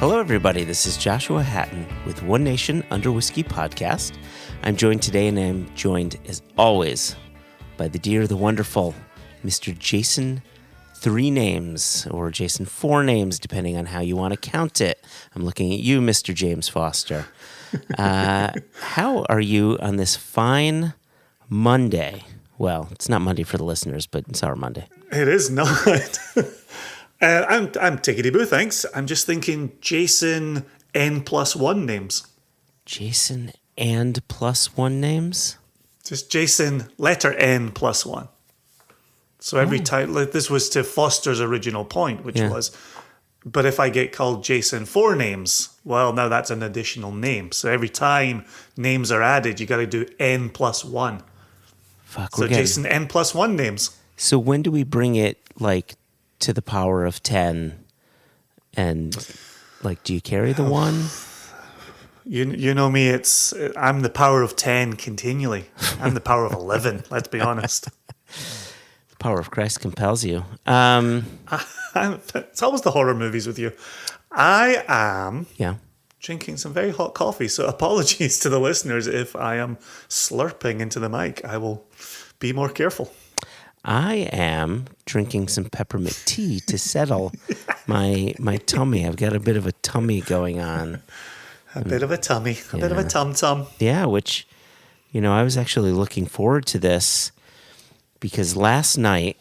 Hello, everybody. This is Joshua Hatton with One Nation Under Whiskey podcast. I'm joined today, and I'm joined, as always, by the dear, the wonderful Mr. Jason Three Names, or Jason Four Names, depending on how you want to count it. I'm looking at you, Mr. James Foster. How are you on this fine Monday? Well, it's not Monday for the listeners, but it's our Monday. It is not. I'm tickety-boo, thanks. I'm just thinking Jason N+1 names. Jason and +1 names? Just Jason, letter N+1. So every time, like, this was to Foster's original point, which was, but if I get called Jason Four Names, well, now that's an additional name. So every time names are added, you got to do N+1. Fuck, so Jason N+1 names. So when do we bring it, like, to the power of 10? And, like, do you carry the one? You know me, I'm the power of 10 continually. I'm the power of 11, let's be honest. The power of Christ compels you. It's always the horror movies with you. I am drinking some very hot coffee, so apologies to the listeners if I am slurping into the mic. I will be more careful. I am drinking some peppermint tea to settle my tummy. I've got a bit of a tummy going on. A bit of a tummy, a bit of a tum-tum. Yeah, which, I was actually looking forward to this because last night,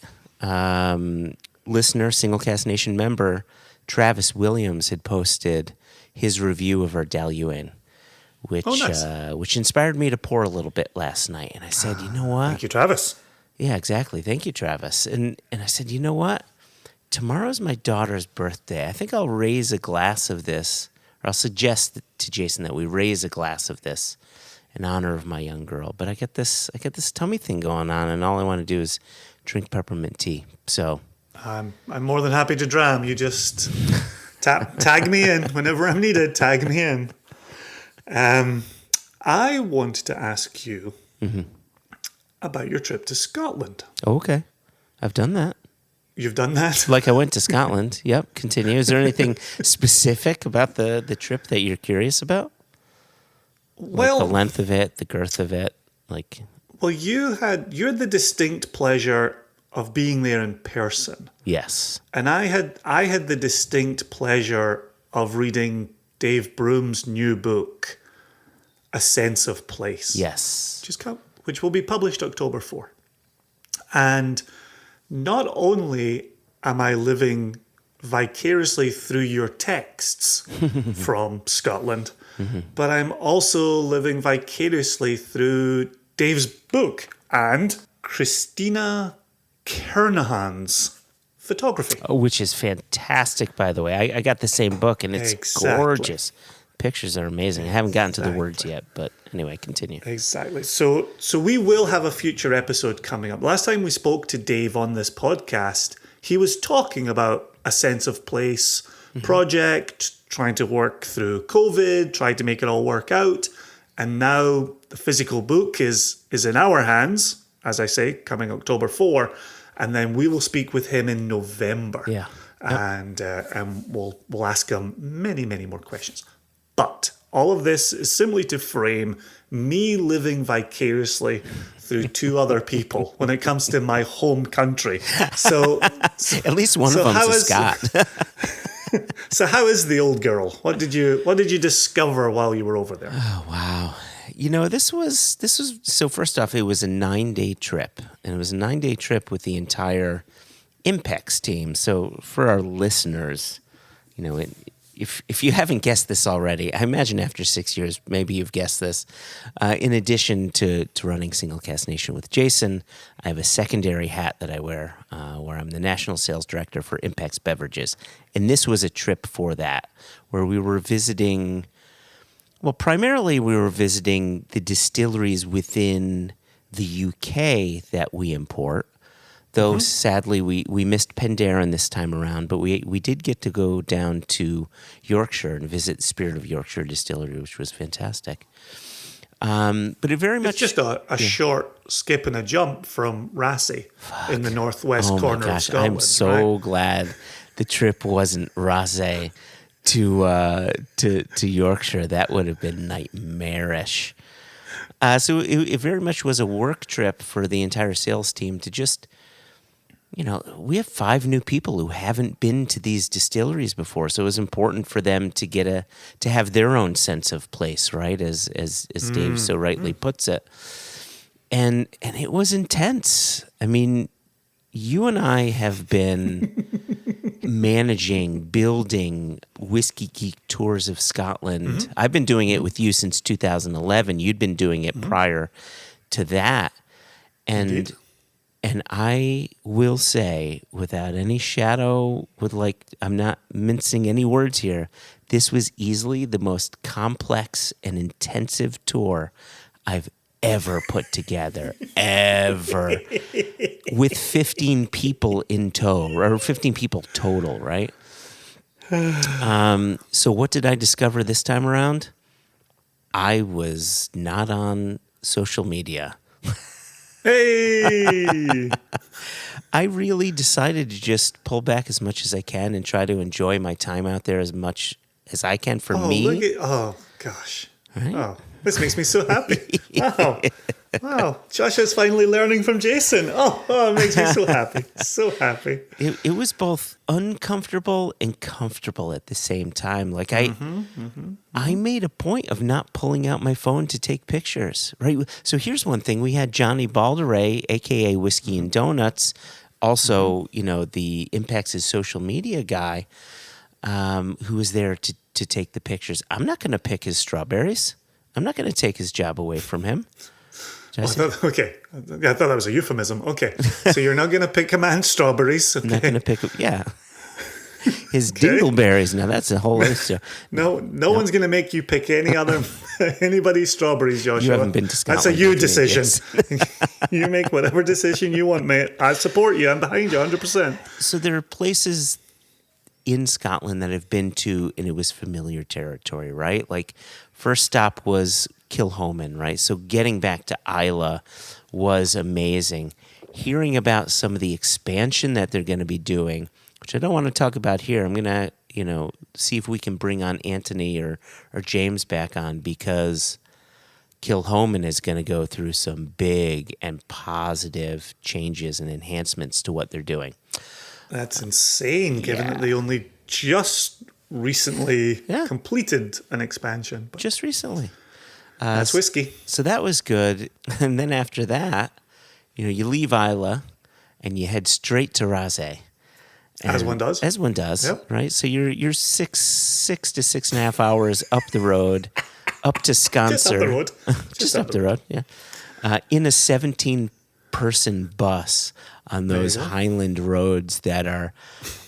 listener, Single Cast Nation member, Travis Williams had posted his review of our Daluane, which inspired me to pour a little bit last night. And I said, you know what? Thank you, Travis. Yeah, exactly. Thank you, Travis. And I said, you know what? Tomorrow's my daughter's birthday. I think I'll raise a glass of this, or I'll suggest to Jason that we raise a glass of this in honor of my young girl. But I get this tummy thing going on, and all I want to do is drink peppermint tea. So I'm more than happy to dram. You just tag me in whenever I'm needed. Tag me in. I wanted to ask you about your trip to Scotland. Oh, okay. I've done that. You've done that? Like I went to Scotland. Yep, continue. Is there anything specific about the trip that you're curious about? Well, like the length of it, the girth of it, like. Well, you had the distinct pleasure of being there in person. Yes. And I had the distinct pleasure of reading Dave Broom's new book, A Sense of Place. Yes. Which will be published October 4. And not only am I living vicariously through your texts from Scotland, but I'm also living vicariously through Dave's book and Christina Kernahan's photography. Oh, which is fantastic, by the way. I got the same book, and it's gorgeous. Pictures are amazing. I haven't gotten to the words yet, but anyway, continue. Exactly. So we will have a future episode coming up. Last time we spoke to Dave on this podcast, he was talking about A Sense of Place project, trying to work through COVID, trying to make it all work out. And now the physical book is in our hands, as I say, coming October 4. And then we will speak with him in November. Yeah. And we'll ask him many, many more questions. But all of this is simply to frame me living vicariously through two other people when it comes to my home country. So at least one of them's a Scot. So how is the old girl? What did you discover while you were over there? Oh, wow. This was so first off, it was a 9-day trip, and it was a 9-day trip with the entire Impex team. So for our listeners, if you haven't guessed this already, I imagine after 6 years, maybe you've guessed this. In addition to running Single Cast Nation with Jason, I have a secondary hat that I wear where I'm the National Sales Director for Impex Beverages. And this was a trip for that, where we were visiting, primarily we were visiting the distilleries within the UK that we import. Though, sadly, we missed Penderyn this time around, but we did get to go down to Yorkshire and visit Spirit of Yorkshire Distillery, which was fantastic. But it very much... It's just a short skip and a jump from Rassay in the northwest corner of Scotland. I'm so glad the trip wasn't Rassay to Yorkshire, that would have been nightmarish. So it very much was a work trip for the entire sales team to just, we have 5 new people who haven't been to these distilleries before, so it was important for them to to have their own sense of place, right? As Dave so rightly puts it, and it was intense. I mean, you and I have been building Whiskey Geek tours of Scotland. I've been doing it with you since 2011. You'd been doing it prior to that. Indeed. And I will say, without any shadow, I'm not mincing any words here, this was easily the most complex and intensive tour I've ever put together, ever, with 15 people in tow, or 15 people total, right? So what did I discover this time around? I was not on social media. Hey! I really decided to just pull back as much as I can and try to enjoy my time out there as much as I can for me. Oh, gosh. Right? Oh, this makes me so happy. Wow. Wow. Joshua's finally learning from Jason. Oh, it makes me so happy. So happy. It was both uncomfortable and comfortable at the same time. Like I made a point of not pulling out my phone to take pictures, right? So here's one thing. We had Johnny Balderay, a.k.a. Whiskey and Donuts, also, the Impacts' social media guy, who was there to take the pictures. I'm not going to pick his strawberries. I'm not going to take his job away from him. Okay. I thought that was a euphemism. Okay. So you're not going to pick a man's strawberries. Okay. I'm not going to pick, his dingleberries. Now that's a whole issue. No one's going to make you pick anybody's strawberries, Joshua. You haven't been to Scotland. That's a you decision. You make whatever decision you want, mate. I support you. I'm behind you 100%. So there are places in Scotland that I've been to, and it was familiar territory, right? Like, first stop was Kilchoman, right? So getting back to Islay was amazing. Hearing about some of the expansion that they're going to be doing, which I don't want to talk about here. I'm going to, see if we can bring on Anthony or James back on, because Kilchoman is going to go through some big and positive changes and enhancements to what they're doing. That's insane, given that they only just recently completed an expansion. But just recently. That's whiskey. So that was good. And then after that, you leave Islay and you head straight to Rosé. As one does. As one does, yep. Right? So you're six to 6.5 hours up the road, up to Sconser. Just up the road. Just up the road, yeah. In a 17-person bus on those Highland roads that are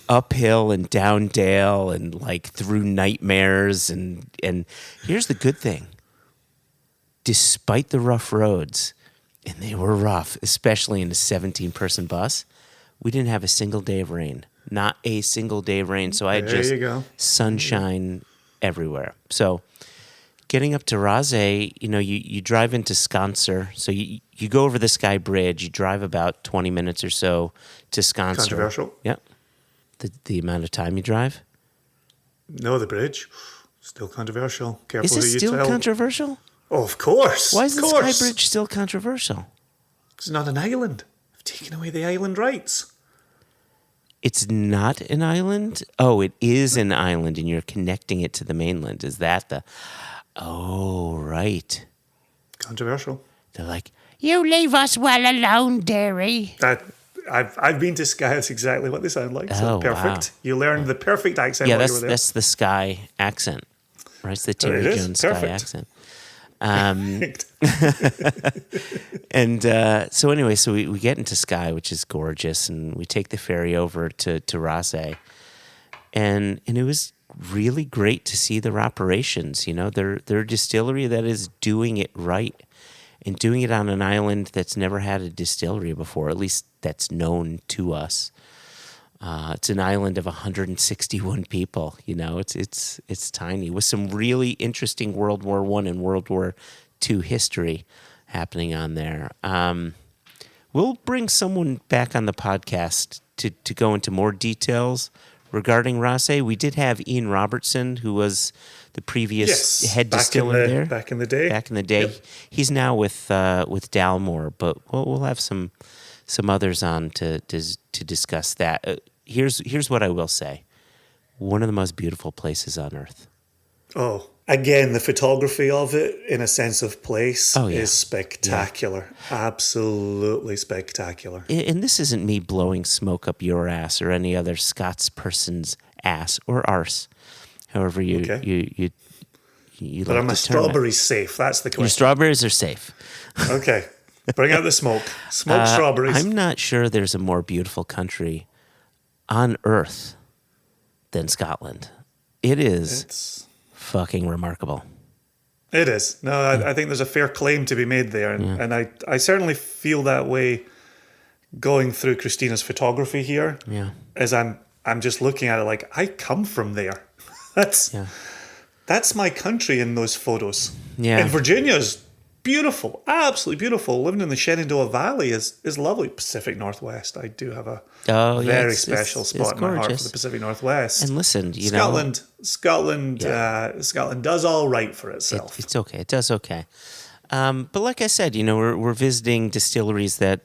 uphill and down dale and like through nightmares. And here's the good thing. Despite the rough roads, and they were rough, especially in a 17-person bus, we didn't have a single day of rain. Not a single day of rain. So I had just sunshine everywhere. So getting up to Rosé, you drive into Sconser. So you go over the Skye Bridge. You drive about 20 minutes or so to Sconser. Controversial. Yep. The amount of time you drive? No, the bridge. Still controversial. Careful Is it who you still tell. controversial? Oh, of course. Why is the Skye Bridge still controversial? It's not an island. I've taken away the island rights. It's not an island? Oh, it is an island, and you're connecting it to the mainland. Is that the... Oh, right. Controversial. They're like, you leave us well alone, dearie. I've been to Skye. That's exactly what they sound like. So perfect. Wow. You learned the perfect accent while you were there. That's the Skye accent. Right? It's the Terry Jones Skye accent. And so anyway, so we get into Skye, which is gorgeous, and we take the ferry over to Rosé, and it was really great to see their operations. They're a distillery that is doing it right and doing it on an island that's never had a distillery before, at least that's known to us. It's an island of 161 people. It's tiny, with some really interesting World War I and World War II history happening on there. We'll bring someone back on the podcast to go into more details regarding Rosé. We did have Ian Robertson, who was the previous head distiller there. Back in the day. Yep. He's now with Dalmore, but we'll have some others on to discuss that. Here's what I will say. One of the most beautiful places on earth. Oh, again, the photography of it in a sense of place is spectacular. Yeah. Absolutely spectacular. And this isn't me blowing smoke up your ass or any other Scots person's ass or arse. However you But are my strawberries safe? That's the question. Your strawberries are safe. Okay. Bring out the smoke. Smoke strawberries. I'm not sure there's a more beautiful country on earth than Scotland. It's fucking remarkable. It is. No, I think there's a fair claim to be made there. And I certainly feel that way going through Christina's photography here. Yeah. As I'm just looking at it like, I come from there. That's my country in those photos. Yeah. And Virginia's beautiful, absolutely beautiful. Living in the Shenandoah Valley is lovely. Pacific Northwest. I do have a very special spot in my heart for the Pacific Northwest. And listen, Scotland does all right for itself. It's okay. It does okay. But like I said, we're visiting distilleries that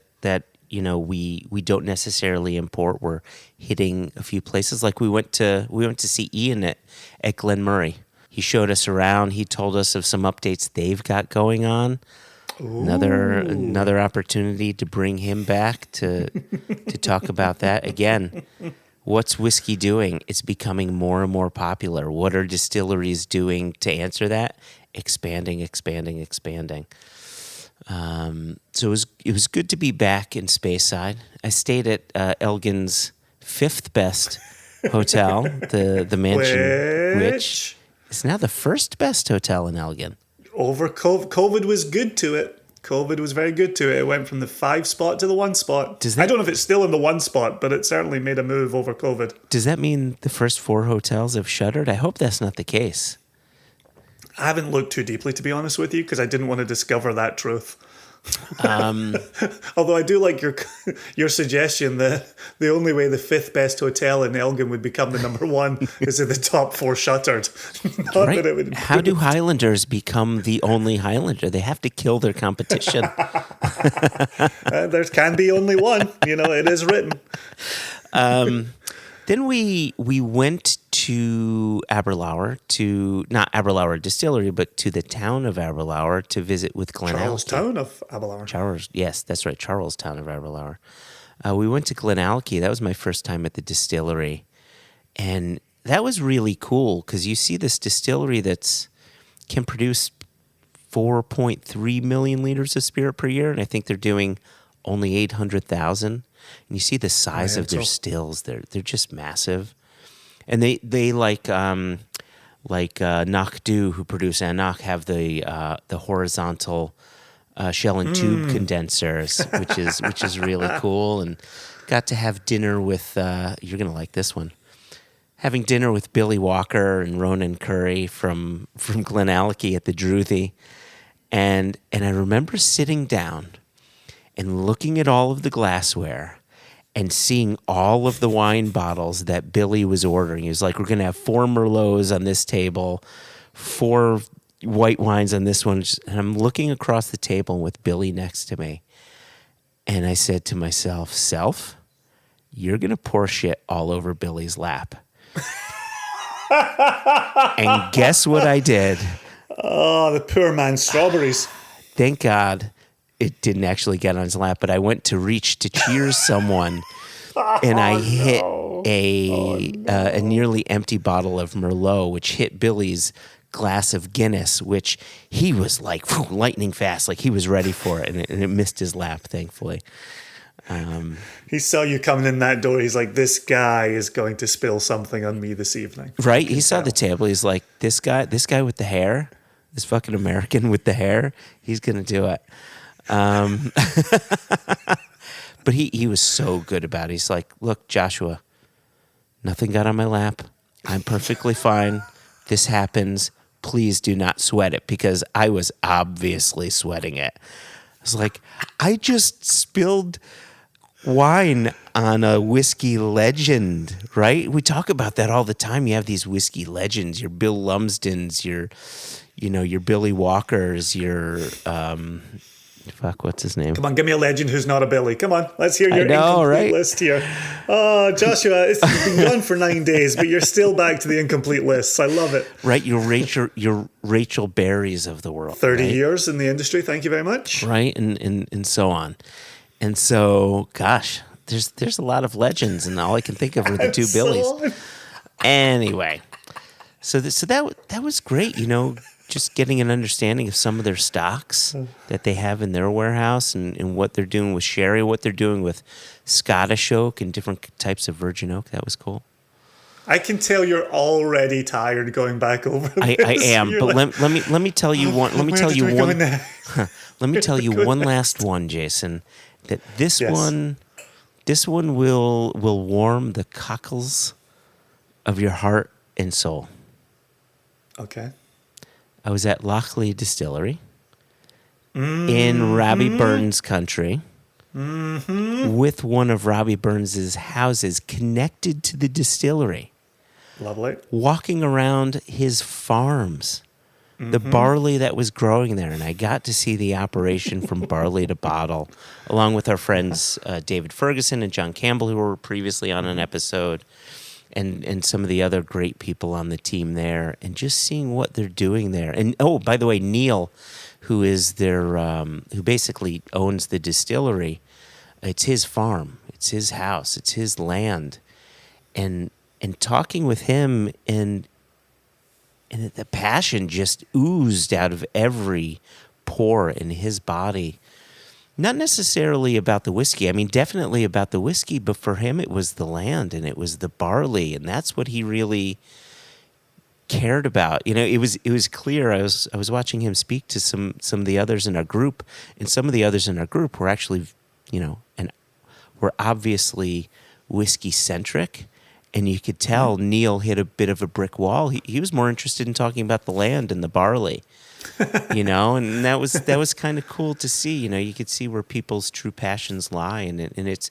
we don't necessarily import. We're hitting a few places. Like we went to see Ian at Glen Murray. He showed us around. He told us of some updates they've got going on. Ooh. Another opportunity to bring him back to talk about that. Again, what's whiskey doing? It's becoming more and more popular. What are distilleries doing to answer that? Expanding. So it was good to be back in Speyside. I stayed at Elgin's fifth best hotel, the mansion, which is now the first best hotel in Elgin. Over COVID was good to it. COVID was very good to it. It went from the 5 spot to the 1 spot. I don't know if it's still in the 1 spot, but it certainly made a move over COVID. Does that mean the first 4 hotels have shuttered? I hope that's not the case. I haven't looked too deeply, to be honest with you, because I didn't want to discover that truth. Although I do like your suggestion that the only way the 5th best hotel in Elgin would become the number 1 is if the top 4 shuttered. Right. How do Highlanders become the only Highlander? They have to kill their competition. There can be only one. It is written. Then we went to Aberlour, not Aberlour Distillery, but to the town of Aberlour to visit with Glenalky. Charlestown of Aberlour. Yes, that's right, Charlestown of Aberlour. We went to Glenalky. That was my first time at the distillery. And that was really cool because you see this distillery can produce 4.3 million liters of spirit per year, and I think they're doing only 800,000. And you see the size of their stills; they're just massive. And they like Knockdo, who produce Annock, have the horizontal shell and tube condensers, which is really cool. And got to have dinner with you're gonna like this one. Having dinner with Billy Walker and Ronan Curry from Glenalky at the Druthie, and I remember sitting down and looking at all of the glassware and seeing all of the wine bottles that Billy was ordering. He was like, we're going to have 4 Merlots on this table, 4 white wines on this one. And I'm looking across the table with Billy next to me. And I said to myself, you're going to pour shit all over Billy's lap. And guess what I did? Oh, the poor man's strawberries. Thank God it didn't actually get on his lap, but I went to reach to cheers someone, and I hit a nearly empty bottle of Merlot, which hit Billy's glass of Guinness, which he was like lightning fast, like he was ready for it, and it missed his lap, thankfully. He saw you coming in that door. He's like, this guy is going to spill something on me this evening. Right? He saw the table. He's like, this guy with the hair, this fucking American with the hair, he's going to do it. But he was so good about it. He's like, look, Joshua, nothing got on my lap. I'm perfectly fine. This happens. Please do not sweat it, because I was obviously sweating it. I was like, I just spilled wine on a whiskey legend, right? We talk about that all the time. You have these whiskey legends, your Bill Lumsdens, your Billy Walkers, your what's his name? Come on, give me a legend who's not a Billy. Come on, let's hear your know, incomplete right? list here. Oh, Joshua, it's been gone for 9 days, but you're still back to the incomplete lists. I love it. Right, your Rachel Berries of the world. 30 right? years in the industry. Thank you very much. Right, and so on. And so, gosh, there's a lot of legends, and all I can think of are the two Billies. Anyway, so that was great, just getting an understanding of some of their stocks that they have in their warehouse and what they're doing with sherry, what they're doing with Scottish oak and different types of virgin oak. That was cool. I can tell you're already tired going back over this. I am, You're but like, let me tell you one. Let me where tell did you we go one. now? Let me tell you one last one, Jason. That this Yes. one will warm the cockles of your heart and soul. Okay. I was at Lochley Distillery in Robbie Burns' country with one of Robbie Burns' houses connected to the distillery, Lovely. walking around his farms, the barley that was growing there. And I got to see the operation from barley to bottle, along with our friends David Ferguson and John Campbell, who were previously on an episode. And some of the other great people on the team there, and just seeing what they're doing there. And oh, by the way, Neil, who is who basically owns the distillery, it's his farm, it's his house, it's his land, and talking with him, and the passion just oozed out of every pore in his body. Not necessarily about the whiskey. I mean, definitely about the whiskey, but for him it was the land and it was the barley, and that's what he really cared about. It was clear. I was watching him speak to some of the others in our group, and some of the others in our group were actually, and were obviously whiskey centric, and you could tell Neil hit a bit of a brick wall. He was more interested in talking about the land and the barley. And that was kind of cool to see. You could see where people's true passions lie, and it's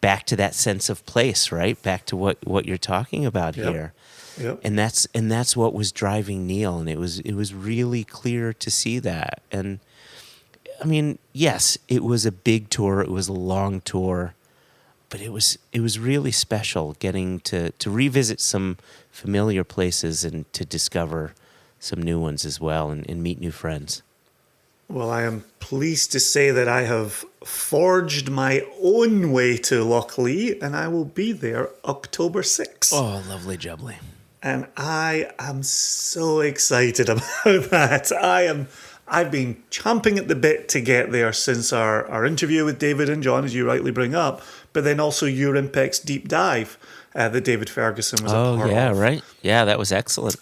back to that sense of place, right? Back to what you're talking about here. Yep. And that's what was driving Neil, and it was really clear to see that. And I mean, yes, it was a big tour, it was a long tour, but it was really special getting to revisit some familiar places and to discover some new ones as well, and meet new friends. Well, I am pleased to say that I have forged my own way to Lochley, and I will be there October 6th. Oh, lovely jubbly. And I am so excited about that. I've been chomping at the bit to get there since our interview with David and John, as you rightly bring up, but then also your Impex deep dive that David Ferguson was a part of. Oh, yeah, right. Yeah, that was excellent.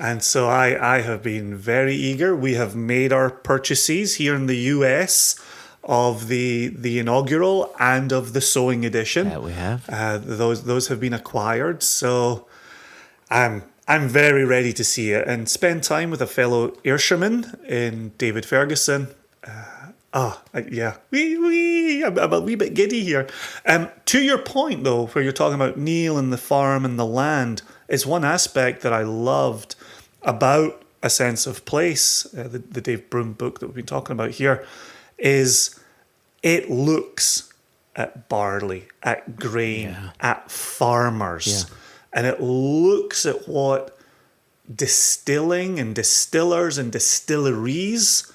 And so I have been very eager. We have made our purchases here in the US of the inaugural and of the sewing edition. Yeah, we have. Those have been acquired. So I'm very ready to see it and spend time with a fellow Ayrshirman in David Ferguson. Yeah. I'm a wee bit giddy here. To your point, though, where you're talking about Neil and the farm and the land, is one aspect that I loved about A Sense of Place, the Dave Broom book that we've been talking about here, is it looks at barley, at grain, at farmers, and it looks at what distilling and distillers and distilleries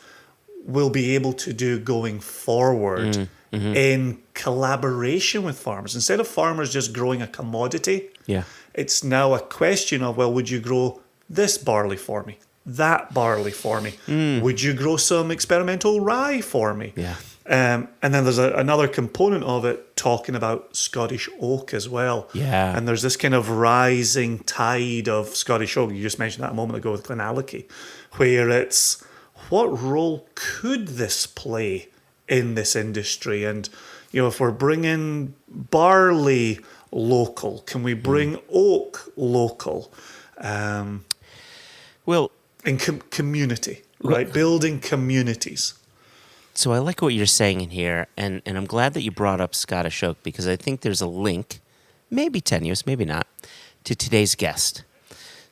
will be able to do going forward in collaboration with farmers. Instead of farmers just growing a commodity, it's now a question of, well, would you grow this barley for me? That barley for me? Would you grow some experimental rye for me? And then there's another component of it talking about Scottish oak as well. And there's this kind of rising tide of Scottish oak. You just mentioned that a moment ago with Glenallachie, where it's, what role could this play in this industry? And, if we're bringing barley local, can we bring oak local? Well, in community, right? Building communities. So I like what you're saying in here, and I'm glad that you brought up Scottish oak because I think there's a link, maybe tenuous, maybe not, to today's guest.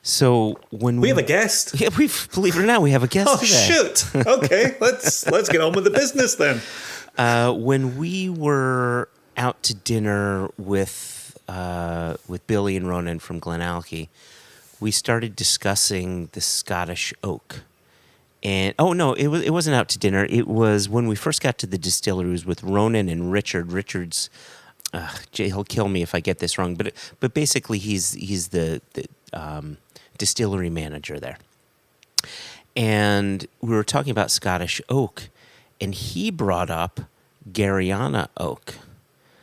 So when We have a guest. yeah, believe it or not, we have a guest Oh today. shoot! Okay, let's get on with the business then. When we were out to dinner with Billy and Ronan from Glenalky, we started discussing the Scottish oak. And it wasn't out to dinner. It was when we first got to the distillery. It was with Ronan and Richard. Richard's Jay, he'll kill me if I get this wrong, but basically he's the distillery manager there. And we were talking about Scottish oak, and he brought up Gariana oak.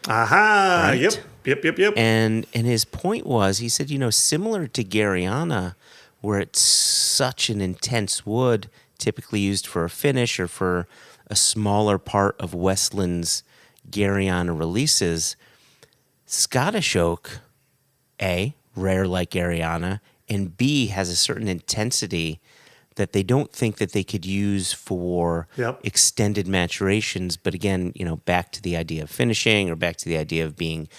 Aha! Right? Yep. And his point was, he said, similar to Gariana, where it's such an intense wood, typically used for a finish or for a smaller part of Westland's Gariana releases, Scottish oak, A, rare like Gariana, and B, has a certain intensity that they don't think that they could use for extended maturations. But again, back to the idea of finishing or back to the idea of being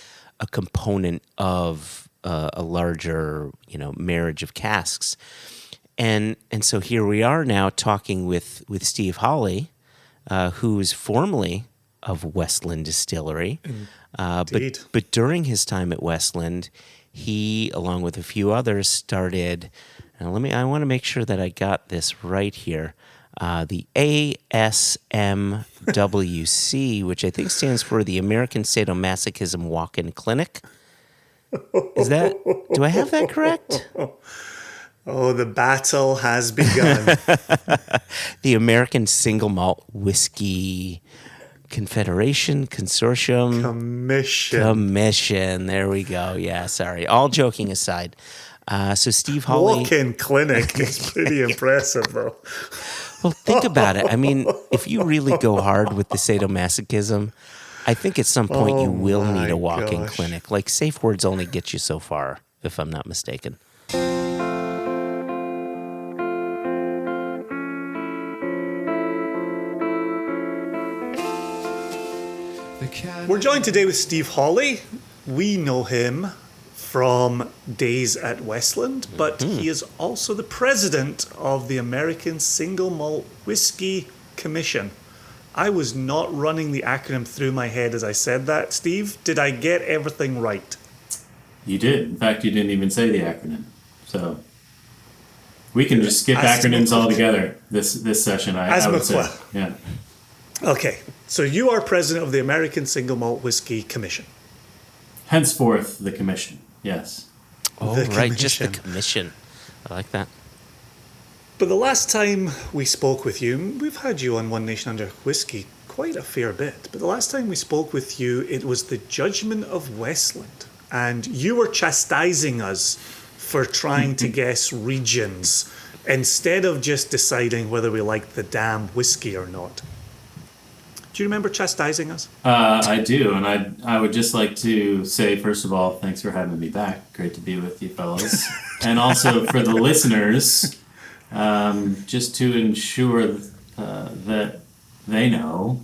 a component of a larger, marriage of casks. And so here we are now talking with Steve Hawley, who is formerly of Westland Distillery. But during his time at Westland, he, along with a few others, started. Now I want to make sure that I got this right here. The ASMWC, which I think stands for the American Sadomasochism Walk-In Clinic. Do I have that correct? Oh, the battle has begun. The American Single Malt Whiskey Confederation, Consortium. Commission. There we go. Yeah, sorry. All joking aside. So Steve Hawley. Walk-in clinic is pretty impressive, though. Well, think about it. I mean, if you really go hard with the sadomasochism, I think at some point you will need a walk-in clinic. Like, safe words only get you so far, if I'm not mistaken. We're joined today with Steve Hawley. We know him from days at Westland, but he is also the president of the American Single Malt Whiskey Commission. I was not running the acronym through my head as I said that. Steve, did I get everything right? You did. In fact, you didn't even say the acronym. So we can just skip acronyms altogether this session, I would say. Yeah. Okay, so you are president of the American Single Malt Whiskey Commission. Henceforth, the commission. Yes. Oh, right, just the commission. I like that. But the last time we spoke with you, we've had you on One Nation Under Whiskey quite a fair bit, but the last time we spoke with you, it was the Judgment of Westland, and you were chastising us for trying to guess regions instead of just deciding whether we liked the damn whiskey or not. Do you remember chastising us? I do, and I would just like to say, first of all, thanks for having me back. Great to be with you fellows. And also for the listeners, just to ensure that they know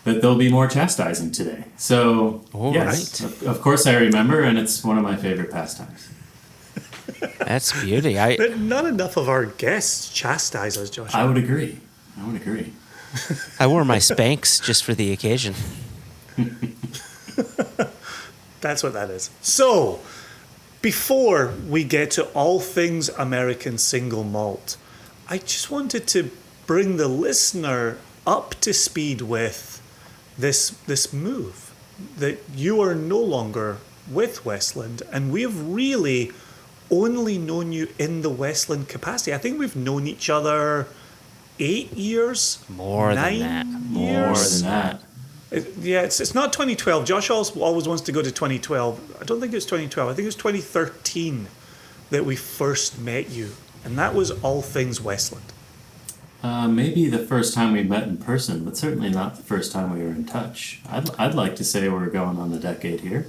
that there'll be more chastising today. So, yes, right. Of course I remember, and it's one of my favorite pastimes. That's beauty. But not enough of our guests chastise us, Josh. I would agree. I wore my Spanx just for the occasion. That's what that is. So, before we get to all things American Single Malt, I just wanted to bring the listener up to speed with this move, that you are no longer with Westland, and we've really only known you in the Westland capacity. I think we've known each other 8 years? More than that. It's not 2012. Josh always wants to go to 2012. I don't think it was 2012. I think it was 2013 that we first met you. And that was all things Westland. Maybe the first time we met in person, but certainly not the first time we were in touch. I'd like to say we're going on the decade here.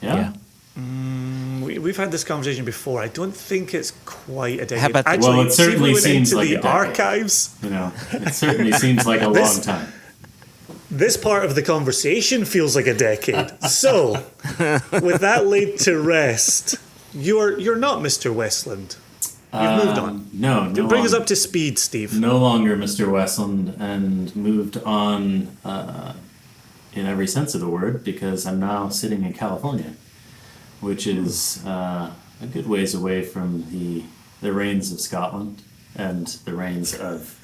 Yeah. We've had this conversation before. I don't think it's quite a decade. How about it certainly seems like the a decade. Archives. It certainly seems like a long time. This part of the conversation feels like a decade. So, with that laid to rest, you're not Mr. Westland. You've moved on. No. Bring us up to speed, Steve. No longer Mr. Westland, and moved on in every sense of the word, because I'm now sitting in California, which is a good ways away from the rains of Scotland and the rains of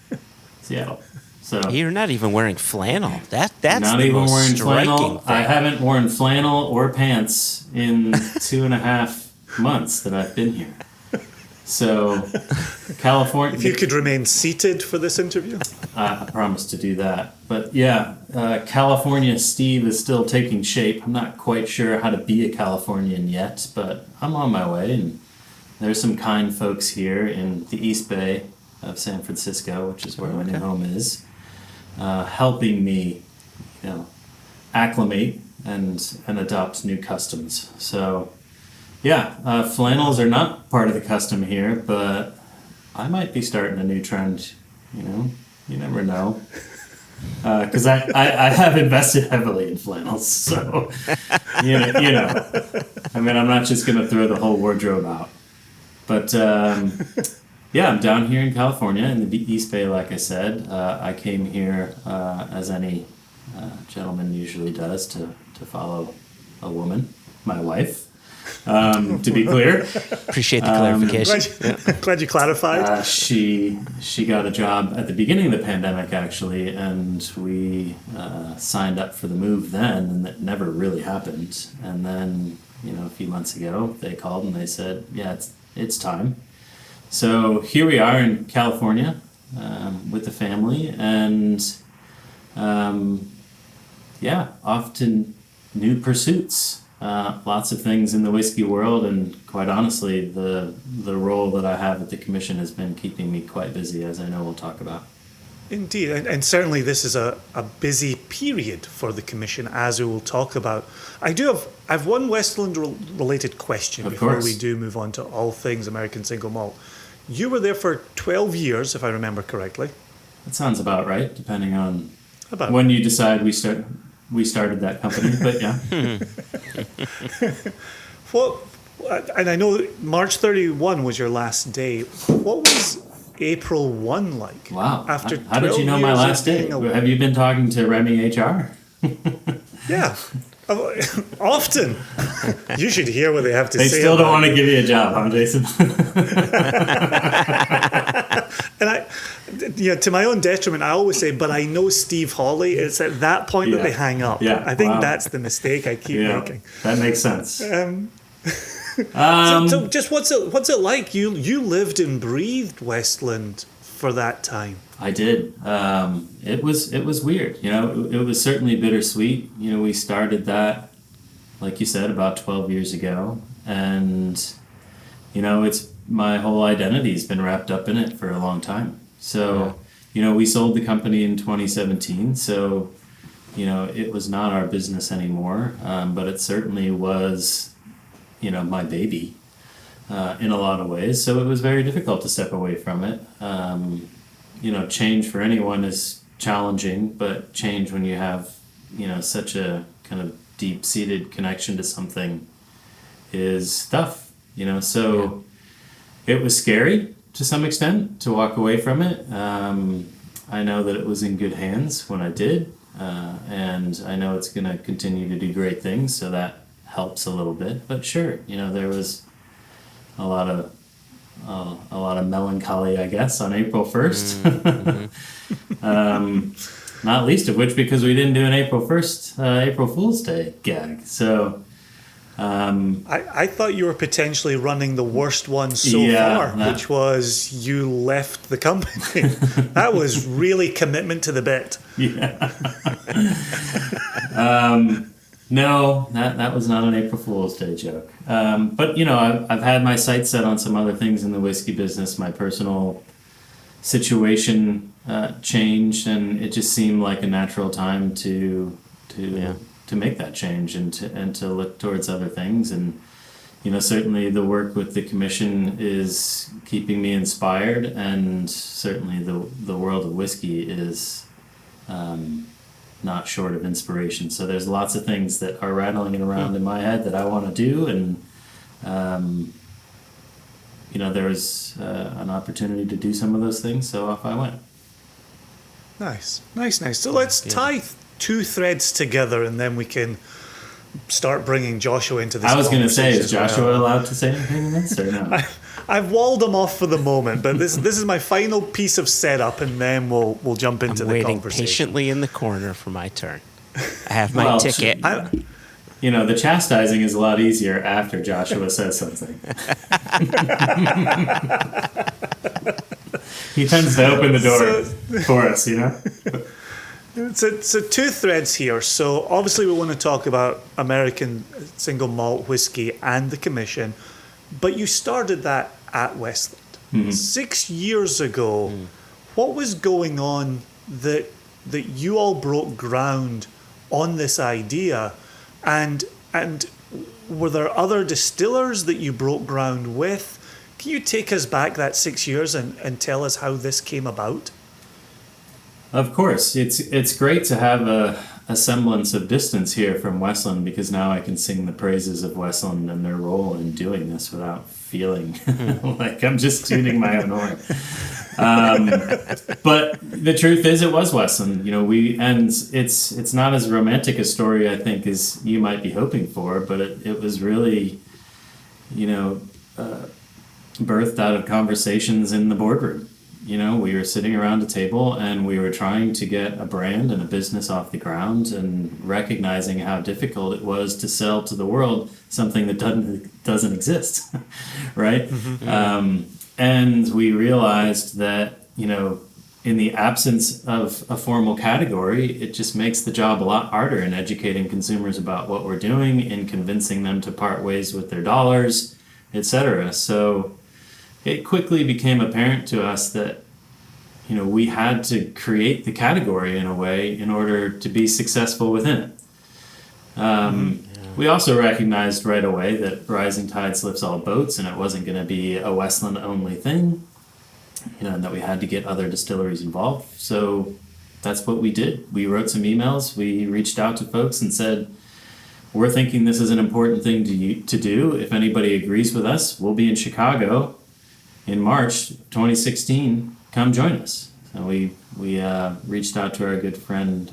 Seattle. So You're not even wearing flannel. That's not the even most wearing striking flannel. thing. I haven't worn flannel or pants in 2.5 months that I've been here. So, California. If you could remain seated for this interview. I promise to do that. But yeah, California Steve is still taking shape. I'm not quite sure how to be a Californian yet, but I'm on my way. And there's some kind folks here in the East Bay of San Francisco, which is where my new home is, helping me, acclimate and adopt new customs. So, yeah, flannels are not part of the custom here, but I might be starting a new trend. You never know. Because I have invested heavily in flannels, so you know. I mean, I'm not just gonna throw the whole wardrobe out, but yeah, I'm down here in California in the East Bay. Like I said, I came here as any gentleman usually does to follow a woman, my wife. To be clear, Appreciate the clarification. Glad you clarified. she got a job at the beginning of the pandemic, actually, and we signed up for the move then, and it never really happened. And then, a few months ago, they called and they said, "Yeah, it's time." So here we are in California with the family, and off to new pursuits. Lots of things in the whiskey world, and quite honestly, the role that I have at the commission has been keeping me quite busy, as I know we'll talk about. Indeed, and certainly this is a busy period for the commission, as we will talk about. I have one Westland related question before we do move on to all things American single malt. You were there for 12 years, if I remember correctly. That sounds about right, depending on when you decide we started that company, but yeah. And I know March 31 was your last day. What was April 1 like? Wow. After How did you know my last day? Have you been talking to Remy HR? Yeah. Often. You should hear what they have to say. They still don't want to give you a job, huh, Jason? And to my own detriment, I always say, but I know Steve Hawley. It's at that point that they hang up. Yeah. I think that's the mistake I keep making. That makes sense. So just what's it like? You lived and breathed Westland for that time. I did. It was weird. It was certainly bittersweet. We started that, like you said, about 12 years ago, and it's my whole identity's been wrapped up in it for a long time. So, we sold the company in 2017. So, it was not our business anymore, but it certainly was, my baby in a lot of ways. So it was very difficult to step away from it. Change for anyone is challenging, but change when you have, such a kind of deep-seated connection to something is tough, So it was scary to some extent to walk away from it. I know that it was in good hands when I did, and I know it's going to continue to do great things, so that helps a little bit. But sure, there was a lot of melancholy, I guess, on April 1st. Not least of which because we didn't do an April Fool's Day gag. So I thought you were potentially running the worst one so far, which was you left the company. That was really commitment to the bit. Yeah. No, that was not an April Fool's Day joke. But I've had my sights set on some other things in the whiskey business. My personal situation changed, and it just seemed like a natural time to make that change and to look towards other things. And certainly the work with the commission is keeping me inspired, and certainly the world of whiskey is not short of inspiration. So there's lots of things that are rattling around in my head that I want to do, and there was an opportunity to do some of those things, so off I went. Nice. So let's tie two threads together, and then we can start bringing Joshua into this. I was going to say, is conversation as Joshua well. allowed to say anything in this or no? I've walled him off for the moment, but this is my final piece of setup, and then we'll jump into I'm the waiting conversation. patiently in the corner for my turn. I have my ticket. The chastising is a lot easier after Joshua says something. He tends to open the door for us, So two threads here. So obviously we want to talk about American single malt whiskey and the commission, but you started that at Westland. Mm-hmm. 6 years ago. What was going on that you all broke ground on this idea, and were there other distillers that you broke ground with? Can you take us back that 6 years and tell us how this came about? Of course. It's great to have a semblance of distance here from Westland, because now I can sing the praises of Westland and their role in doing this without feeling like I'm just tooting my own horn. But the truth is, it was Westland. It's not as romantic a story, I think, as you might be hoping for, but it was really, birthed out of conversations in the boardroom. We were sitting around a table and we were trying to get a brand and a business off the ground, and recognizing how difficult it was to sell to the world something that doesn't exist, right? Mm-hmm. And we realized that, in the absence of a formal category, it just makes the job a lot harder in educating consumers about what we're doing, in convincing them to part ways with their dollars, etc. So it quickly became apparent to us that, we had to create the category in a way in order to be successful within it. We also recognized right away that rising tides lifts all boats, and it wasn't going to be a Westland only thing, and that we had to get other distilleries involved. So that's what we did. We wrote some emails. We reached out to folks and said, we're thinking this is an important thing to do. If anybody agrees with us, we'll be in Chicago in March 2016. Come join us. So we reached out to our good friend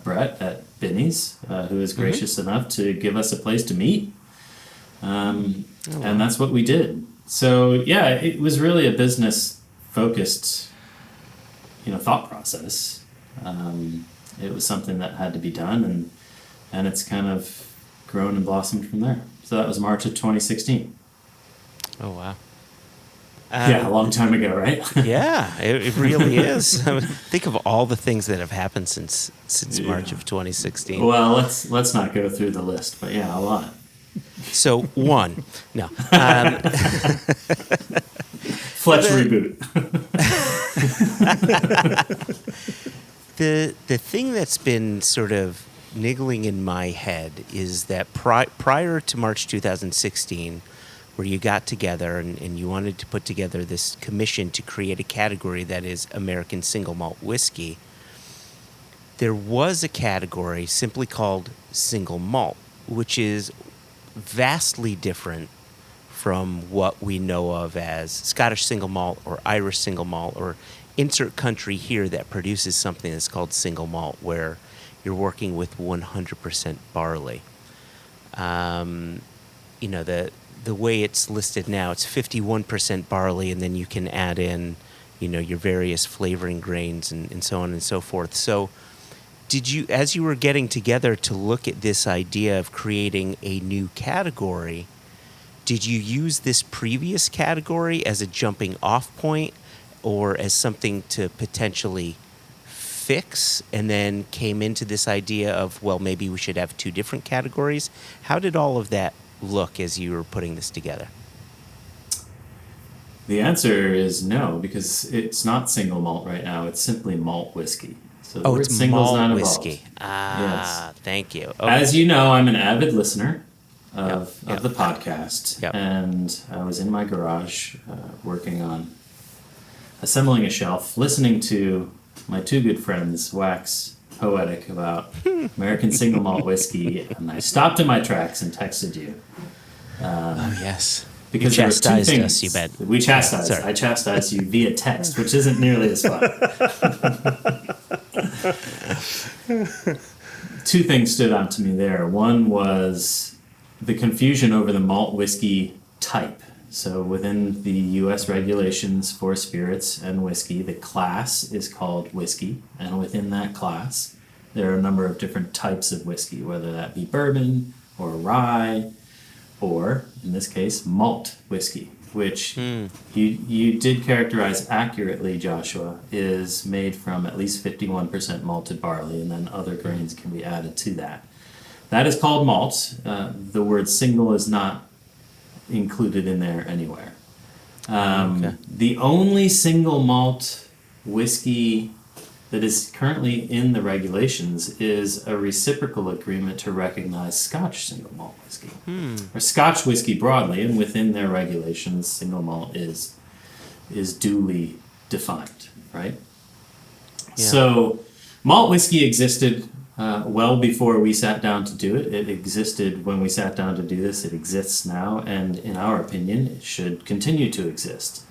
Brett at Binny's, who was gracious enough to give us a place to meet. And that's what we did. So yeah, it was really a business-focused, thought process. It was something that had to be done, and it's kind of grown and blossomed from there. So that was March of 2016. Oh, wow. Yeah, a long time ago, right? Yeah, it really is. I mean, think of all the things that have happened since March of 2016. Well, let's not go through the list, but yeah, a lot. So one, no. Fletch reboot. The thing that's been sort of niggling in my head is that prior to March 2016, where you got together and you wanted to put together this commission to create a category that is American single malt whiskey, there was a category simply called single malt, which is vastly different from what we know of as Scottish single malt or Irish single malt, or insert country here that produces something that's called single malt, where you're working with 100% barley. The way it's listed now, it's 51% barley, and then you can add in, your various flavoring grains and so on and so forth. So did you, as you were getting together to look at this idea of creating a new category, did you use this previous category as a jumping off point or as something to potentially fix, and then came into this idea of, well, maybe we should have two different categories? How did all of that look as you were putting this together? The answer is no, because it's not single malt right now. It's simply malt whiskey. So the word it's single's malt not whiskey. Yes. Thank you. Okay. As you know, I'm an avid listener of Yep. the podcast, Yep. and I was in my garage working on assembling a shelf, listening to my two good friends, Wax poetic about American single malt whiskey, and I stopped in my tracks and texted you. Oh, yes. Because you there were two chastised things. us, you bet. We chastised. Sorry. I chastised you via text, which isn't nearly as fun. Two things stood out to me there. One was the confusion over the malt whiskey type. So within the U.S. regulations for spirits and whiskey, the class is called whiskey, and within that class, there are a number of different types of whiskey, whether that be bourbon or rye, or, in this case, malt whiskey, which you did characterize accurately, Joshua, is made from at least 51% malted barley, and then other grains can be added to that. That is called malt. The word single is not included in there anywhere. The only single malt whiskey that is currently in the regulations is a reciprocal agreement to recognize Scotch single malt whiskey, or Scotch whiskey broadly, and within their regulations, single malt is duly defined, right? Yeah. So malt whiskey existed well before we sat down to do it. It existed when we sat down to do this. It exists now, and in our opinion, it should continue to exist.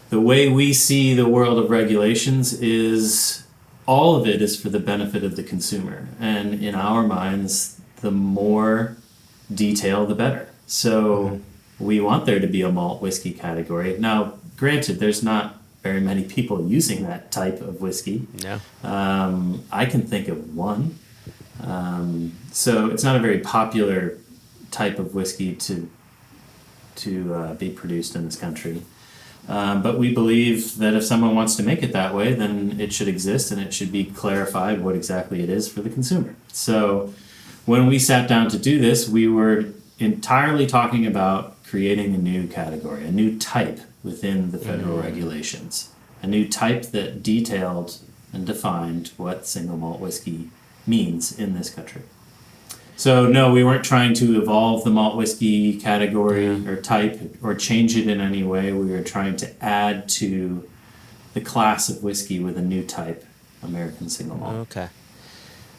The way we see the world of regulations is all of it is for the benefit of the consumer. And in our minds, the more detail, the better. So we want there to be a malt whiskey category. Now, granted, there's not very many people using that type of whiskey. No. I can think of one. So it's not a very popular type of whiskey to be produced in this country. But we believe that if someone wants to make it that way, then it should exist and it should be clarified what exactly it is for the consumer. So when we sat down to do this, we were entirely talking about creating a new category, a new type within the federal regulations, a new type that detailed and defined what single malt whiskey means in this country. So no, we weren't trying to evolve the malt whiskey category or type or change it in any way. We were trying to add to the class of whiskey with a new type, American single malt. Okay.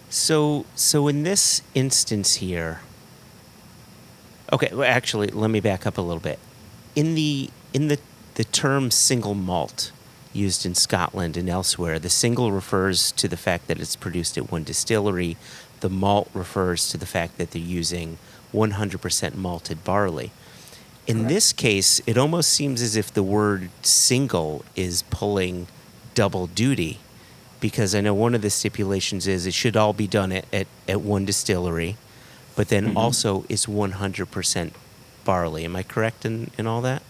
So in this instance here, okay, well, actually, let me back up a little bit. In the term single malt used in Scotland and elsewhere, the single refers to the fact that it's produced at one distillery. The malt refers to the fact that they're using 100% malted barley. In this case, it almost seems as if the word single is pulling double duty, because I know one of the stipulations is it should all be done at one distillery, but then also is 100% barley. Am I correct in all that?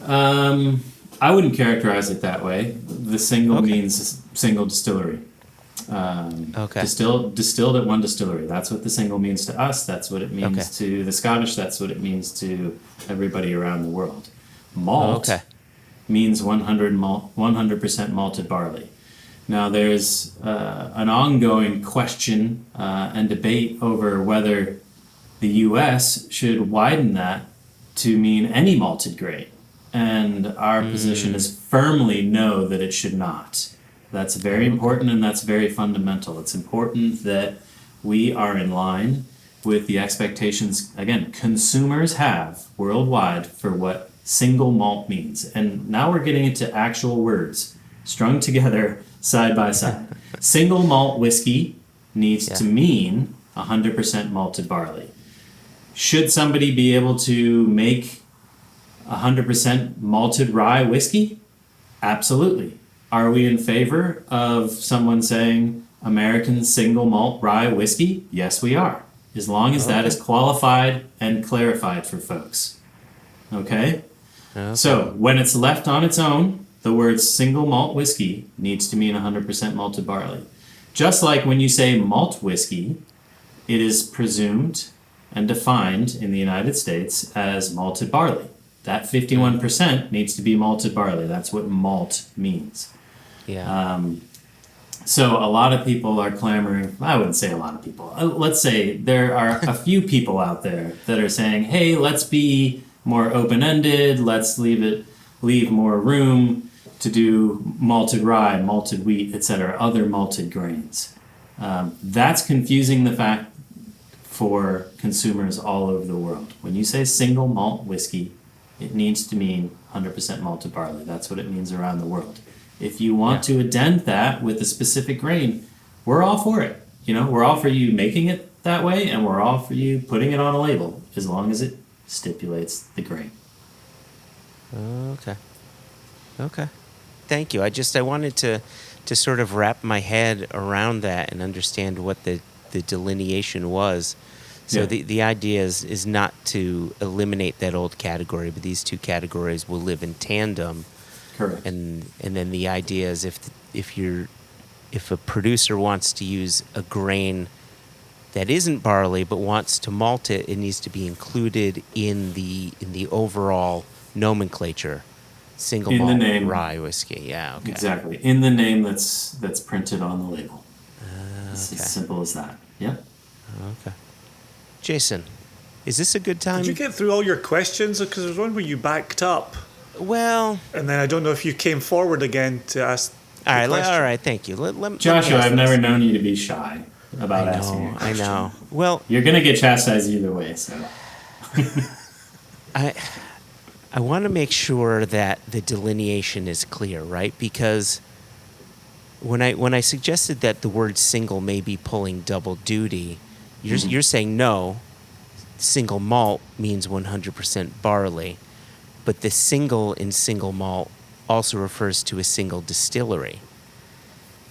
I wouldn't characterize it that way. The single means single distillery. Distilled at one distillery. That's what the single means to us. That's what it means to the Scottish. That's what it means to everybody around the world. Malt means 100% malted barley. Now there's an ongoing question and debate over whether the U.S. should widen that to mean any malted grain. And our position is firmly no, that it should not. That's very important and that's very fundamental. It's important that we are in line with the expectations, again, consumers have worldwide for what single malt means. And now we're getting into actual words strung together side by side. Single malt whiskey needs to mean 100% malted barley. Should somebody be able to make 100% malted rye whiskey? Absolutely. Are we in favor of someone saying American single malt rye whiskey? Yes, we are. As long as that is qualified and clarified for folks. Okay? So when it's left on its own, the word single malt whiskey needs to mean 100% malted barley. Just like when you say malt whiskey, it is presumed and defined in the United States as malted barley. That 51% needs to be malted barley. That's what malt means. Yeah. So a lot of people are clamoring. I wouldn't say a lot of people. Let's say there are a few people out there that are saying, hey, let's be more open-ended. Let's leave more room to do malted rye, malted wheat, etc., other malted grains. That's confusing the fact for consumers all over the world. When you say single malt whiskey, it needs to mean 100% malted barley. That's what it means around the world. If you want to addend that with a specific grain, we're all for it. We're all for you making it that way, and we're all for you putting it on a label, as long as it stipulates the grain. Okay. Thank you. I wanted to sort of wrap my head around that and understand what the delineation was. So the idea is not to eliminate that old category, but these two categories will live in tandem. Correct. And then the idea is if a producer wants to use a grain that isn't barley but wants to malt it, it needs to be included in the overall nomenclature. Single in malt the name, rye whiskey. Yeah, okay. Exactly. In the name that's printed on the label. It's Okay. as simple as that. Yep. Okay. Jason, is this a good time? Did you get through all your questions? Because there was one where you backed up, Well, and then I don't know if you came forward again to ask. all right. the question. All right. Thank you. Let me Joshua, ask I've this. never known you to be shy about asking a I question. know. Well, You're going to get chastised either way, so. I want to make sure that the delineation is clear, right? Because when I suggested that the word single may be pulling double duty, you're saying no. Single malt means 100% barley, but the single in single malt also refers to a single distillery.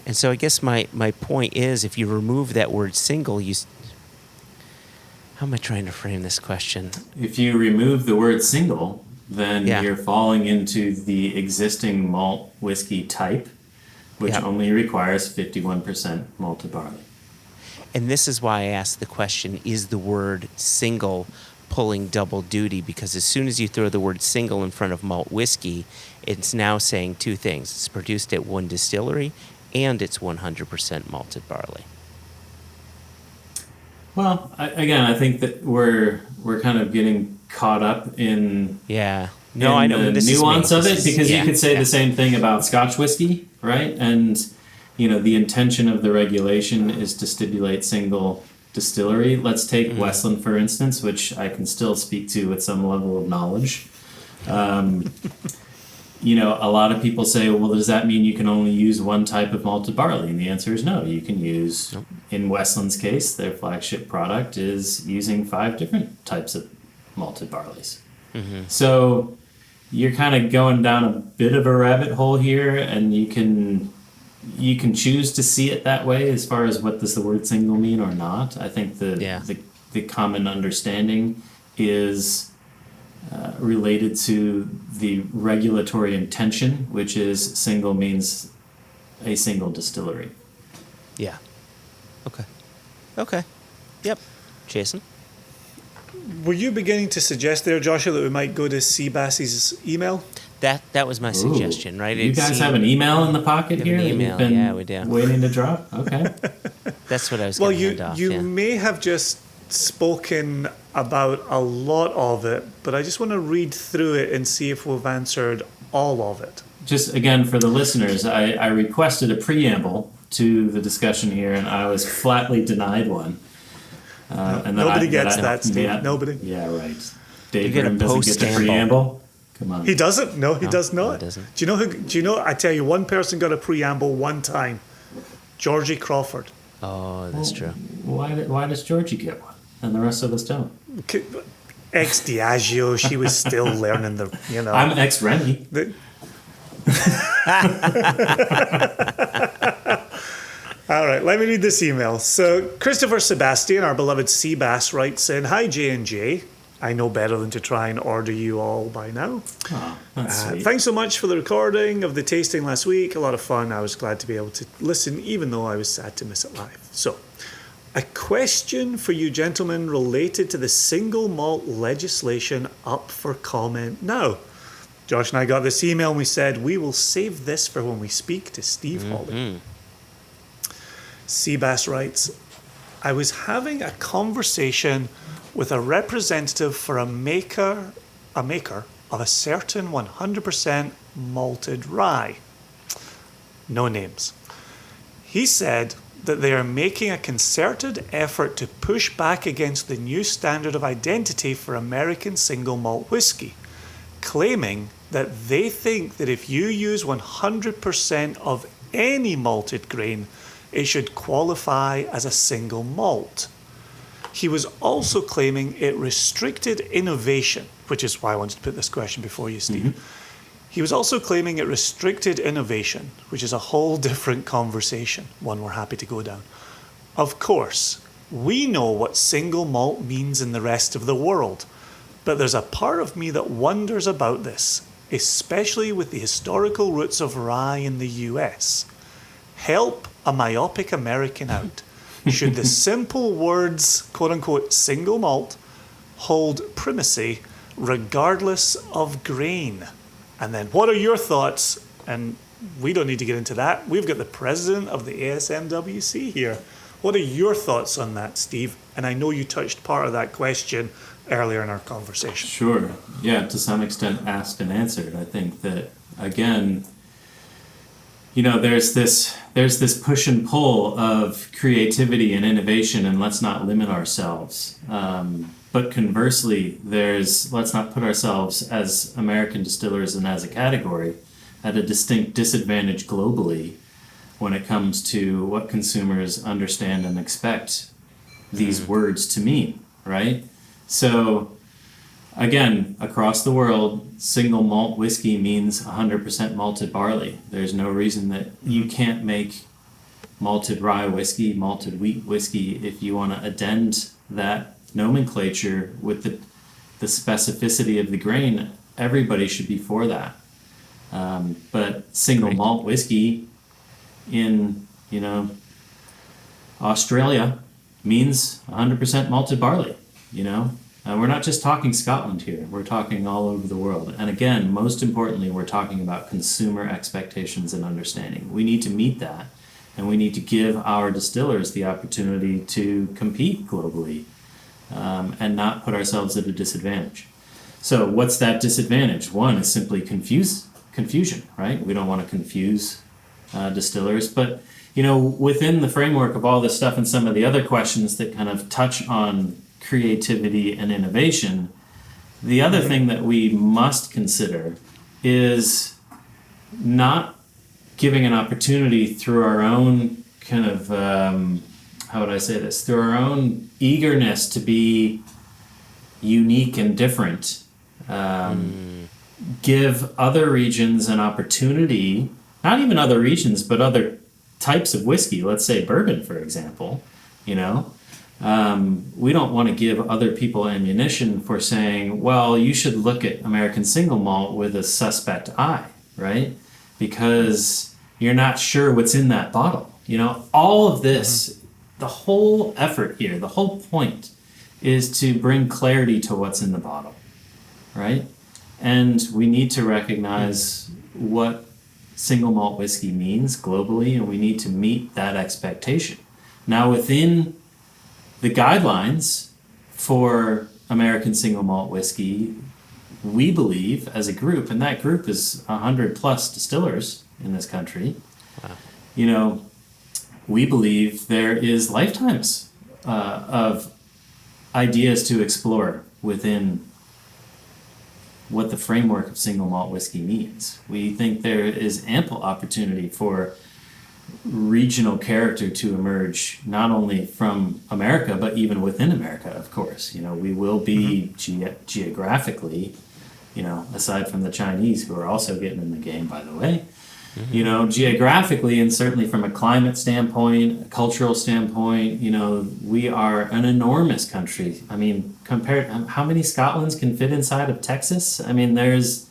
And so I guess my point is, if you remove that word single, how am I trying to frame this question? If you remove the word single, then you're falling into the existing malt whiskey type, which only requires 51% malted barley. And this is why I asked the question, is the word single pulling double duty? Because as soon as you throw the word single in front of malt whiskey, it's now saying two things. It's produced at one distillery and it's 100% malted barley. Well, I think that we're kind of getting caught up in Yeah. No, I know. the This nuance is me. of it, because you could say the same thing about Scotch whiskey, right? And the intention of the regulation is to stipulate single distillery. Let's take Westland, for instance, which I can still speak to with some level of knowledge. A lot of people say, well, does that mean you can only use one type of malted barley? And the answer is no. You can use, in Westland's case, their flagship product is using 5 different types of malted barleys. So you're kind of going down a bit of a rabbit hole here, and you can choose to see it that way as far as what does the word single mean or not. I think the common understanding is related to the regulatory intention, which is single means a single distillery. Yeah. Okay. Yep. Jason? Were you beginning to suggest there, Joshua, that we might go to Seabass's email? That was my suggestion, right? You guys have an email in the pocket We have here an that email, you've been yeah, we do. waiting to drop? Okay. That's what I was going to hand off. You may have just spoken about a lot of it, but I just want to read through it and see if we've answered all of it. Just again, for the listeners, I requested a preamble to the discussion here, and I was flatly denied one. Nobody gets that, Steve. Yeah, Nobody. Yeah, right. Dave get a Grimm doesn't get the post-amble. preamble. Come on. He doesn't. No, he does not. he doesn't. Do you know who? Do you know? I tell you, one person got a preamble one time. Georgie Crawford. Oh, that's true. Why does Georgie get one, and the rest of us don't? Ex Diageo. She was still learning the. I'm ex Remy. All right, let me read this email. So Christopher Sebastian, our beloved Seabass, writes in, "Hi J&J. I know better than to try and order you all by now. Oh, that's sweet. Thanks so much for the recording of the tasting last week. A lot of fun. I was glad to be able to listen, even though I was sad to miss it live. So, a question for you gentlemen related to the single malt legislation up for comment now." Josh and I got this email and we said, we will save this for when we speak to Steve Hawley. Seabass writes, "I was having a conversation with a representative for a maker of a certain 100% malted rye. No names. He said that they are making a concerted effort to push back against the new standard of identity for American single malt whiskey, claiming that they think that if you use 100% of any malted grain, it should qualify as a single malt. He was also claiming it restricted innovation, which is why I wanted to put this question before you, Steve. He was also claiming it restricted innovation, which is a whole different conversation, one we're happy to go down. Of course, we know what single malt means in the rest of the world, but there's a part of me that wonders about this, especially with the historical roots of rye in the US. Help a myopic American out. Should the simple words, quote unquote, single malt, hold primacy regardless of grain? And then what are your thoughts? And we don't need to get into that. We've got the president of the ASMWC here. What are your thoughts on that, Steve? And I know you touched part of that question earlier in our conversation. Sure. Yeah, to some extent asked and answered. I think that, again, there's this push and pull of creativity and innovation, and let's not limit ourselves. But conversely, let's not put ourselves as American distillers and as a category at a distinct disadvantage globally when it comes to what consumers understand and expect these words to mean, right? So, again, across the world, single malt whiskey means 100% malted barley. There's no reason that you can't make malted rye whiskey, malted wheat whiskey, if you want to addend that nomenclature with the specificity of the grain. Everybody should be for that. But single malt whiskey in, Australia means 100% malted barley, we're not just talking Scotland here. We're talking all over the world. And again, most importantly, we're talking about consumer expectations and understanding. We need to meet that, and we need to give our distillers the opportunity to compete globally and not put ourselves at a disadvantage. So what's that disadvantage? One is simply confusion, right? We don't want to confuse distillers. But, within the framework of all this stuff and some of the other questions that kind of touch on creativity and innovation, the other thing that we must consider is not giving an opportunity through our own kind of, how would I say this, through our own eagerness to be unique and different, give other regions an opportunity, not even other regions, but other types of whiskey, let's say bourbon, for example, we don't want to give other people ammunition for saying, well, you should look at American single malt with a suspect eye, right? Because you're not sure what's in that bottle. All of this, the whole effort here, the whole point is to bring clarity to what's in the bottle, right? And we need to recognize what single malt whiskey means globally, and we need to meet that expectation. Now, within the guidelines for American single malt whiskey, we believe as a group, and that group is 100 plus distillers in this country, we believe there is lifetimes of ideas to explore within what the framework of single malt whiskey means. We think there is ample opportunity for regional character to emerge, not only from America, but even within America, of course. We will be geographically, aside from the Chinese, who are also getting in the game, by the way, geographically, and certainly from a climate standpoint, a cultural standpoint, we are an enormous country. I mean, compared, how many Scotlands can fit inside of Texas? I mean, there's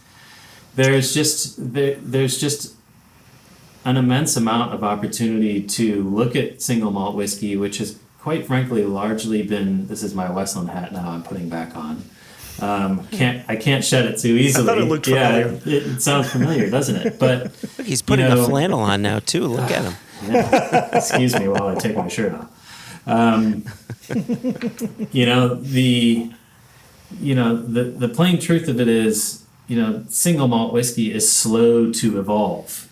just an immense amount of opportunity to look at single malt whiskey, which has quite frankly largely been, this is my Westland hat now I'm putting back on. I can't shed it too easily. I thought it looked familiar. It sounds familiar, doesn't it? But Look, he's putting a flannel on now too. Look at him. Yeah. Excuse me while I take my shirt off. The plain truth of it is, single malt whiskey is slow to evolve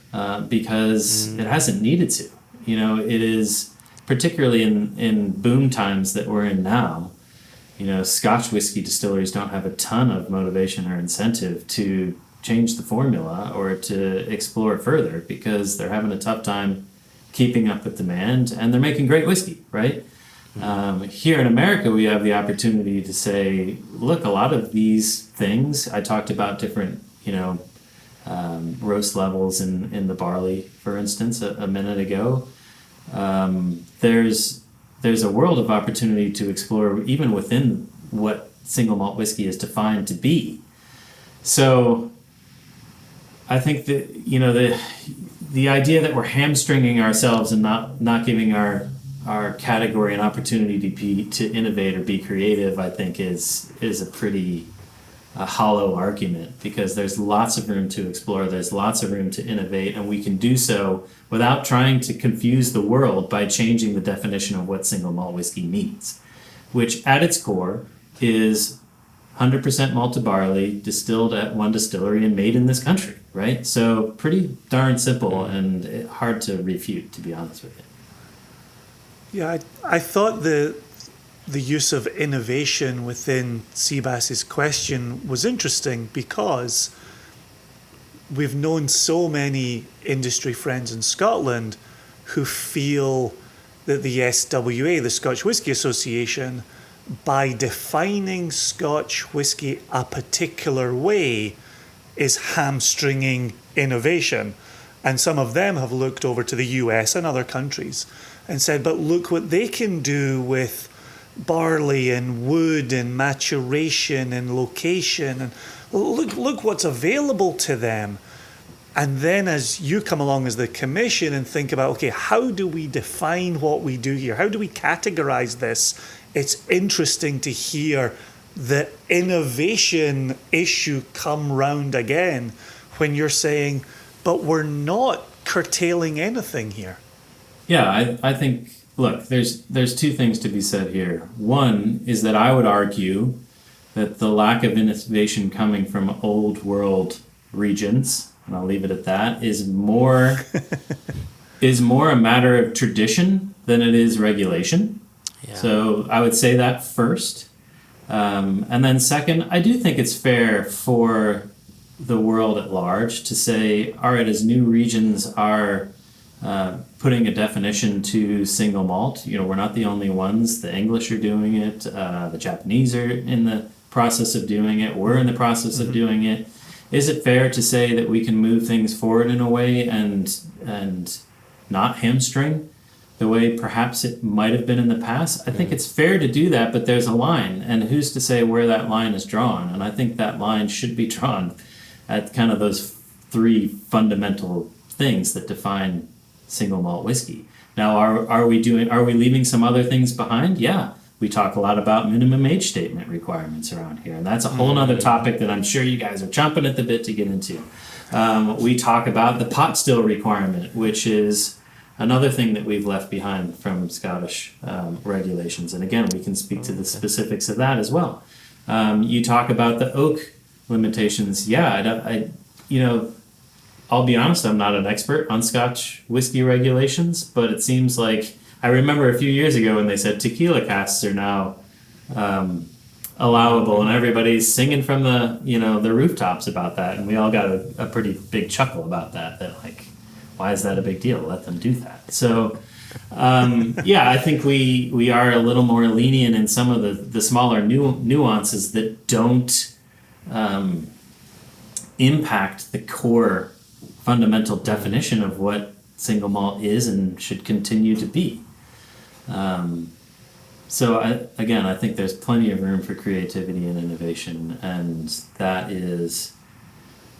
because it hasn't needed to. It is, particularly in boom times that we're in now, Scotch whiskey distilleries don't have a ton of motivation or incentive to change the formula or to explore further because they're having a tough time keeping up with demand, and they're making great whiskey, right? Here in America, we have the opportunity to say, look, a lot of these things, I talked about different, roast levels in the barley, for instance, a minute ago. There's a world of opportunity to explore even within what single malt whiskey is defined to be. So I think that, the idea that we're hamstringing ourselves and not giving our category an opportunity to innovate or be creative, I think is a pretty hollow argument, because there's lots of room to explore, there's lots of room to innovate, and we can do so without trying to confuse the world by changing the definition of what single malt whiskey means, which at its core is 100% malted barley distilled at one distillery and made in this country, right? So pretty darn simple and hard to refute, to be honest with you. Yeah, I thought the use of innovation within Seabass's question was interesting, because we've known so many industry friends in Scotland who feel that the SWA, the Scotch Whisky Association, by defining Scotch whisky a particular way, is hamstringing innovation. And some of them have looked over to the US and other countries and said, but look what they can do with barley and wood and maturation and location, and look what's available to them. And then as you come along as the commission and think about, okay, how do we define what we do here? How do we categorize this? It's interesting to hear the innovation issue come round again when you're saying, but we're not curtailing anything here. Yeah, I think, look, there's two things to be said here. One is that I would argue that the lack of innovation coming from old world regions, and I'll leave it at that, is more a matter of tradition than it is regulation. Yeah. So I would say that first. And then second, I do think it's fair for the world at large to say, all right, as new regions are putting a definition to single malt, we're not the only ones. The English are doing it. The Japanese are in the process of doing it. We're in the process of doing it. Is it fair to say that we can move things forward in a way and not hamstring the way perhaps it might have been in the past? I think it's fair to do that, but there's a line, and who's to say where that line is drawn? And I think that line should be drawn at kind of those three fundamental things that define single malt whiskey. Now, are we leaving some other things behind? Yeah. We talk a lot about minimum age statement requirements around here, and that's a whole other topic that I'm sure you guys are chomping at the bit to get into. We talk about the pot still requirement, which is another thing that we've left behind from Scottish regulations. And again, we can speak to the specifics of that as well. You talk about the oak limitations. Yeah, I'll be honest, I'm not an expert on Scotch whiskey regulations, but it seems like I remember a few years ago when they said tequila casks are now allowable, and everybody's singing from the rooftops about that, and we all got a pretty big chuckle about that. That like, why is that a big deal? Let them do that. So, I think we are a little more lenient in some of the smaller nuances that don't impact the core fundamental definition of what single malt is and should continue to be. So I think there's plenty of room for creativity and innovation, and that is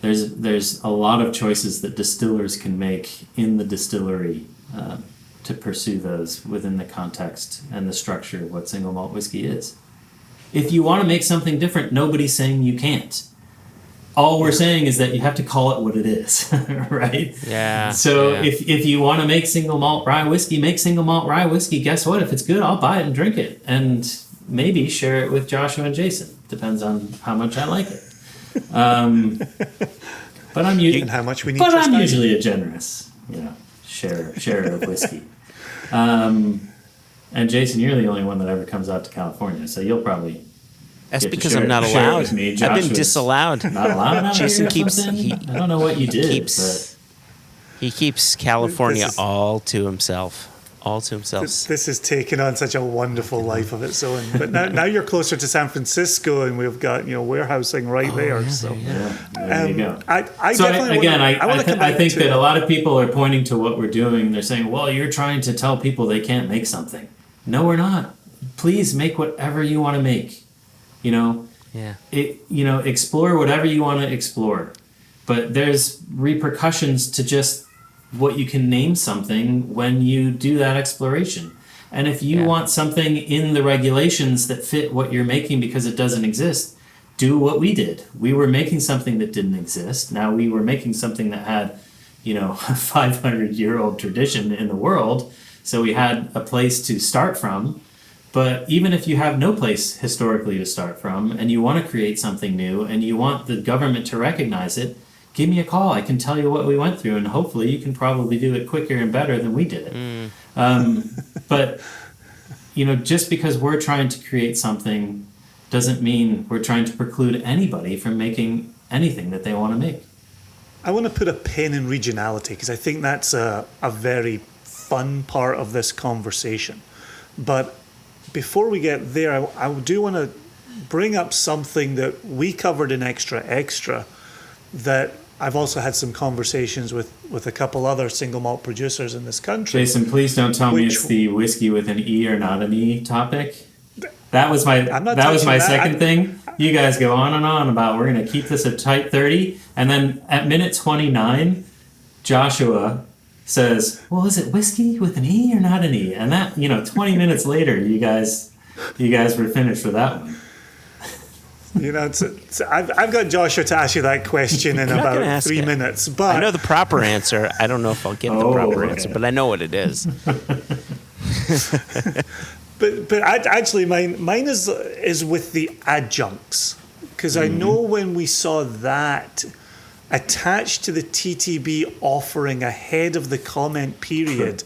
there's a lot of choices that distillers can make in the distillery to pursue those within the context and the structure of what single malt whiskey is. If you want to make something different, nobody's saying you can't. All we're saying is that you have to call it what it is, right? Yeah. So if you want to make single malt rye whiskey, make single malt rye whiskey. Guess what? If it's good, I'll buy it and drink it, and maybe share it with Joshua and Jason. Depends on how much I like it. But I'm And how much we need but to I'm spend. usually a generous, share of whiskey. And Jason, you're the only one that ever comes out to California, so you'll probably That's get to because share- I'm not share it allowed. with me. I've Josh been was disallowed. Not allowed out Jason here or keeps- something? he- I don't know what you did, He keeps California This is- all to himself. All to himself. This has taken on such a wonderful life of its own. But now you're closer to San Francisco, and we've got warehousing right there. yeah, So yeah, there you go. I So definitely again, wanna I think to- that a lot of people are pointing to what we're doing. They're saying, "Well, you're trying to tell people they can't make something." No, we're not. Please make whatever you want to make. Yeah. Explore whatever you want to explore. But there's repercussions to just what you can name something when you do that exploration. And if you want something in the regulations that fit what you're making because it doesn't exist, do what we did. We were making something that didn't exist. Now we were making something that had, a 500-year-old tradition in the world. So we had a place to start from. But even if you have no place historically to start from and you want to create something new and you want the government to recognize it, give me a call. I can tell you what we went through, and hopefully you can probably do it quicker and better than we did it. But, just because we're trying to create something doesn't mean we're trying to preclude anybody from making anything that they want to make. I want to put a pin in regionality because I think that's a very fun part of this conversation. But before we get there, I do want to bring up something that we covered in Extra that I've also had some conversations with a couple other single malt producers in this country. Jason, please don't tell me Which- it's the whiskey with an E or not an E topic. That was my I'm not that was my touching that. second thing. You guys go on and on about we're going to keep this at tight 30, and then at minute 29, Joshua says, "Well, is it whiskey with an E or not an E?" And that 20 minutes later, you guys were finished with that one. I've got Joshua to ask you that question in I'm not gonna about ask 3 it. minis. But I know the proper answer. I don't know if I'll get the proper okay. answer, but I know what it is. But actually, mine is with the adjuncts, because I know when we saw that attached to the TTB offering ahead of the comment period,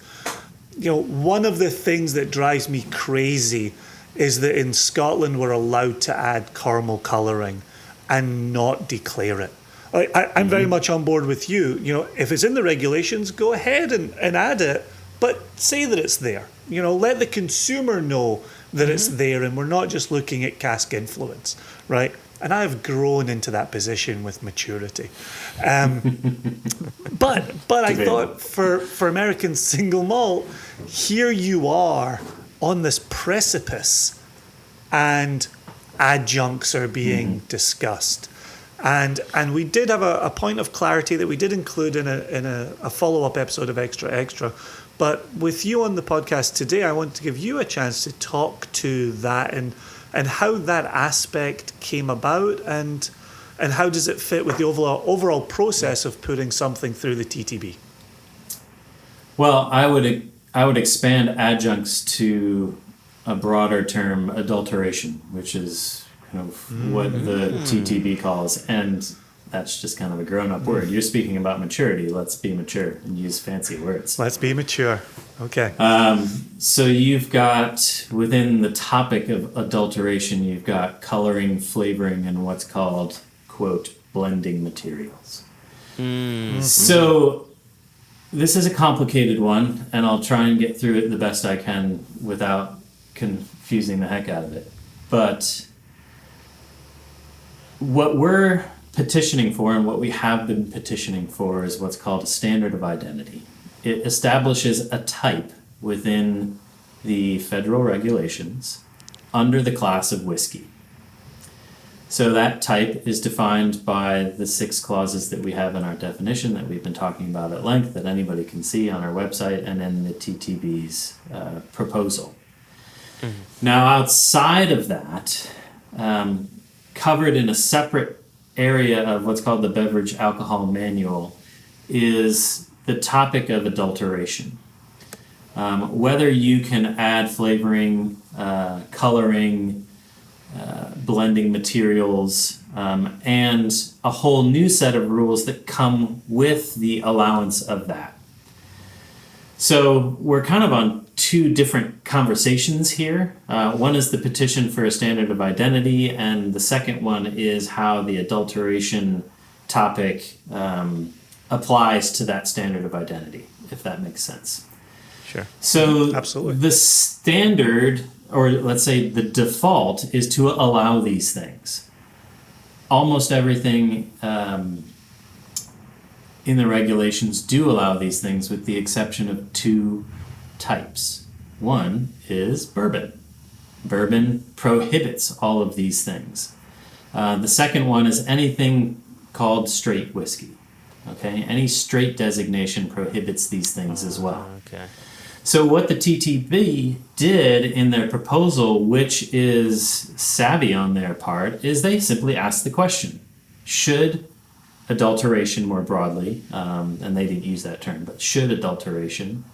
one of the things that drives me crazy is that in Scotland we're allowed to add caramel colouring and not declare it. I'm very much on board with you. If it's in the regulations, go ahead and add it, but say that it's there. Let the consumer know that it's there, and we're not just looking at cask influence, right? And I've grown into that position with maturity. But I thought for American single malt, here you are on this precipice, and adjuncts are being discussed. And we did have a point of clarity that we did include in a follow-up episode of Extra. But with you on the podcast today, I want to give you a chance to talk to that and how that aspect came about, and how does it fit with the overall process of putting something through the TTB. Well, I would expand adjuncts to a broader term, adulteration, which is kind of what the TTB calls, and that's just kind of a grown-up word. You're speaking about maturity. Let's be mature and use fancy words. Let's be mature. Okay. So you've got, within the topic of adulteration, you've got coloring, flavoring, and what's called, quote, blending materials. So this is a complicated one, and I'll try and get through it the best I can without confusing the heck out of it. But what we're petitioning for, and what we have been petitioning for, is what's called a standard of identity. It establishes a type within the federal regulations under the class of whiskey. So that type is defined by the 6 clauses that we have in our definition that we've been talking about at length, that anybody can see on our website and in the TTB's proposal. Now, outside of that, covered in a separate area of what's called the Beverage Alcohol Manual, is the topic of adulteration. Whether you can add flavoring, coloring, blending materials, and a whole new set of rules that come with the allowance of that. So we're kind of on two different conversations here. One is the petition for a standard of identity, and the second one is how the adulteration topic applies to that standard of identity, if that makes sense. Sure. So Absolutely. the standard, or let's say the default, is to allow these things. Almost everything in the regulations do allow these things, with the exception of two types. One is bourbon. Bourbon prohibits all of these things. The second one is anything called straight whiskey. Okay, any straight designation prohibits these things as well. Okay. So what the TTB did in their proposal, which is savvy on their part, is they simply asked the question: should adulteration more broadly, and they didn't use that term, but should adulteration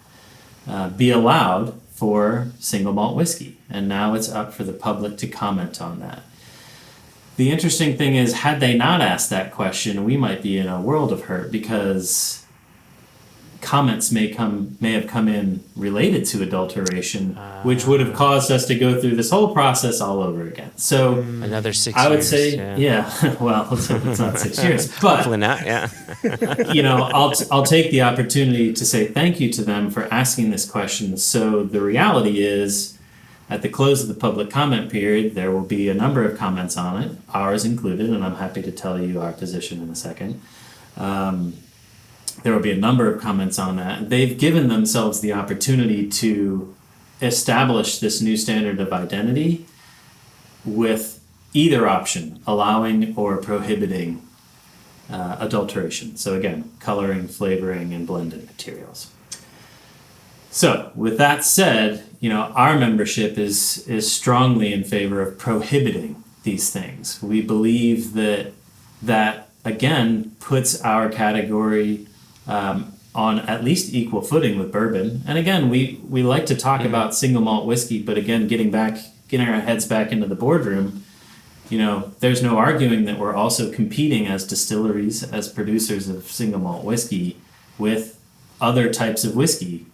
be allowed for single malt whiskey? And now it's up for the public to comment on that. The interesting thing is, had they not asked that question, we might be in a world of hurt, because comments may have come in related to adulteration, which would have caused us to go through this whole process all over again. So Another 6 I would years, say, yeah. Well, let's hope it's not 6 years, but Hopefully not, yeah. I'll take the opportunity to say thank you to them for asking this question. So the reality is, at the close of the public comment period, there will be a number of comments on it, ours included, and I'm happy to tell you our position in a second. There will be a number of comments on that. They've given themselves the opportunity to establish this new standard of identity with either option, allowing or prohibiting adulteration. So again, coloring, flavoring, and blended materials. So with that said, our membership is strongly in favor of prohibiting these things. We believe that again puts our category on at least equal footing with bourbon. And again, we like to talk about single malt whiskey, but again, getting our heads back into the boardroom, there's no arguing that we're also competing as distilleries, as producers of single malt whiskey, with other types of whiskey,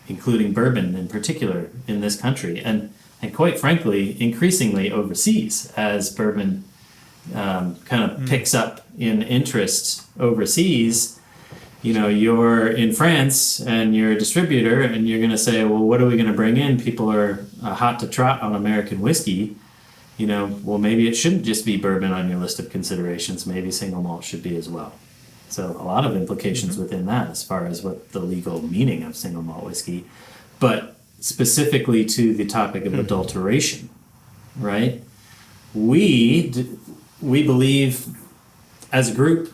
including bourbon in particular, in this country, and quite frankly, increasingly overseas, as bourbon kind of picks up in interest overseas. You're in France and you're a distributor, and you're going to say, well, what are we going to bring in? People are hot to trot on American whiskey. Well, maybe it shouldn't just be bourbon on your list of considerations. Maybe single malt should be as well. So a lot of implications within that as far as what the legal meaning of single malt whiskey, but specifically to the topic of adulteration, right? We believe as a group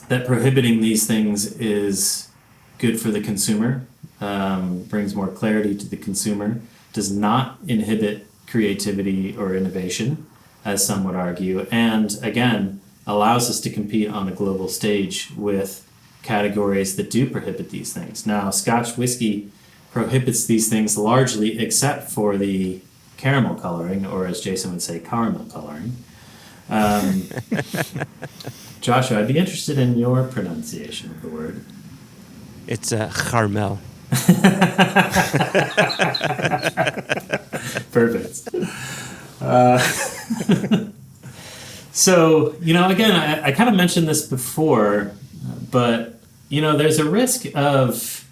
that prohibiting these things is good for the consumer, brings more clarity to the consumer, does not inhibit creativity or innovation, as some would argue, and again, allows us to compete on a global stage with categories that do prohibit these things. Now, Scotch whiskey prohibits these things largely except for the caramel coloring, or as Jason would say, caramel coloring. Joshua, I'd be interested in your pronunciation of the word. It's caramel. Perfect. So, again, I kind of mentioned this before, but, there's a risk of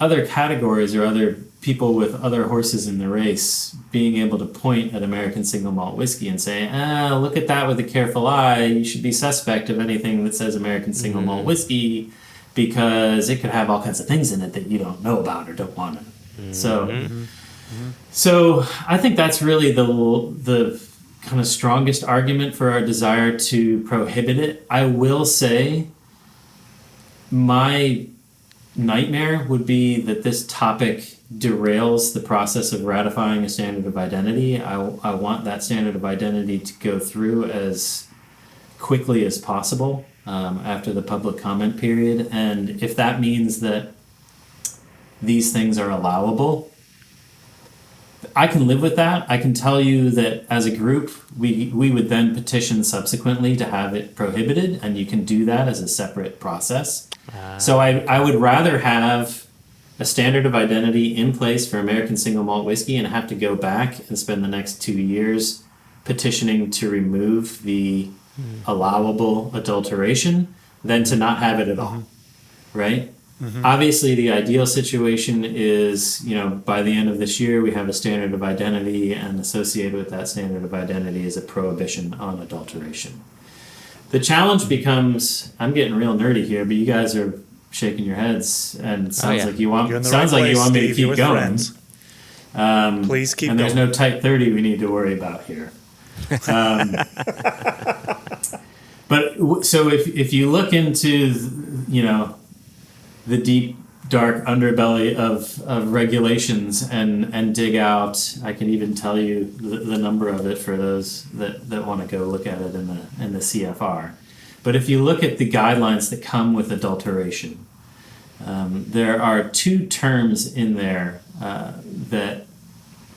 other categories or other people with other horses in the race being able to point at American single malt whiskey and say, look at that with a careful eye. You should be suspect of anything that says American single malt whiskey, because it could have all kinds of things in it that you don't know about or don't want to. So I think that's really the kind of strongest argument for our desire to prohibit it. I will say my nightmare would be that this topic derails the process of ratifying a standard of identity. I want that standard of identity to go through as quickly as possible after the public comment period. And if that means that these things are allowable, I can live with that. I can tell you that as a group, we would then petition subsequently to have it prohibited, and you can do that as a separate process. So I would rather have a standard of identity in place for American single malt whiskey and have to go back and spend the next 2 years petitioning to remove the allowable adulteration than to not have it at all, right? Obviously, the ideal situation is, by the end of this year, we have a standard of identity, and associated with that standard of identity is a prohibition on adulteration. The challenge becomes, I'm getting real nerdy here, but you guys are shaking your heads, and it sounds like you want me to keep going. Please keep and going. There's no type 30 we need to worry about here. But so if you look into, the deep, dark underbelly of regulations and dig out, I can even tell you the number of it for those that want to go look at it in the CFR. But if you look at the guidelines that come with adulteration, there are 2 terms in there that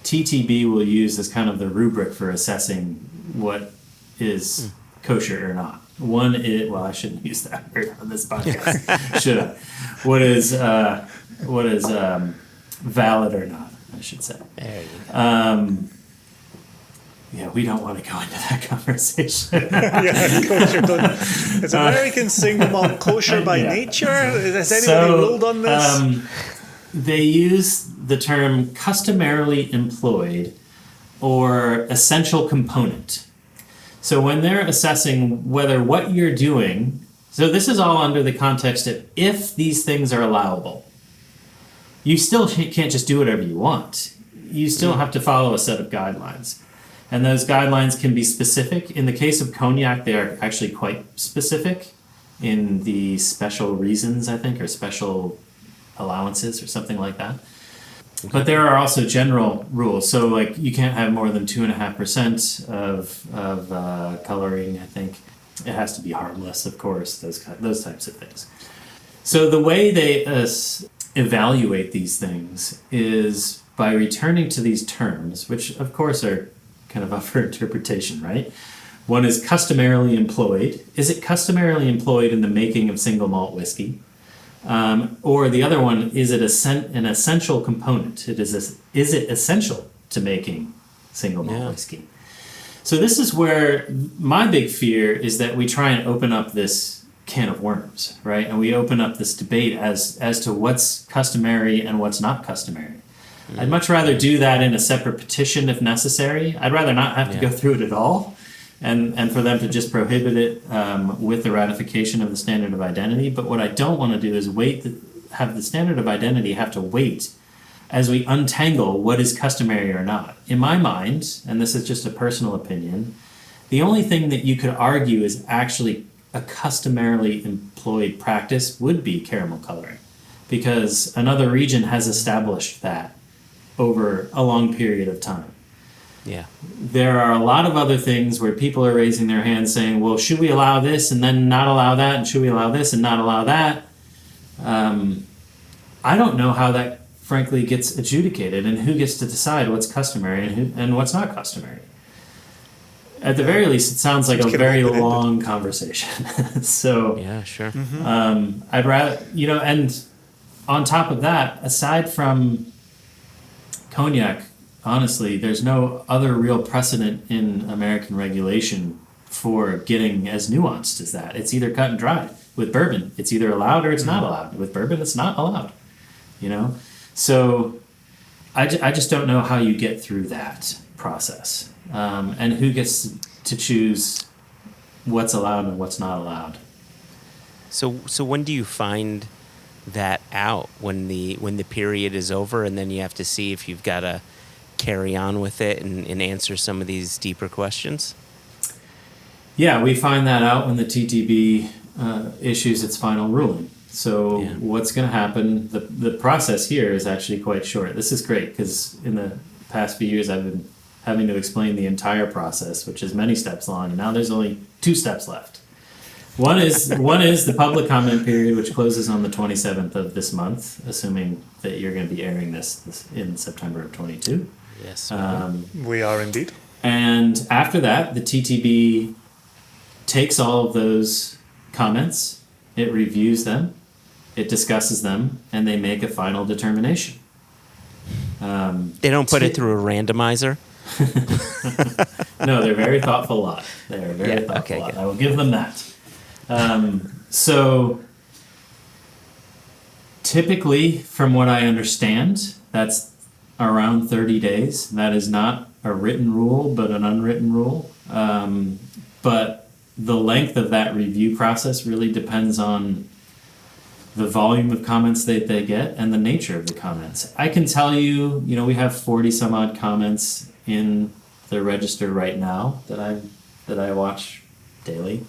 TTB will use as kind of the rubric for assessing what is kosher or not. One is, well, I shouldn't use that word on this podcast, should I? What is valid or not, I should say. There you go. Yeah, we don't want to go into that conversation. Kosher. Is American single malt kosher by nature? Has anybody ruled on this? They use the term customarily employed or essential component. So when they're assessing whether what you're doing, so this is all under the context of if these things are allowable. You still can't just do whatever you want. You still have to follow a set of guidelines. And those guidelines can be specific. In the case of cognac, they are actually quite specific in the special reasons, I think, or special allowances or something like that. But there are also general rules. So, like, you can't have more than 2.5% of coloring, I think. It has to be harmless, of course, those types of things. So the way they evaluate these things is by returning to these terms, which, of course, are kind of up for interpretation, right? One is customarily employed. Is it customarily employed in the making of single malt whiskey? Or the other one, is it an essential component? Is it essential to making single malt whiskey? So this is where my big fear is that we try and open up this can of worms, right? And we open up this debate as to what's customary and what's not customary. I'd much rather do that in a separate petition if necessary. I'd rather not have to go through it at all. And for them to just prohibit it with the ratification of the standard of identity. But what I don't want to do is have the standard of identity have to wait as we untangle what is customary or not. In my mind, and this is just a personal opinion, the only thing that you could argue is actually a customarily employed practice would be caramel coloring, because another region has established that over a long period of time. Yeah. There are a lot of other things where people are raising their hands saying, well, should we allow this and then not allow that? And should we allow this and not allow that? I don't know how that, frankly, gets adjudicated and who gets to decide what's customary and what's not customary. At the very least, it sounds like a very long conversation. So, yeah, sure. I'd rather, and on top of that, aside from cognac, honestly, there's no other real precedent in American regulation for getting as nuanced as that. It's either cut and dry. With bourbon, it's either allowed or it's not allowed. With bourbon, it's not allowed. So I just don't know how you get through that process. And who gets to choose what's allowed and what's not allowed. So when do you find that out? When the period is over, and then you have to see if you've got to carry on with it and answer some of these deeper questions? Yeah, we find that out when the TTB issues its final ruling. So what's going to happen, the process here is actually quite short. This is great because in the past few years I've been having to explain the entire process, which is many steps long, and now there's only 2 steps left. One is the public comment period, which closes on the 27th of this month, assuming that you're going to be airing this in September of 22. Yes. We are indeed. And after that, the TTB takes all of those comments, it reviews them, it discusses them, and they make a final determination. They don't put it through a randomizer? No, they're very thoughtful lot. They're a very thoughtful lot. Good. I will give them that. So typically, from what I understand, that's around 30 days. That is not a written rule, but an unwritten rule. But the length of that review process really depends on the volume of comments that they get and the nature of the comments. I can tell you, we have 40 some odd comments in the register right now that I watch daily.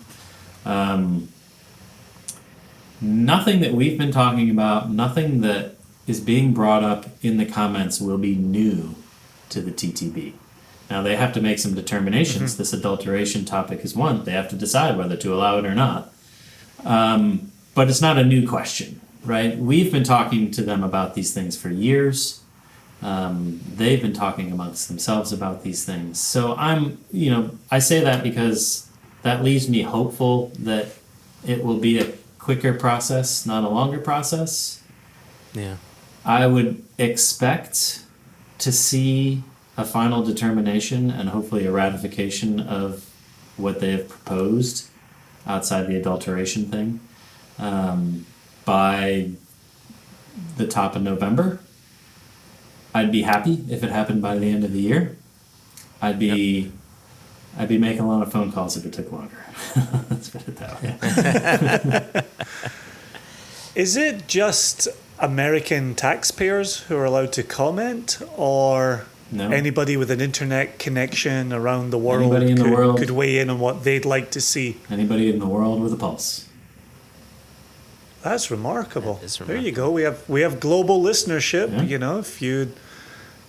Nothing that we've been talking about, nothing that is being brought up in the comments will be new to the TTB. Now they have to make some determinations. Mm-hmm. This adulteration topic is one. They have to decide whether to allow it or not. But it's not a new question, right? We've been talking to them about these things for years. They've been talking amongst themselves about these things. So I say that because that leaves me hopeful that it will be a quicker process, not a longer process. Yeah. I would expect to see a final determination and hopefully a ratification of what they have proposed outside the adulteration thing by the top of November. I'd be happy if it happened by the end of the year. I'd be making a lot of phone calls if it took longer. Let's put it that way. Is it just American taxpayers who are allowed to comment, or anybody with an internet connection around the world could weigh in on what they'd like to see? Anybody in the world with a pulse. That's remarkable. That is There you go. We have global listenership. Yeah.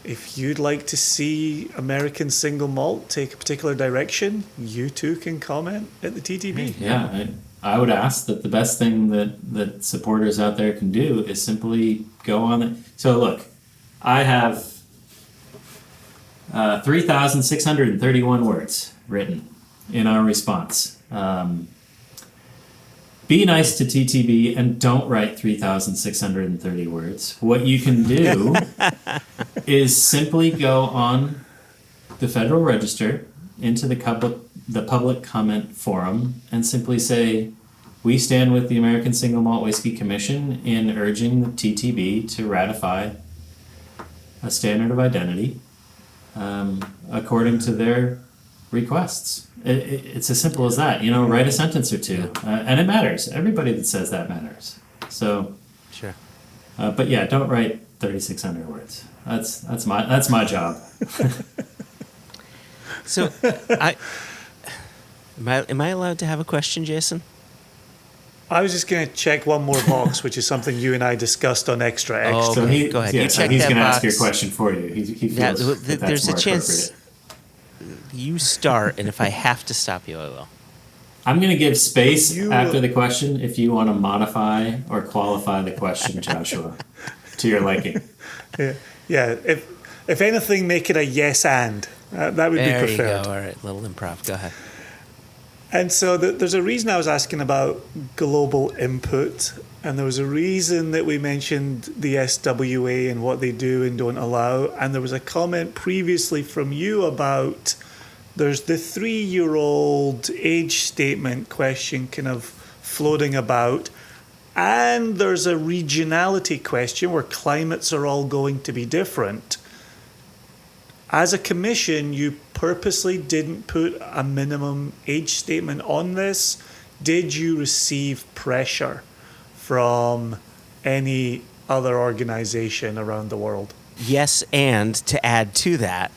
If you'd like to see American single malt take a particular direction, you too can comment at the TTB. Yeah, I would ask that the best thing that supporters out there can do is simply go on it. So look, I have 3,631 words written in our response. Be nice to TTB and don't write 3,630 words. What you can do is simply go on the Federal Register into the public comment forum and simply say, we stand with the American Single Malt Whiskey Commission in urging the TTB to ratify a standard of identity according to their requests. It's as simple as that. Write a sentence or two, and it matters. Everybody that says that matters. So, sure. But yeah, don't write 3,600 words. That's my job. So, am I allowed to have a question, Jason? I was just going to check one more box, which is something you and I discussed on Extra Extra. Oh, so go ahead. Yeah, You check he's that going to box. ask your question for you. He feels that there's that's a more chance appropriate. you start, and if I have to stop you, I will. I'm going to give space after the question if you want to modify or qualify the question, Joshua, to your liking. Yeah. If anything, make it a yes and. That would be preferred. There you go. All right, little improv. Go ahead. And so there's a reason I was asking about global input, and there was a reason that we mentioned the SWA and what they do and don't allow, and there was a comment previously from you about there's the 3-year-old age statement question kind of floating about, and there's a regionality question where climates are all going to be different. As a commission, you purposely didn't put a minimum age statement on this. Did you receive pressure from any other organization around the world? Yes, and to add to that,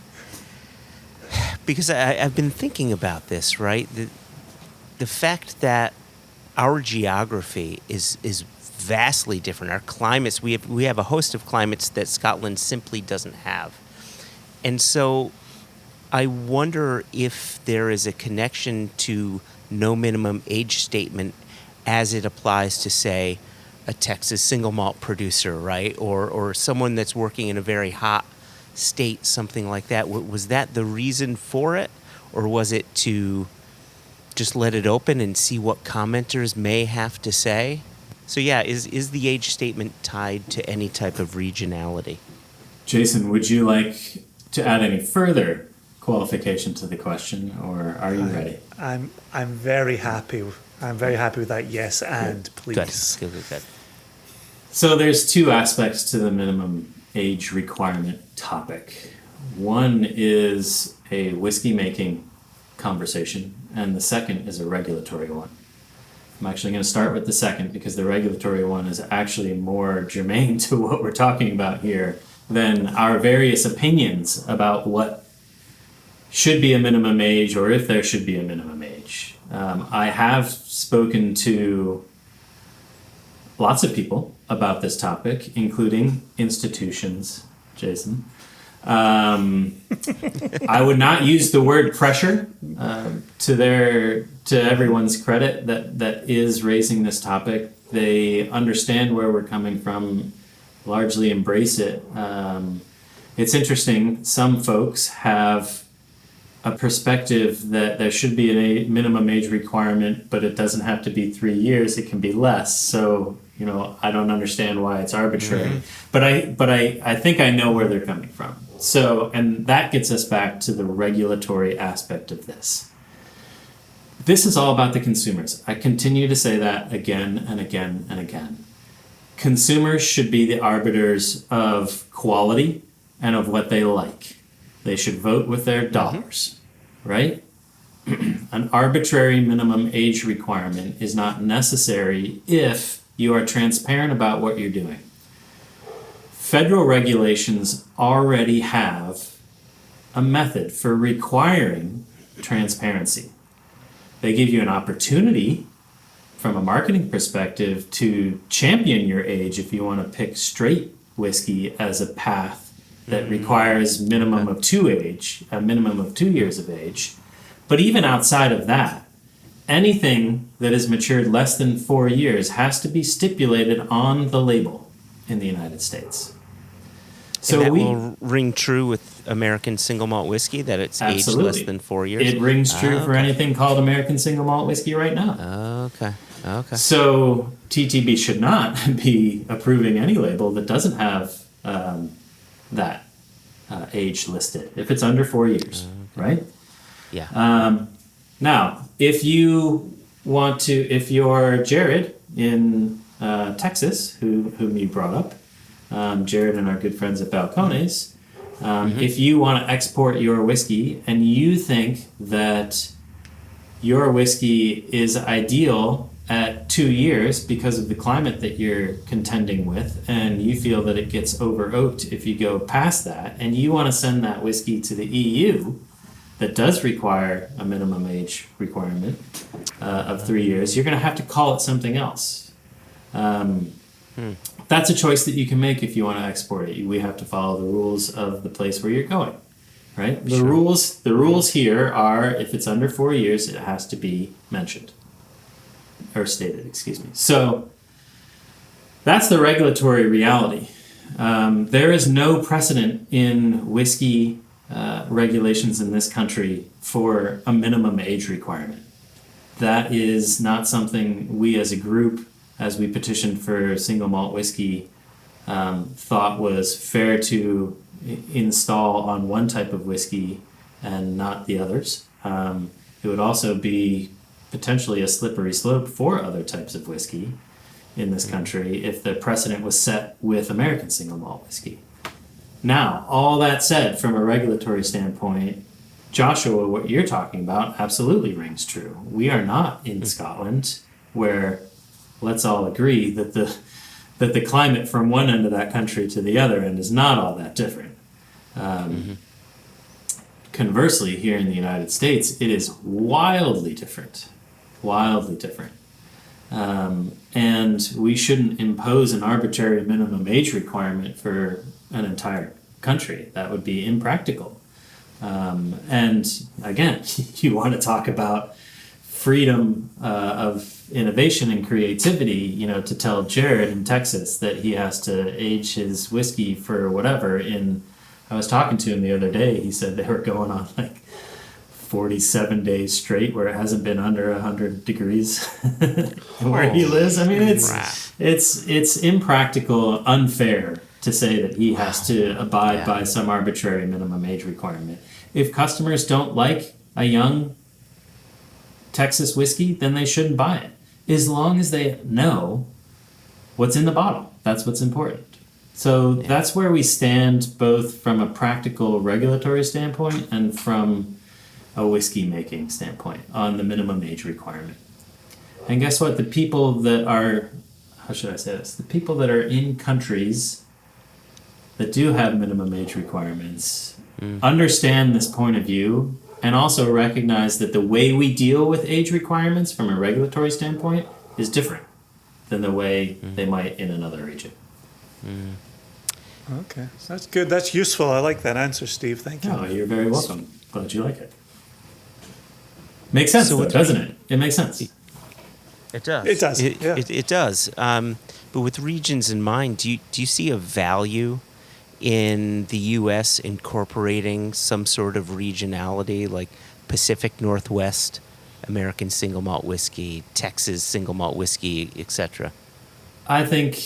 because I've been thinking about this, right? The fact that our geography is vastly different. Our climates, we have a host of climates that Scotland simply doesn't have. And so I wonder if there is a connection to no minimum age statement as it applies to, say, a Texas single malt producer, right? Or someone that's working in a very hot state something like that? Was that the reason for it, or was it to just let it open and see what commenters may have to say? So yeah, is the age statement tied to any type of regionality? Jason, would you like to add any further qualification to the question, or are you ready? I'm very happy. I'm very happy with that. Yes, and please. Good. So there's two aspects to the minimum age requirement topic. One is a whiskey making conversation, and the second is a regulatory one. I'm actually going to start with the second because the regulatory one is actually more germane to what we're talking about here than our various opinions about what should be a minimum age or if there should be a minimum age. I have spoken to lots of people about this topic, including institutions, Jason. I would not use the word pressure to everyone's credit that is raising this topic. They understand where we're coming from, largely embrace it. It's interesting, some folks have a perspective that there should be a minimum age requirement, but it doesn't have to be 3 years, it can be less. So, I don't understand why it's arbitrary. But I think I know where they're coming from. So, and that gets us back to the regulatory aspect of this. This is all about the consumers. I continue to say that again and again and again. Consumers should be the arbiters of quality and of what they like. They should vote with their dollars, right? An arbitrary minimum age requirement is not necessary if you are transparent about what you're doing. Federal regulations already have a method for requiring transparency. They give you an opportunity from a marketing perspective to champion your age if you want to pick straight whiskey as a path that requires a minimum of 2 years of age. But even outside of that, anything that is matured less than 4 years has to be stipulated on the label in the United States. So that will ring true with American single malt whiskey, that it's aged less than 4 years? It rings true for anything called American single malt whiskey right now. Okay. So TTB should not be approving any label that doesn't have that age listed, if it's under 4 years, right? Yeah. Now, if you're Jared in Texas, whom you brought up, Jared and our good friends at Balcones, if you want to export your whiskey and you think that your whiskey is ideal at 2 years because of the climate that you're contending with, and you feel that it gets over oaked if you go past that, and you want to send that whiskey to the EU that does require a minimum age requirement of 3 years, you're going to have to call it something else. That's a choice that you can make if you want to export it. We have to follow the rules of the place where you're going, right? The rules here are, if it's under 4 years, it has to be mentioned. Or stated, excuse me. So that's the regulatory reality. There is no precedent in whiskey regulations in this country for a minimum age requirement. That is not something we as a group, as we petitioned for single malt whiskey, thought was fair to install on one type of whiskey and not the others. It would also be potentially a slippery slope for other types of whiskey in this country if the precedent was set with American single malt whiskey. Now, all that said, from a regulatory standpoint, Joshua, what you're talking about absolutely rings true. We are not in Scotland, where let's all agree that the climate from one end of that country to the other end is not all that different. Conversely, here in the United States, it is wildly different. And we shouldn't impose an arbitrary minimum age requirement for an entire country. That would be impractical. And again, you want to talk about freedom of innovation and creativity, to tell Jared in Texas that he has to age his whiskey for whatever in I was talking to him the other day. He said they were going on like 47 days straight where it hasn't been under 100 degrees where he lives. I mean, it's impractical, unfair to say that he has to abide by some arbitrary minimum age requirement. If customers don't like a young Texas whiskey, then they shouldn't buy it. As long as they know what's in the bottle. That's what's important. So that's where we stand, both from a practical regulatory standpoint and from a whiskey making standpoint on the minimum age requirement. And guess what? The people that are, how should I say this? The people that are in countries that do have minimum age requirements understand this point of view and also recognize that the way we deal with age requirements from a regulatory standpoint is different than the way they might in another region. Okay, so that's good. That's useful. I like that answer, Steve. Thank you. Oh, you're very welcome. Glad you like it. Makes sense, though, doesn't it? It makes sense. It does. It does. It does. But with regions in mind, do you see a value in the U.S. incorporating some sort of regionality, like Pacific Northwest American single malt whiskey, Texas single malt whiskey, etc.? I think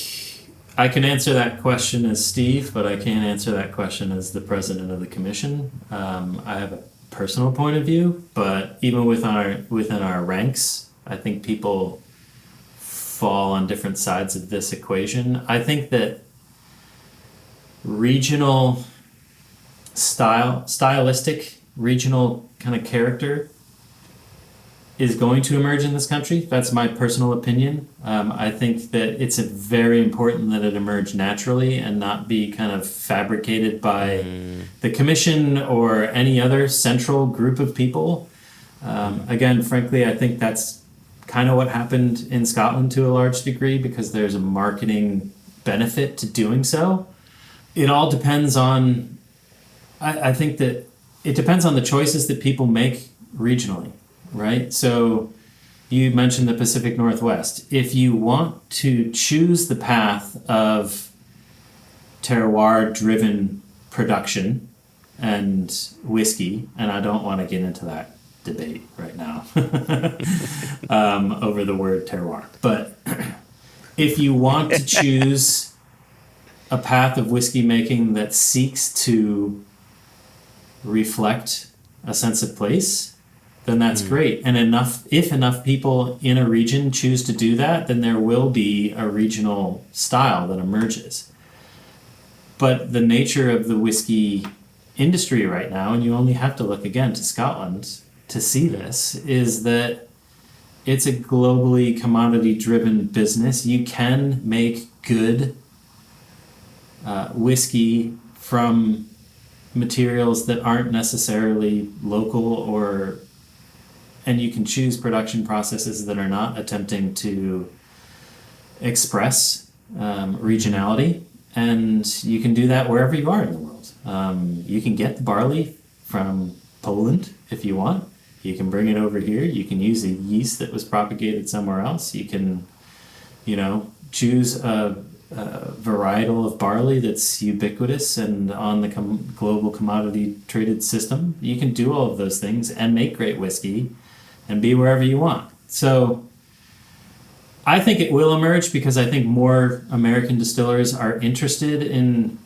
I can answer that question as Steve, but I can't answer that question as the president of the commission. I have a personal point of view, but even within our ranks, I think people fall on different sides of this equation. I think that regional stylistic regional kind of character is going to emerge in this country. That's my personal opinion. I think that it's very important that it emerge naturally and not be kind of fabricated by the commission or any other central group of people. Again, frankly, I think that's kind of what happened in Scotland to a large degree because there's a marketing benefit to doing so. It all depends on, I think that it depends on the choices that people make regionally, right? So you mentioned the Pacific Northwest. If you want to choose the path of terroir-driven production and whiskey, and I don't want to get into that debate right now over the word terroir, but if you want to choose a path of whiskey making that seeks to reflect a sense of place, then that's great. And if enough people in a region choose to do that, then there will be a regional style that emerges. But the nature of the whiskey industry right now, and you only have to look again to Scotland to see this, is that it's a globally commodity-driven business. You can make good whiskey from materials that aren't necessarily local, and you can choose production processes that are not attempting to express regionality, and you can do that wherever you are in the world. You can get the barley from Poland if you want. You can bring it over here. You can use a yeast that was propagated somewhere else. You can, choose a varietal of barley that's ubiquitous and on the global commodity traded system. You can do all of those things and make great whiskey and be wherever you want. So I think it will emerge because I think more American distillers are interested in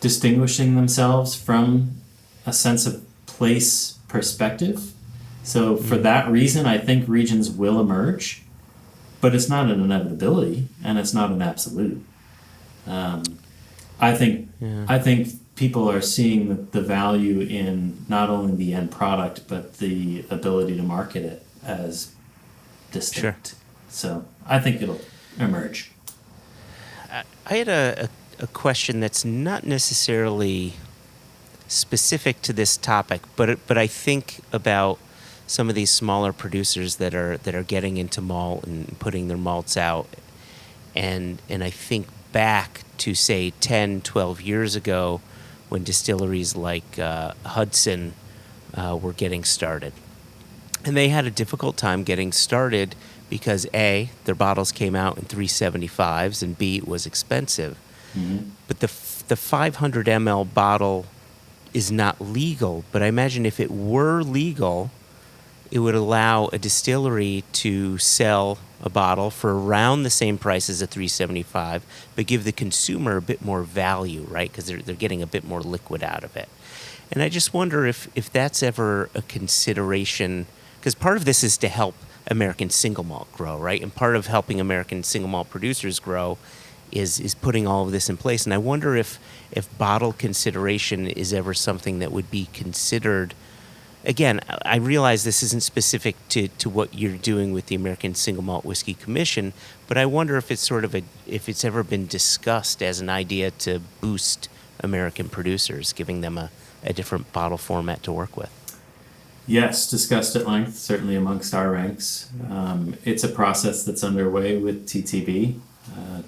distinguishing themselves from a sense of place perspective. So for that reason, I think regions will emerge, but it's not an inevitability and it's not an absolute. I think people are seeing the value in not only the end product, but the ability to market it as distinct. Sure. So I think it'll emerge. I had a question that's not necessarily specific to this topic, but I think about some of these smaller producers that are getting into malt and putting their malts out, and I think back to say 10, 12 years ago when distilleries like Hudson were getting started. And they had a difficult time getting started because A, their bottles came out in 375s, and B, it was expensive. Mm-hmm. But the 500 ml bottle is not legal, but I imagine if it were legal, it would allow a distillery to sell a bottle for around the same price as a 375, but give the consumer a bit more value, right? Because they're getting a bit more liquid out of it. And I just wonder if that's ever a consideration, because part of this is to help American single malt grow, right? And part of helping American single malt producers grow is putting all of this in place. And I wonder if bottle consideration is ever something that would be considered. Again, I realize this isn't specific to what you're doing with the American Single Malt Whiskey Commission, but I wonder if it's if it's ever been discussed as an idea to boost American producers, giving them a different bottle format to work with. Yes, discussed at length, certainly amongst our ranks. It's a process that's underway with TTB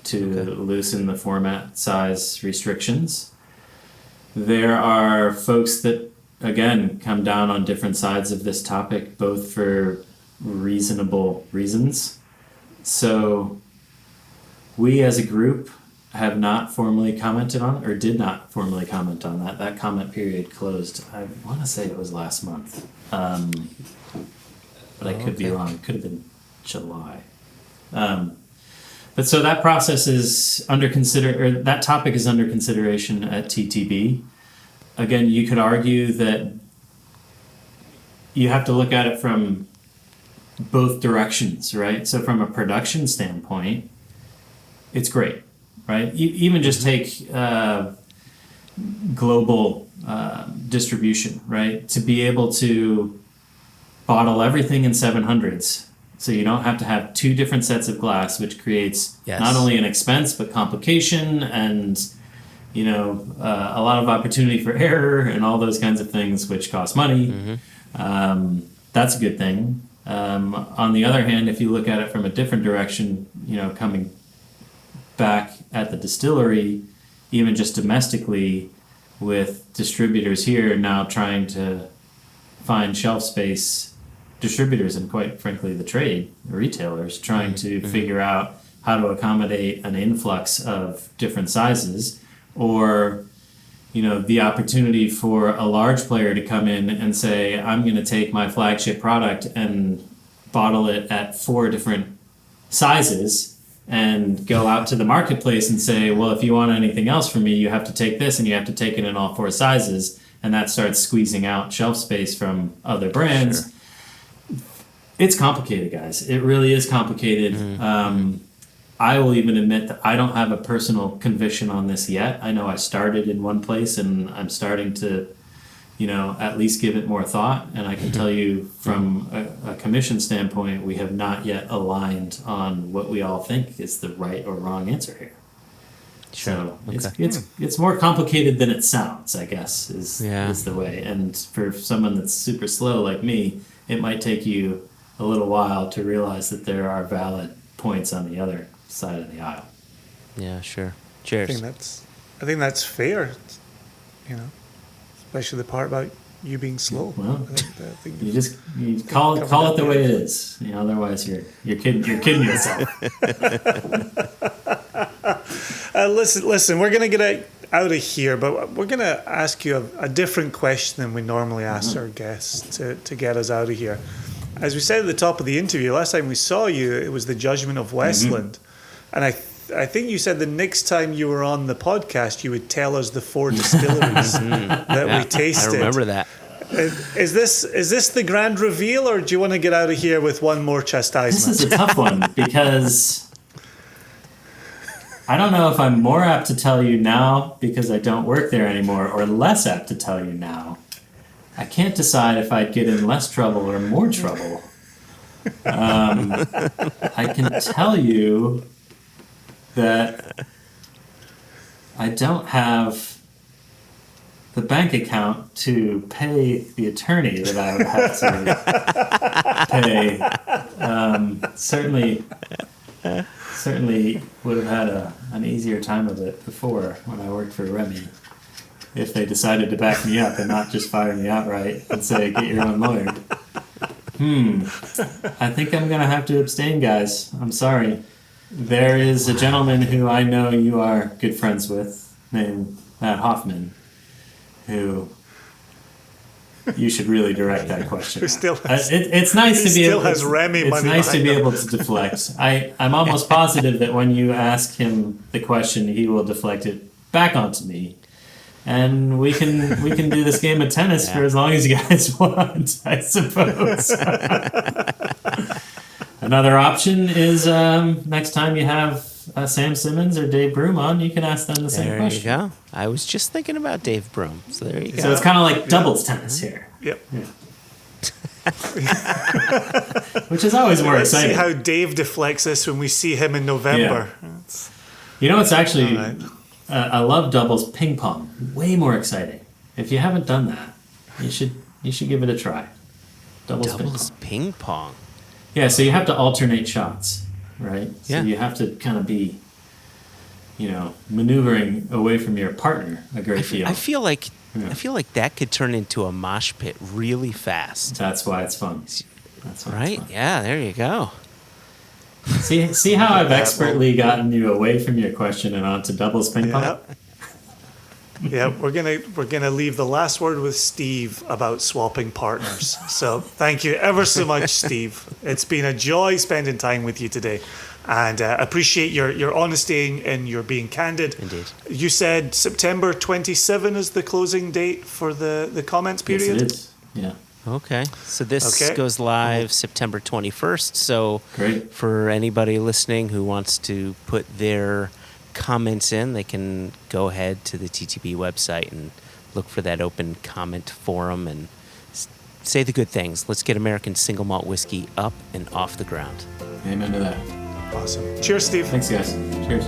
to loosen the format size restrictions. There are folks that, again, come down on different sides of this topic, both for reasonable reasons. So we as a group have not formally commented on, or did not formally comment on that. That comment period closed, I want to say it was last month. But I could be wrong. It could have been July. But so that process is that topic is under consideration at TTB. Again, you could argue that you have to look at it from both directions, right? So from a production standpoint, it's great, right? Even just take global distribution, right? To be able to bottle everything in 700s, so you don't have to have two different sets of glass, which creates not only an expense but complication and a lot of opportunity for error and all those kinds of things, which cost money. That's a good thing. On the other hand, if you look at it from a different direction, coming back at the distillery, even just domestically, with distributors here now trying to find shelf space, distributors and quite frankly the trade, the retailers, trying to figure out how to accommodate an influx of different sizes, or the opportunity for a large player to come in and say, I'm going to take my flagship product and bottle it at 4 different sizes and go out to the marketplace and say, well, if you want anything else from me, you have to take this and you have to take it in all 4 sizes. And that starts squeezing out shelf space from other brands. Sure. It's complicated, guys. It really is complicated. I will even admit that I don't have a personal conviction on this yet. I know I started in one place and I'm starting to, at least give it more thought. And I can tell you from a commission standpoint, we have not yet aligned on what we all think is the right or wrong answer here. Sure. So it's more complicated than it sounds, I guess, is the way. And for someone that's super slow like me, it might take you a little while to realize that there are valid points on the other side of the aisle. Yeah, sure. Cheers. I think that's fair. Especially the part about you being slow. Well, I think you call it the way it is. Otherwise you're kidding yourself. Listen. We're gonna get out of here, but we're gonna ask you a different question than we normally ask our guests to get us out of here. As we said at the top of the interview, last time we saw you, it was the Judgment of Westland, and I think you said the next time you were on the podcast, you would tell us the 4 distilleries that we tasted. I remember that. Is this the grand reveal, or do you want to get out of here with one more chastisement? This is a tough one because I don't know if I'm more apt to tell you now because I don't work there anymore, or less apt to tell you now. I can't decide if I'd get in less trouble or more trouble. I can tell you that I don't have the bank account to pay the attorney that I would have to pay. Certainly would have had an easier time of it before when I worked for Remy, if they decided to back me up and not just fire me outright and say, get your own lawyer. I think I'm going to have to abstain, guys. I'm sorry. There is a gentleman who I know you are good friends with named Matt Hoffman, who you should really direct that question. It's nice to be able. Has Remy it's money nice to be him. able to deflect. I'm almost positive that when you ask him the question, he will deflect it back onto me, and we can do this game of tennis for as long as you guys want, I suppose. Another option is next time you have Sam Simmons or Dave Broom on, you can ask them the same question. There you go. I was just thinking about Dave Broom, so there you go. So it's kind of like doubles tennis here. Yep. Yeah. Which is always more Let's exciting. see how Dave deflects this when we see him in November. You know, it's actually, All right. I love doubles ping pong. Way more exciting. If you haven't done that, you should give it a try. Doubles ping pong. Yeah, so you have to alternate shots, right? Yeah. So you have to kind of be, maneuvering away from your partner a great deal. I feel like that could turn into a mosh pit really fast. That's why it's fun. Right? Yeah, there you go. See how I've expertly gotten you away from your question and onto doubles ping pong? Yep. Yeah, we're gonna leave the last word with Steve about swapping partners. So thank you ever so much, Steve. It's been a joy spending time with you today, and appreciate your honesty and your being candid. Indeed. You said September 27 is the closing date for the comments period. Yes, it is. Yeah. Okay. So this goes live September 21st. So Great. For anybody listening who wants to put their comments in, they can go ahead to the TTB website and look for that open comment forum and say the good things. Let's get American single malt whiskey up and off the ground. Amen to that. Awesome. Cheers, Steve. Thanks, guys. Cheers.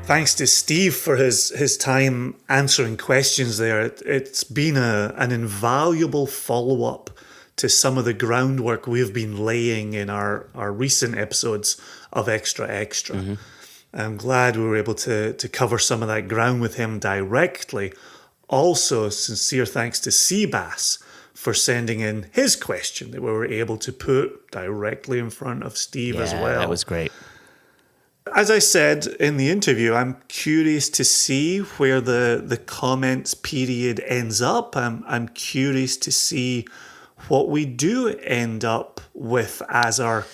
Thanks to Steve for his time answering questions there. It's been an invaluable follow-up to some of the groundwork we've been laying in our recent episodes of Extra Extra. Mm-hmm. I'm glad we were able to cover some of that ground with him directly. Also, sincere thanks to Seabass for sending in his question that we were able to put directly in front of Steve as well. That was great. As I said in the interview, I'm curious to see where the comments period ends up. I'm curious to see what we do end up with as our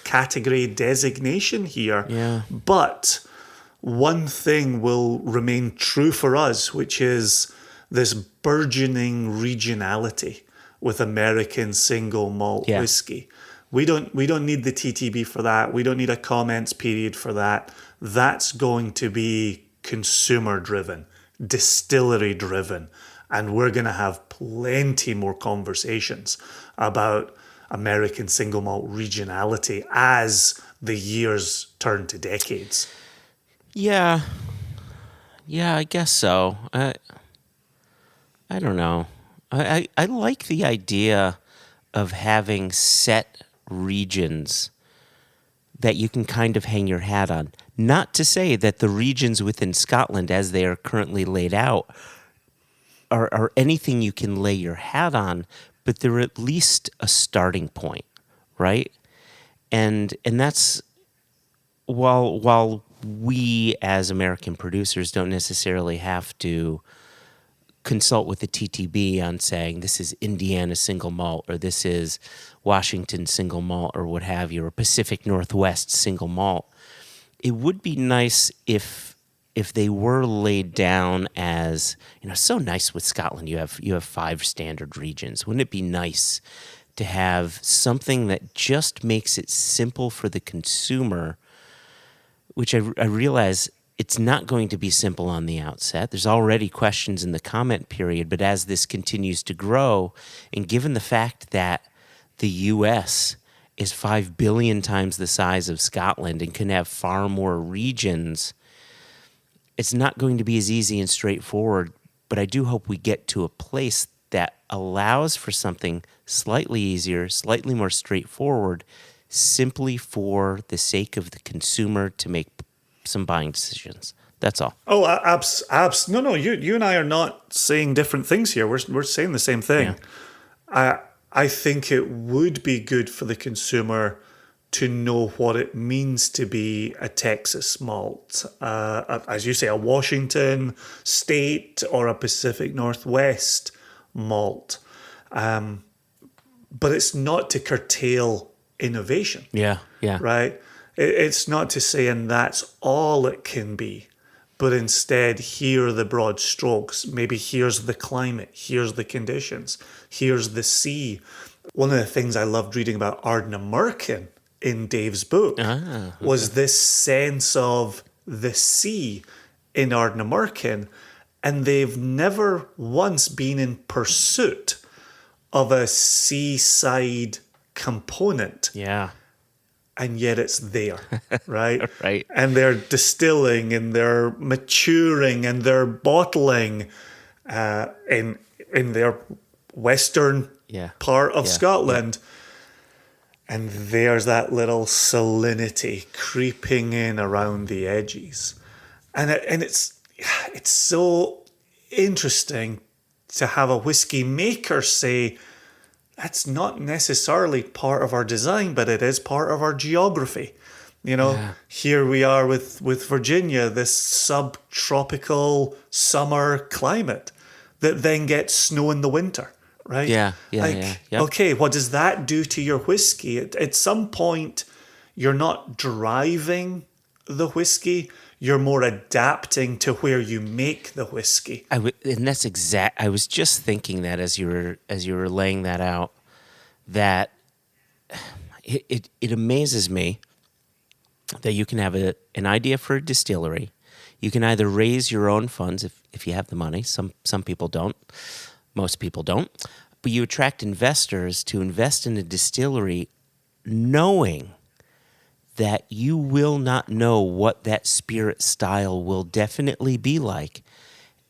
category designation here. Yeah. But one thing will remain true for us, which is this burgeoning regionality with American single malt whiskey. We don't need the TTB for that. We don't need a comments period for that. That's going to be consumer driven, distillery driven. And we're going to have plenty more conversations about American single malt regionality as the years turn to decades. Yeah, I guess so. I don't know. I like the idea of having set regions that you can kind of hang your hat on. Not to say that the regions within Scotland, as they are currently laid out, are anything you can lay your hat on, but they're at least a starting point, right? And that's while we as American producers don't necessarily have to consult with the TTB on saying this is Indiana single malt or this is Washington single malt or what have you, or Pacific Northwest single malt. It would be nice if they were laid down as, so nice with Scotland. You have 5 standard regions. Wouldn't it be nice to have something that just makes it simple for the consumer, which I realize it's not going to be simple on the outset. There's already questions in the comment period, but as this continues to grow, and given the fact that the U.S. is 5 billion times the size of Scotland and can have far more regions, it's not going to be as easy and straightforward, but I do hope we get to a place that allows for something slightly easier, slightly more straightforward, simply for the sake of the consumer to make some buying decisions. That's all. Oh, no. You and I are not saying different things here. We're saying the same thing. Yeah. I think it would be good for the consumer to know what it means to be a Texas malt, as you say, a Washington State or a Pacific Northwest malt. But it's not to curtail innovation. Yeah, yeah. Right? It's not to say, and that's all it can be, but instead, here are the broad strokes. Maybe here's the climate, here's the conditions, here's the sea. One of the things I loved reading about Ardnamurchan in Dave's book was this sense of the sea in Ardnamurchan, and they've never once been in pursuit of a seaside component. Yeah. And yet it's there, right? Right. And they're distilling and they're maturing and they're bottling in their western part of Scotland. Yeah. And there's that little salinity creeping in around the edges. And it's so interesting to have a whiskey maker say, that's not necessarily part of our design, but it is part of our geography. Here we are with Virginia, this subtropical summer climate that then gets snow in the winter, right? Yeah. Yep. Okay, what does that do to your whiskey? At some point, you're not driving the whiskey, you're more adapting to where you make the whiskey. And that's exact. I was just thinking that as you were laying that out, that it amazes me that you can have an idea for a distillery. You can either raise your own funds if you have the money. Some people don't. Most people don't. But you attract investors to invest in a distillery knowing that you will not know what that spirit style will definitely be like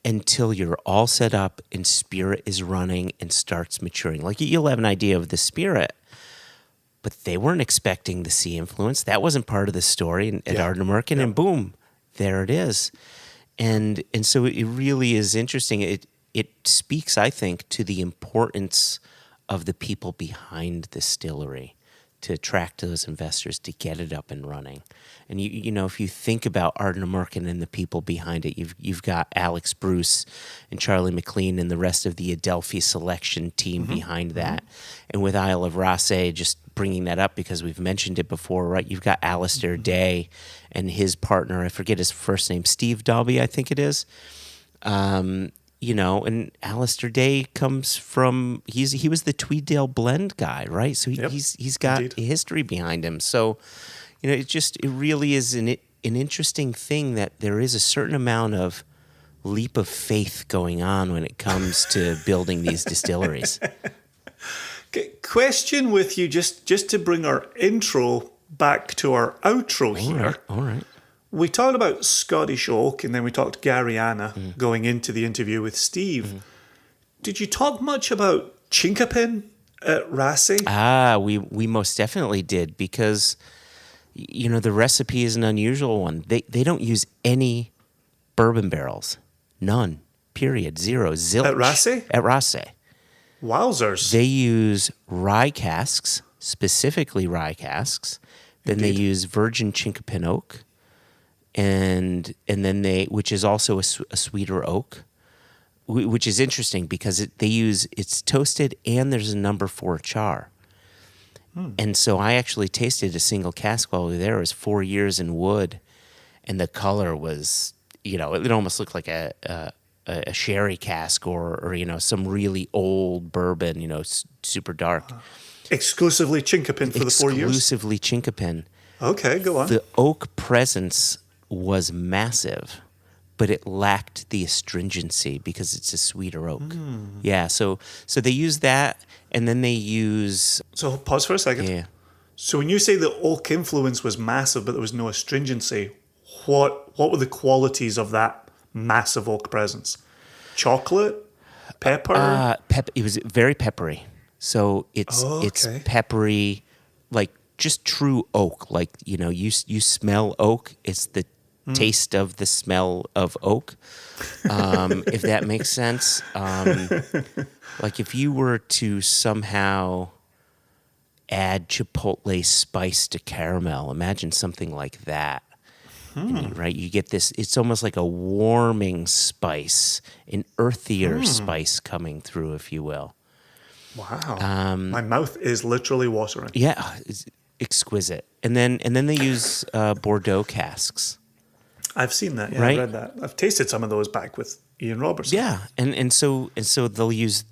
until you're all set up and spirit is running and starts maturing. Like, you'll have an idea of the spirit, but they weren't expecting the sea influence. That wasn't part of the story at Ardnamurchan, and boom, there it is. And so it really is interesting. It speaks, I think, to the importance of the people behind the distillery to attract those investors to get it up and running. And you know, if you think about Ardnamurchan and the people behind it, you've got Alex Bruce and Charlie McLean and the rest of the Adelphi selection team behind that. And with Isle of Raasay, just bringing that up because we've mentioned it before, right? You've got Alistair Day and his partner, I forget his first name, Steve Dobby, I think it is. And Alistair Day comes from, he was the Tweeddale blend guy, right? So he's got a history behind him. So, it really is an interesting thing that there is a certain amount of leap of faith going on when it comes to building these distilleries. Question with you, just to bring our intro back to our outro here. All right. We talked about Scottish oak, and then we talked Gariana going into the interview with Steve. Did you talk much about Chinkapin at Raasay? We most definitely did, because the recipe is an unusual one. They don't use any bourbon barrels, none. Period. Zero. Zilch. At Raasay? At Raasay. Wowzers! They use rye casks, specifically rye casks. Then they use virgin Chinkapin oak. And then which is also a sweeter oak, which is interesting because it's toasted and there's a number 4 char. And so I actually tasted a single cask while we were there. It was 4 years in wood, and the color was, it almost looked like a sherry cask or some really old bourbon, super dark. Exclusively Chinkapin for the 4 years? Exclusively Chinkapin. Okay, go on. The oak presence was massive, but it lacked the astringency because it's a sweeter oak. Yeah, so they use that, and then they use... So pause for a second. Yeah. So when you say the oak influence was massive, but there was no astringency, what were the qualities of that massive oak presence? Chocolate? Pepper? It was very peppery. So it's peppery, like just true oak. Like, you smell oak. It's the taste of the smell of oak, if that makes sense. Like if you were to somehow add chipotle spice to caramel. Imagine something like that. Right? You get this, it's almost like a warming spice, an earthier spice coming through, if you will. Wow. My mouth is literally watering. Yeah, it's exquisite. And then they use Bordeaux casks. I've seen that. Yeah, Right? I read that. I've tasted some of those back with Ian Robertson. Yeah, and so they'll use,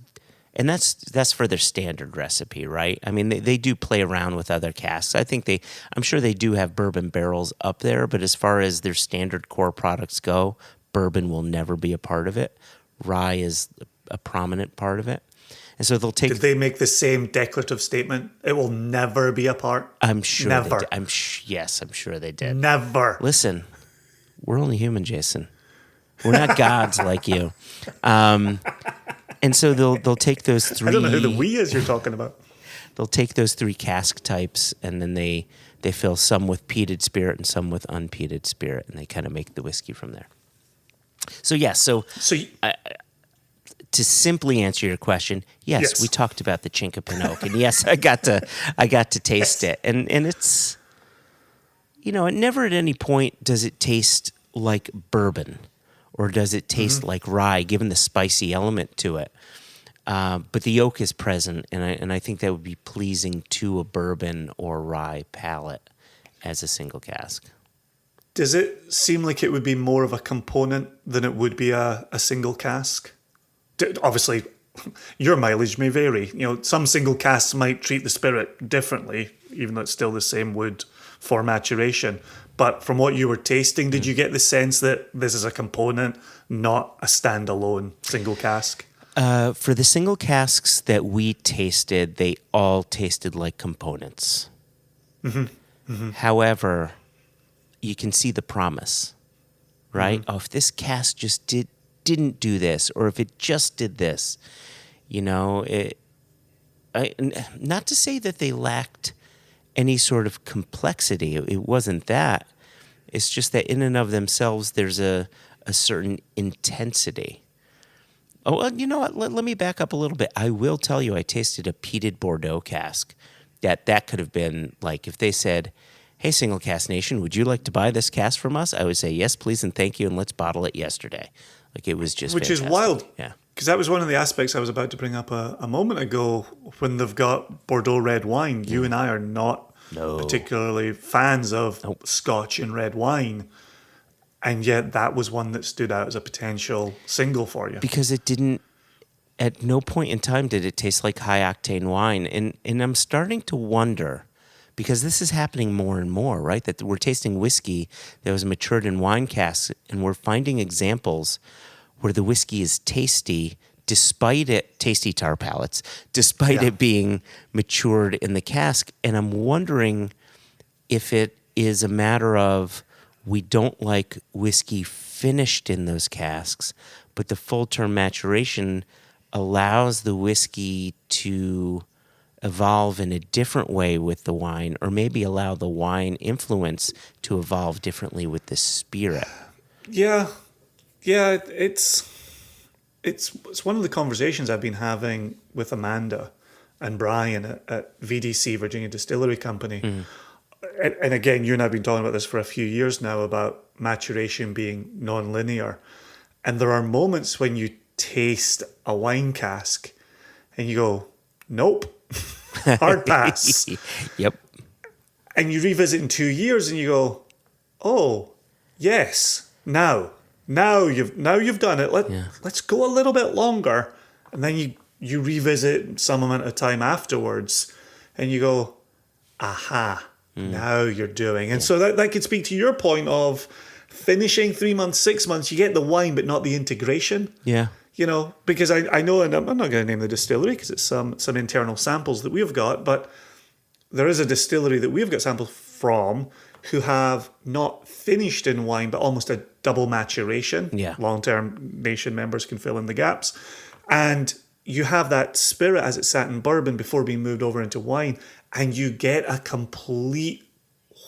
and that's for their standard recipe, right? I mean, they do play around with other casks. I'm sure they do have bourbon barrels up there, but as far as their standard core products go, bourbon will never be a part of it. Rye is a prominent part of it, and so they'll take. Did they make the same declarative statement? It will never be a part. I'm sure. Never. They did. Yes, I'm sure they did. Never. Listen, we're only human, Jason. We're not gods like you. And so they'll take those three. I don't know who the we is you're talking about. They'll take those three cask types, and then they fill some with peated spirit and some with unpeated spirit, and they kind of make the whiskey from there. So yes, to simply answer your question, yes, we talked about the Chinkapin Oak, and yes, I got to taste it, and it's, it never at any point does it taste like bourbon, or does it taste like rye, given the spicy element to it. But the oak is present, and I think that would be pleasing to a bourbon or rye palate as a single cask. Does it seem like it would be more of a component than it would be a single cask? Obviously, your mileage may vary. Some single casks might treat the spirit differently, even though it's still the same wood for maturation. But from what you were tasting, did you get the sense that this is a component, not a standalone single cask? For the single casks that we tasted, they all tasted like components. However, you can see the promise, right? Oh, if this cask just didn't do this, or if it just did this, not to say that they lacked any sort of complexity. It wasn't that. It's just that in and of themselves, there's a certain intensity. Oh, well, you know what? Let me back up a little bit. I will tell you, I tasted a peated Bordeaux cask. That could have been like if they said, "Hey, Single Cask Nation, would you like to buy this cask from us?" I would say, "Yes, please, and thank you, and let's bottle it yesterday." Like it was just which fantastic. Is wild. Yeah, because that was one of the aspects I was about to bring up a moment ago when they've got Bordeaux red wine. You and I are not particularly fans of Scotch and red wine. And yet that was one that stood out as a potential single for you. Because it didn't, at no point in time did it taste like high-octane wine. And I'm starting to wonder, because this is happening more and more, right? That we're tasting whiskey that was matured in wine casks, and we're finding examples where the whiskey is tasty, tasty to our palates, despite it being matured in the cask. And I'm wondering if it is a matter of we don't like whiskey finished in those casks, but the full-term maturation allows the whiskey to evolve in a different way with the wine, or maybe allow the wine influence to evolve differently with the spirit. Yeah, it's one of the conversations I've been having with Amanda and Brian at VDC, Virginia Distillery Company. And again, you and I have been talking about this for a few years now about maturation being non-linear. And there are moments when you taste a wine cask and you go, nope, hard pass. Yep. And you revisit in 2 years and you go, oh, yes, now you've done it. Let's go a little bit longer. And then you revisit some amount of time afterwards and you go, aha. Now you're doing. And so that could speak to your point of finishing 3 months, 6 months, you get the wine, but not the integration. Yeah. Because I know, and I'm not going to name the distillery because it's some internal samples that we've got, but there is a distillery that we've got samples from who have not finished in wine, but almost a double maturation. Yeah. Long-term nation members can fill in the gaps. And you have that spirit as it sat in bourbon before being moved over into wine, and you get a complete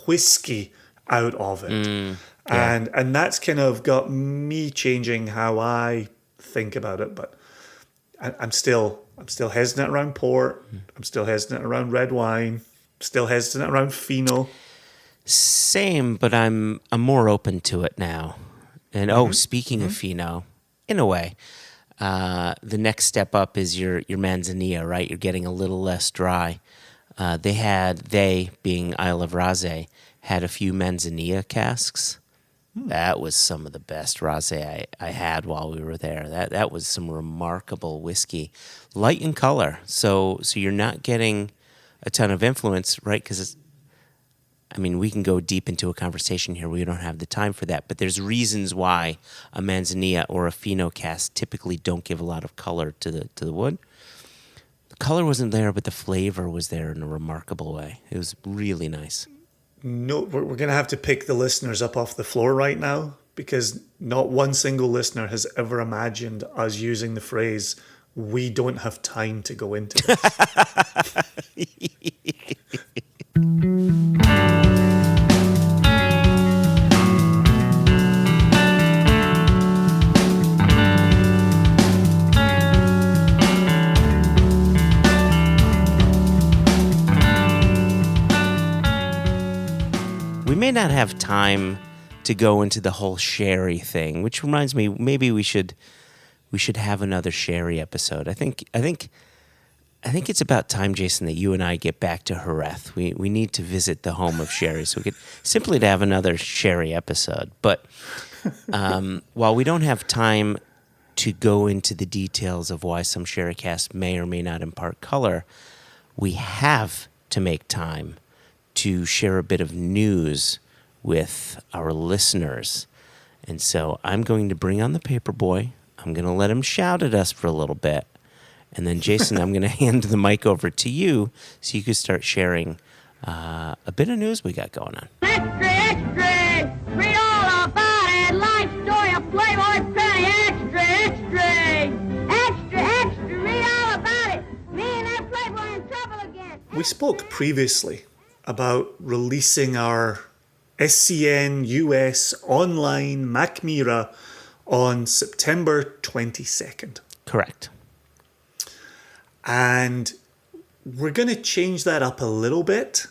whiskey out of it. And that's kind of got me changing how I think about it. But I'm still I'm still hesitant around port. I'm still hesitant around red wine. Still hesitant around Fino. Same, but I'm more open to it now. And speaking of Fino, in a way, the next step up is your Manzanilla, right? You're getting a little less dry. They being Isle of Rosé, had a few Manzanilla casks. That was some of the best rosé I had while we were there. That was some remarkable whiskey, light in color. So you're not getting a ton of influence, right? Because we can go deep into a conversation here. We don't have the time for that. But there's reasons why a Manzanilla or a Fino cask typically don't give a lot of color to the wood. The color wasn't there, but the flavor was there in a remarkable way. It was really nice. No, we're going to have to pick the listeners up off the floor right now, because not one single listener has ever imagined us using the phrase, "we don't have time to go into this." We may not have time to go into the whole sherry thing, which reminds me, maybe we should have another sherry episode. I think it's about time, Jason, that you and I get back to Jerez. We need to visit the home of sherry, so we could simply to have another sherry episode. But while we don't have time to go into the details of why some sherry casks may or may not impart color, we have to make time to share a bit of news with our listeners. And so I'm going to bring on the paper boy. I'm going to let him shout at us for a little bit. And then, Jason, I'm going to hand the mic over to you so you can start sharing a bit of news we got going on. Extra, extra! Read all about it! Life story of Playboy Penny! Extra, extra! Extra, extra! Read all about it! Me and that Playboy in trouble again! We spoke previously about releasing our SCN US online Macmira on September 22nd. Correct. And we're going to change that up a little bit.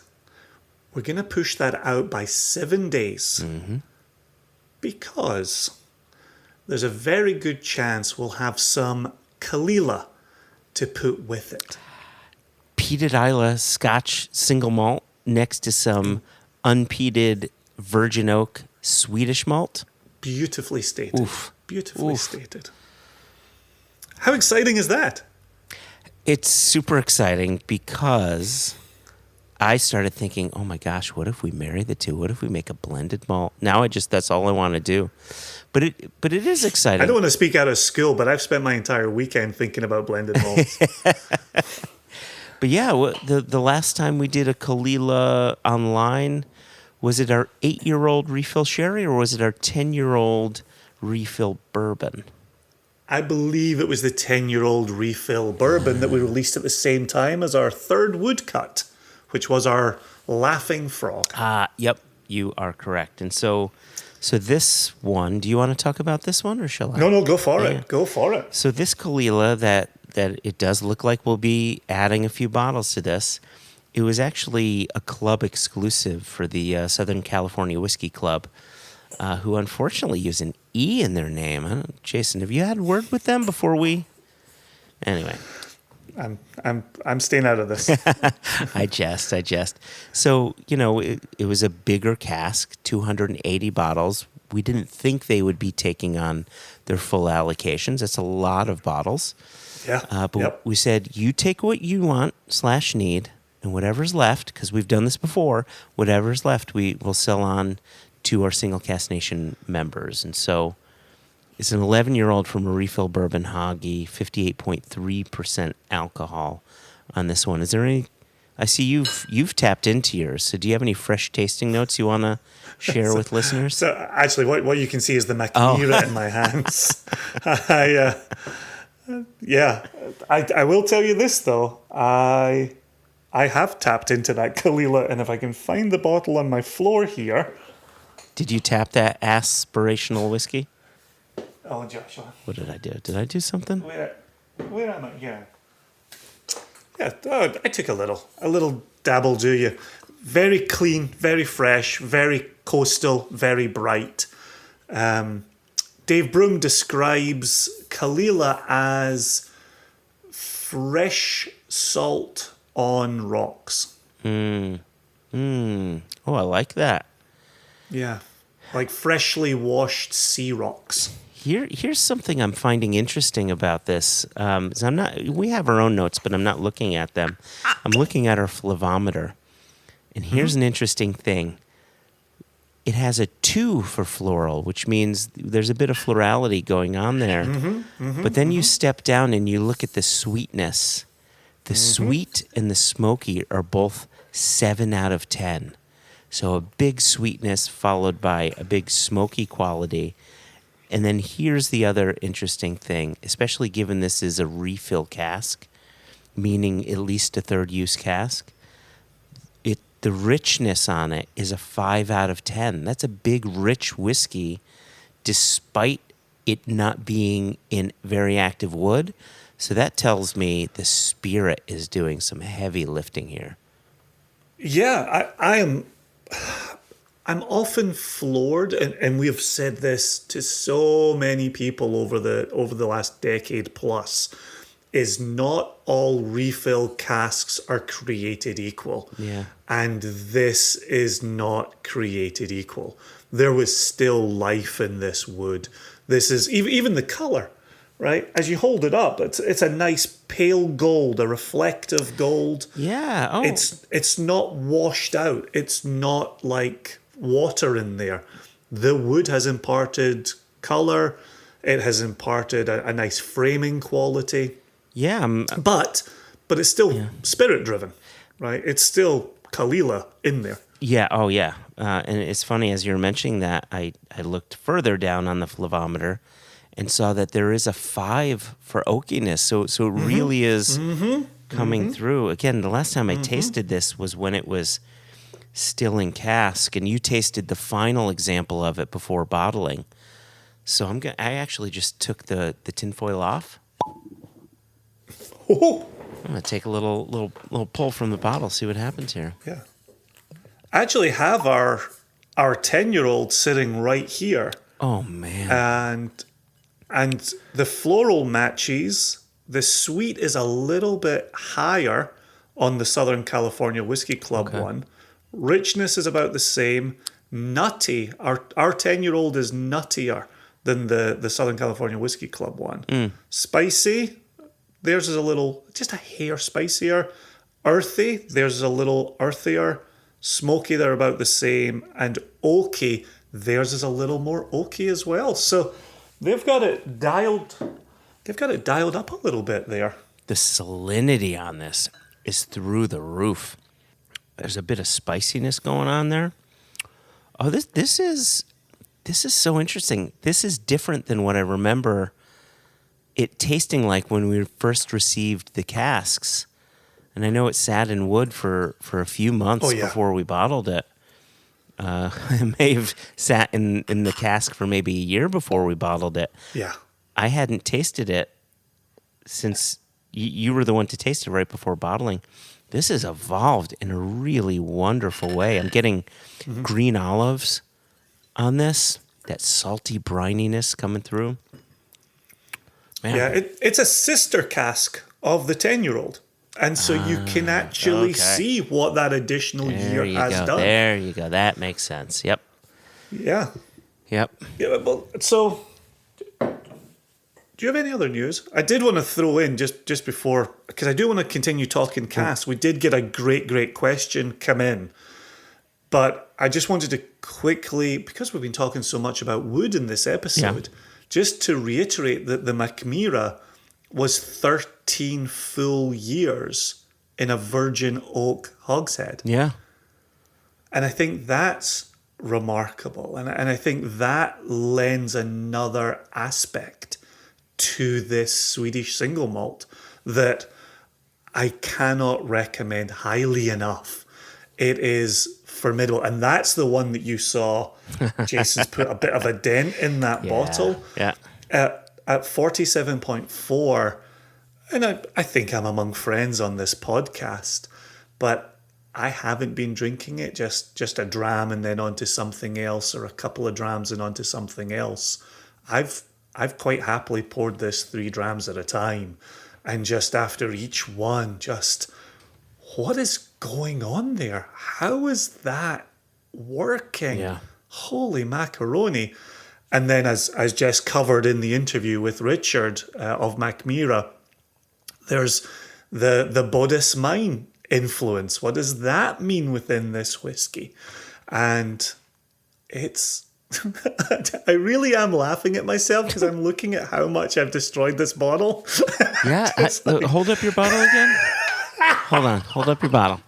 We're going to push that out by 7 days. Because there's a very good chance we'll have some Kalila to put with it. Peated Isla Scotch single malt next to some unpeated virgin oak Swedish malt. Beautifully stated. Oof. Beautifully stated. How exciting is that? It's super exciting because I started thinking, oh my gosh, what if we marry the two? What if we make a blended malt? Now that's all I want to do. But it is exciting. I don't want to speak out of school, but I've spent my entire weekend thinking about blended malts. But yeah, the last time we did a Kalila online, was it our 8-year-old refill sherry or was it our 10-year-old refill bourbon? I believe it was the 10-year-old refill bourbon that we released at the same time as our third woodcut, which was our Laughing Frog. Yep, you are correct. And so this one, do you want to talk about this one or shall I? No, go for it. Go for it. So this Kalila that it does look like we'll be adding a few bottles to this. It was actually a club exclusive for the Southern California Whiskey Club, who unfortunately use an E in their name. Jason, have you had word with them before we? Anyway, I'm staying out of this. I jest. So it was a bigger cask, 280 bottles. We didn't think they would be taking on their full allocations. That's a lot of bottles. Yeah. But we said, you take what you want / need, and whatever's left, because we've done this before, whatever's left, we will sell on to our Single Cask Nation members. And so it's an 11-year-old from a refill bourbon Hoggy, 58.3% alcohol on this one. Is there any? I see you've tapped into yours. So do you have any fresh tasting notes you want to share with listeners? So actually, what you can see is the Macmira in my hands. I will tell you this though. I have tapped into that Kalila, and if I can find the bottle on my floor here. Did you tap that aspirational whiskey? Oh, Joshua. What did I do? Did I do something? Where am I? Here. Yeah, I took a little dabble, do you? Very clean, very fresh, very coastal, very bright. Dave Broom describes Kalila as fresh salt on rocks. Oh, I like that. Yeah, like freshly washed sea rocks. Here's something I'm finding interesting about this. So we have our own notes, but I'm not looking at them. I'm looking at our flavometer. And here's an interesting thing. It has a 2 for floral, which means there's a bit of florality going on there. But then you step down and you look at the sweetness. The sweet and the smoky are both 7 out of 10. So a big sweetness followed by a big smoky quality. And then here's the other interesting thing, especially given this is a refill cask, meaning at least a third use cask. The richness on it is a 5 out of 10. That's a big, rich whiskey, despite it not being in very active wood. So that tells me the spirit is doing some heavy lifting here. Yeah, I'm often floored, and we have said this to so many people over the last decade plus, is not all refill casks are created equal. Yeah. And this is not created equal. There was still life in this wood. This is even the color, right? As you hold it up, it's a nice pale gold, a reflective gold. Yeah. Oh. It's not washed out. It's not like water in there. The wood has imparted color. It has imparted a nice framing quality. Yeah. But it's still spirit driven, right? It's still Kalila in there. Yeah. Oh, yeah. And it's funny, as you're mentioning that, I looked further down on the flavometer and saw that there is a 5 for oakiness. So it really is coming through. Again, the last time I tasted this was when it was still in cask, and you tasted the final example of it before bottling. So I actually just took the tinfoil off. Oh, I'm gonna take a little pull from the bottle, see what happens here. yeah. I actually have our 10-year-old sitting right here, Oh man. and the floral matches. The sweet is a little bit higher on the Southern California Whiskey Club one. Richness is about the same. Nutty, our 10-year-old is nuttier than the Southern California Whiskey Club one. Spicy, theirs is just a hair spicier. Earthy, theirs is a little earthier. Smoky, they're about the same. And oaky, theirs is a little more oaky as well. So they've got it dialed up a little bit there. The salinity on this is through the roof. There's a bit of spiciness going on there. Oh, this is so interesting. This is different than what I remember it tasting like when we first received the casks. And I know it sat in wood for a few months before we bottled it. It may have sat in the cask for maybe a year before we bottled it. Yeah. I hadn't tasted it since you were the one to taste it right before bottling. This has evolved in a really wonderful way. I'm getting green olives on this, that salty brininess coming through. Man. Yeah, it's a sister cask of the 10-year-old. And so you can actually see what that additional year has done. There you go. That makes sense. Yep. Yeah. Yep. Yeah, well, so do you have any other news? I did want to throw in just before, because I do want to continue talking cask. We did get a great question come in. But I just wanted to quickly, because we've been talking so much about wood in this episode, just to reiterate that the Macmira was 13 full years in a virgin oak hogshead. Yeah. And I think that's remarkable. And I think that lends another aspect to this Swedish single malt that I cannot recommend highly enough. It is formidable. And that's the one that you saw Jason's put a bit of a dent in that bottle. Yeah. At 47.4, and I think I'm among friends on this podcast, but I haven't been drinking it just a dram and then onto something else, or a couple of drams and onto something else. I've quite happily poured this 3 drams at a time, and just after each one, just what is going on there? How is that working? Yeah. Holy macaroni. And then as Jess covered in the interview with Richard of Macmira, there's the Bodis Mine influence. What does that mean within this whiskey? And it's I really am laughing at myself because I'm looking at how much I've destroyed this bottle. Yeah, hold up your bottle again. Hold up your bottle.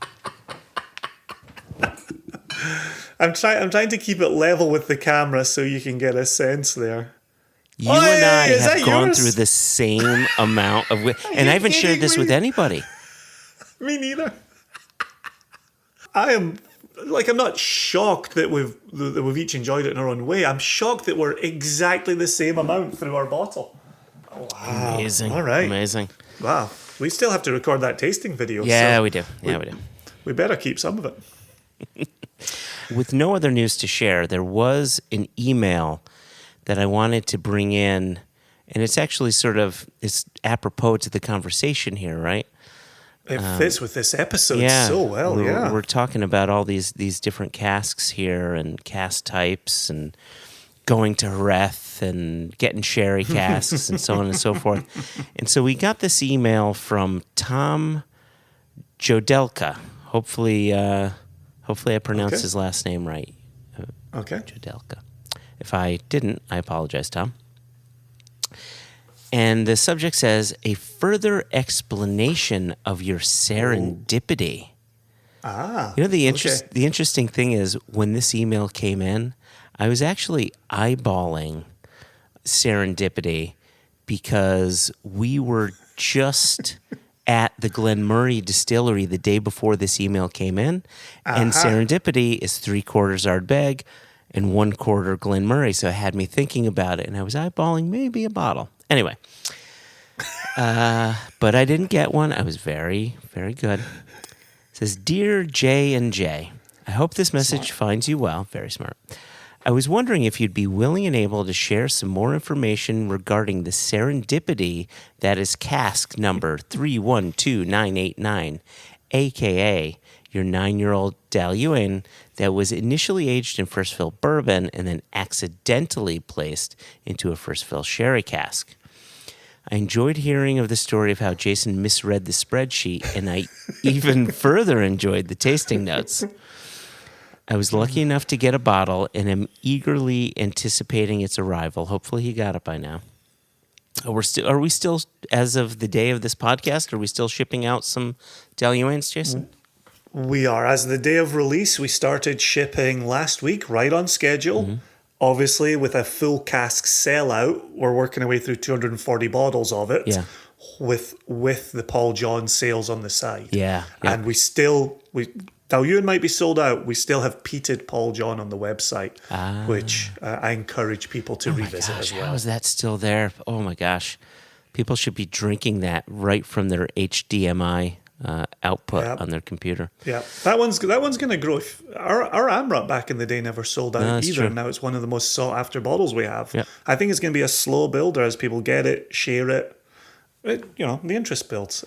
I'm trying to keep it level with the camera so you can get a sense there. You and I is have that gone yours? through the same amount of, and I haven't shared this with anybody. Me neither. I'm not shocked that we've each enjoyed it in our own way. I'm shocked that we're exactly the same amount through our bottle. Wow. Amazing. All right. Amazing. Wow. We still have to record that tasting video. Yeah, so we do. Yeah, we do. we better keep some of it. With no other news to share, there was an email that I wanted to bring in, and it's actually it's apropos to the conversation here, right? It fits with this episode Yeah. so well, We're talking about all these different casks here and cask types and going to Jerez and getting sherry casks and so on and so forth. And so we got this email from Tom Jodelka. Hopefully I pronounced Okay. his last name right. Okay. Jodelka. If I didn't, I apologize, Tom. And the subject says, a further explanation of your serendipity. Ah. You know, the okay. interesting thing is, when this email came in, I was actually eyeballing serendipity because we were just at the Glenmurray distillery the day before this email came in. And serendipity is 3/4 Ardbeg and 1/4 Glenmurray. So it had me thinking about it, and I was eyeballing maybe a bottle. Anyway, but I didn't get one. I was very, very good. It says, Dear J and J, I hope this message finds you well. Very smart. I was wondering if you'd be willing and able to share some more information regarding the serendipity that is cask number 312989, a.k.a. your 9-year-old Daluin that was initially aged in first fill bourbon and then accidentally placed into a first fill sherry cask. I enjoyed hearing of the story of how Jason misread the spreadsheet, and I even further enjoyed the tasting notes. I was lucky enough to get a bottle and am eagerly anticipating its arrival. Hopefully he got it by now. Are we still, as of the day of this podcast, are we still shipping out some Daluins, Jason? We are. As the day of release, we started shipping last week, right on schedule. Mm-hmm. Obviously, with a full cask sellout, we're working our way through 240 bottles of it. Yeah. With the Paul John sales on the side. Yeah. And Daluin might be sold out. We still have peated Paul John on the website, which I encourage people to revisit as well. How is that still there? Oh my gosh. People should be drinking that right from their HDMI output on their computer. Yeah, that one's going to grow. Our Amrut back in the day never sold out that's either. true. Now it's one of the most sought after bottles we have. Yep. I think it's going to be a slow builder as people get it, share it. The interest builds.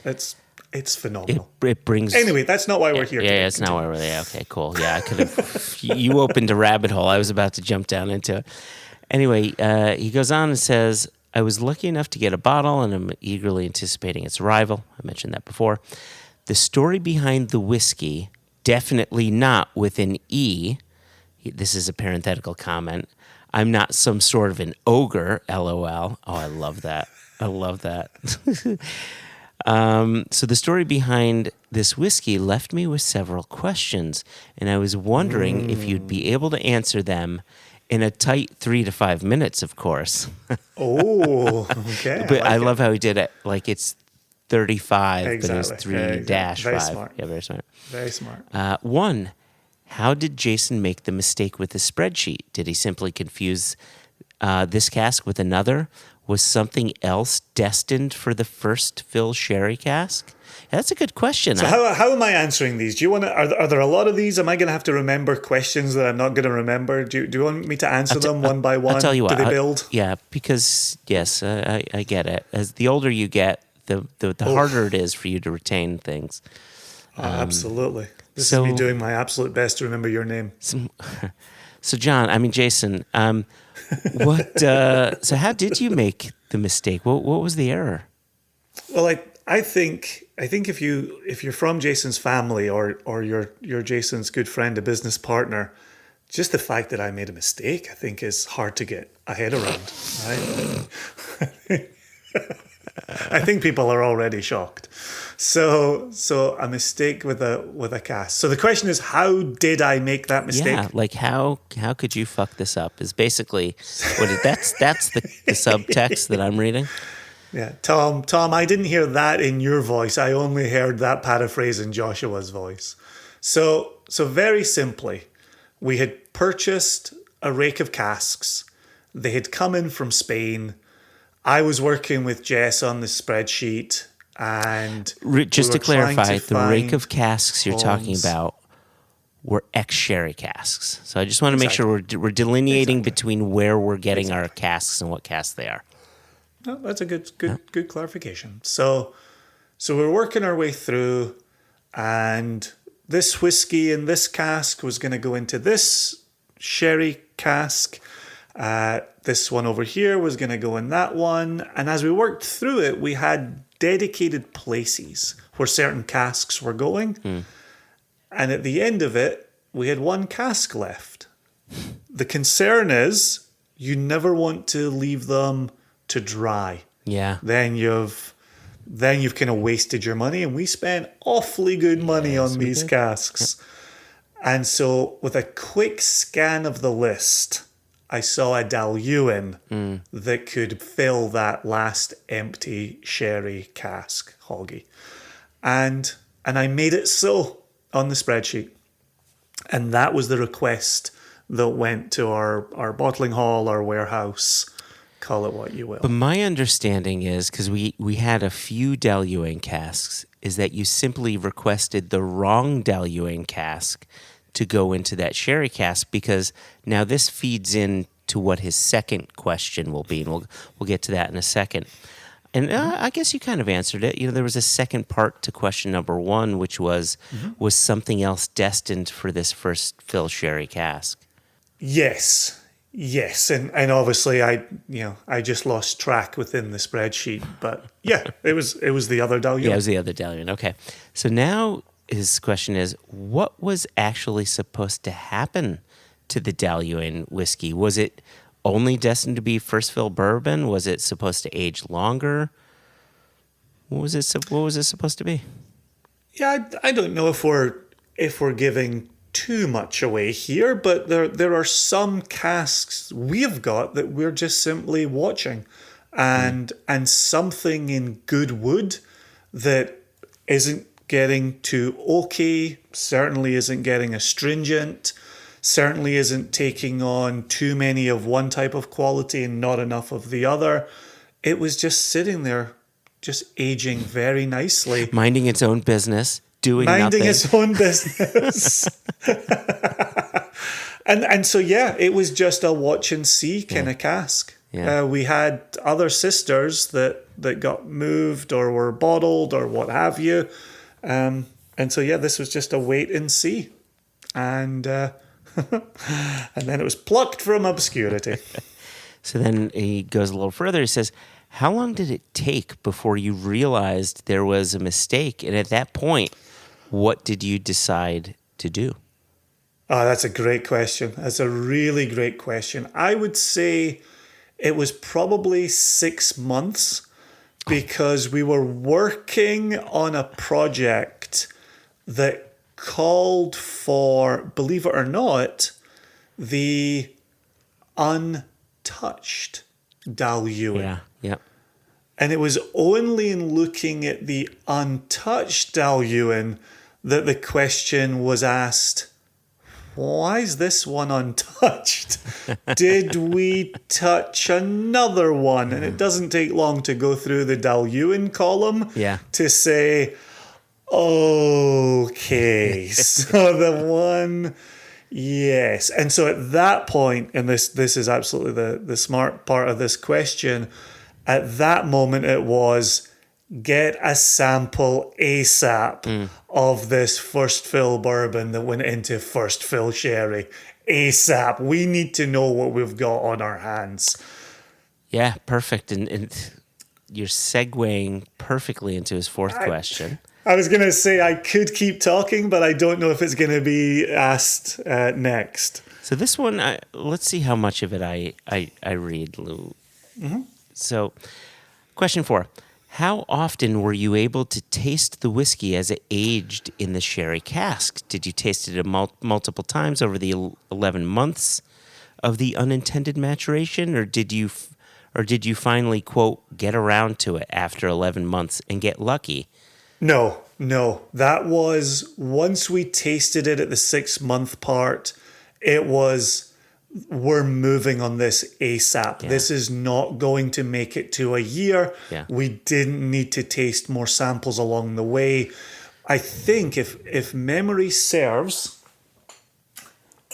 It's phenomenal. It brings... Anyway, that's not why we're here today. Yeah, it's not why we're there. Okay, cool. Yeah, I could have... You opened a rabbit hole. I was about to jump down into it. Anyway, he goes on and says, I was lucky enough to get a bottle and I'm eagerly anticipating its arrival. I mentioned that before. The story behind the whiskey, definitely not with an E. This is a parenthetical comment. I'm not some sort of an ogre, LOL. Oh, I love that. I love that. So the story behind this whiskey left me with several questions, and I was wondering if you'd be able to answer them in a tight 3 to 5 minutes, of course. Oh, okay. But I like love how he did it. Like it's 35, but Exactly. it's 3 Yeah, dash very 5. smart. Yeah, very smart. Very smart. 1, how did Jason make the mistake with the spreadsheet? Did he simply confuse this cask with another? Was something else destined for the first fill sherry cask? That's a good question. So how am I answering these? Do you want to? Are there a lot of these? Am I going to have to remember questions that I'm not going to remember? Do you want me to answer them one by one? I'll tell you what. Do they build? Yeah, because yes, I get it. As the older you get, the harder it is for you to retain things. Absolutely. This so- is me doing my absolute best to remember your name. So Jason, what? So how did you make the mistake? What was the error? Well, I think if you're from Jason's family or you're Jason's good friend, a business partner, just the fact that I made a mistake, I think, is hard to get a head around. Right? I think people are already shocked. So a mistake with a cast. So the question is, how did I make that mistake? Yeah, like how could you fuck this up? Is basically that's the subtext that I'm reading. Yeah, Tom, I didn't hear that in your voice. I only heard that paraphrase in Joshua's voice. So very simply, we had purchased a rake of casks. They had come in from Spain. I was working with Jess on the spreadsheet, and Just to clarify, the rake find of casks you're talking about were ex-sherry casks. So I just want to make sure we're delineating between where we're getting our casks and what casks they are. No, that's a good clarification. So we're working our way through, and this whiskey in this cask was going to go into this sherry cask. This one over here was going to go in that one. And as we worked through it, we had dedicated places where certain casks were going. And at the end of it, we had one cask left. The concern is you never want to leave them to dry. Yeah. Then you've kind of wasted your money, and we spent awfully good money on these casks. Yep. And so with a quick scan of the list, I saw a Daluin that could fill that last empty sherry cask, Hoggy. And I made it so on the spreadsheet. And that was the request that went to our bottling hall, our warehouse, call it what you will. But my understanding is, because we had a few Daluin casks, is that you simply requested the wrong Daluin cask to go into that sherry cask, because now this feeds in to what his second question will be, and we'll get to that in a second. And I guess you kind of answered it. You know, there was a second part to question number one, which was something else destined for this first fill sherry cask? Yes, and obviously I just lost track within the spreadsheet, but yeah, it was the other Daluin. Yeah, it was the other Daluin. Okay, so now his question is, what was actually supposed to happen to the Daluin whiskey? Was it only destined to be first fill bourbon? Was it supposed to age longer? What was it supposed to be? Yeah, I don't know if we're giving too much away here, but there are some casks we've got that we're just simply watching, and something in good wood that isn't getting too oaky, certainly isn't getting astringent, certainly isn't taking on too many of one type of quality and not enough of the other. It was just sitting there, just aging very nicely. Minding its own business, doing nothing. Its own business. and so, yeah, it was just a watch and see kind of cask. Yeah. We had other sisters that got moved or were bottled or what have you. And so, yeah, this was just a wait and see. And and then it was plucked from obscurity. So then he goes a little further. He says, how long did it take before you realized there was a mistake? And at that point, what did you decide to do? Oh, that's a great question. That's a really great question. I would say it was probably 6 months, because we were working on a project that called for, believe it or not, the untouched Daluin. Yeah. And it was only in looking at the untouched Daluin that the question was asked, why is this one untouched? Did we touch another one? And it doesn't take long to go through the Dalyuan column to say, okay, so the one, yes. And so at that point, and this is absolutely the smart part of this question, at that moment it was, get a sample ASAP of this first fill bourbon that went into first fill sherry. ASAP. We need to know what we've got on our hands. Yeah, perfect. And you're segueing perfectly into his fourth question. I was going to say I could keep talking, but I don't know if it's going to be asked next. So this one, let's see how much of it I read, Lou. So, question 4. How often were you able to taste the whiskey as it aged in the sherry cask? Did you taste it multiple times over the 11 months of the unintended maturation, or did you finally, quote, get around to it after 11 months and get lucky? No. That was, once we tasted it at the 6-month part, it was, we're moving on this ASAP. Yeah. This is not going to make it to a year. Yeah. We didn't need to taste more samples along the way. I think if memory serves,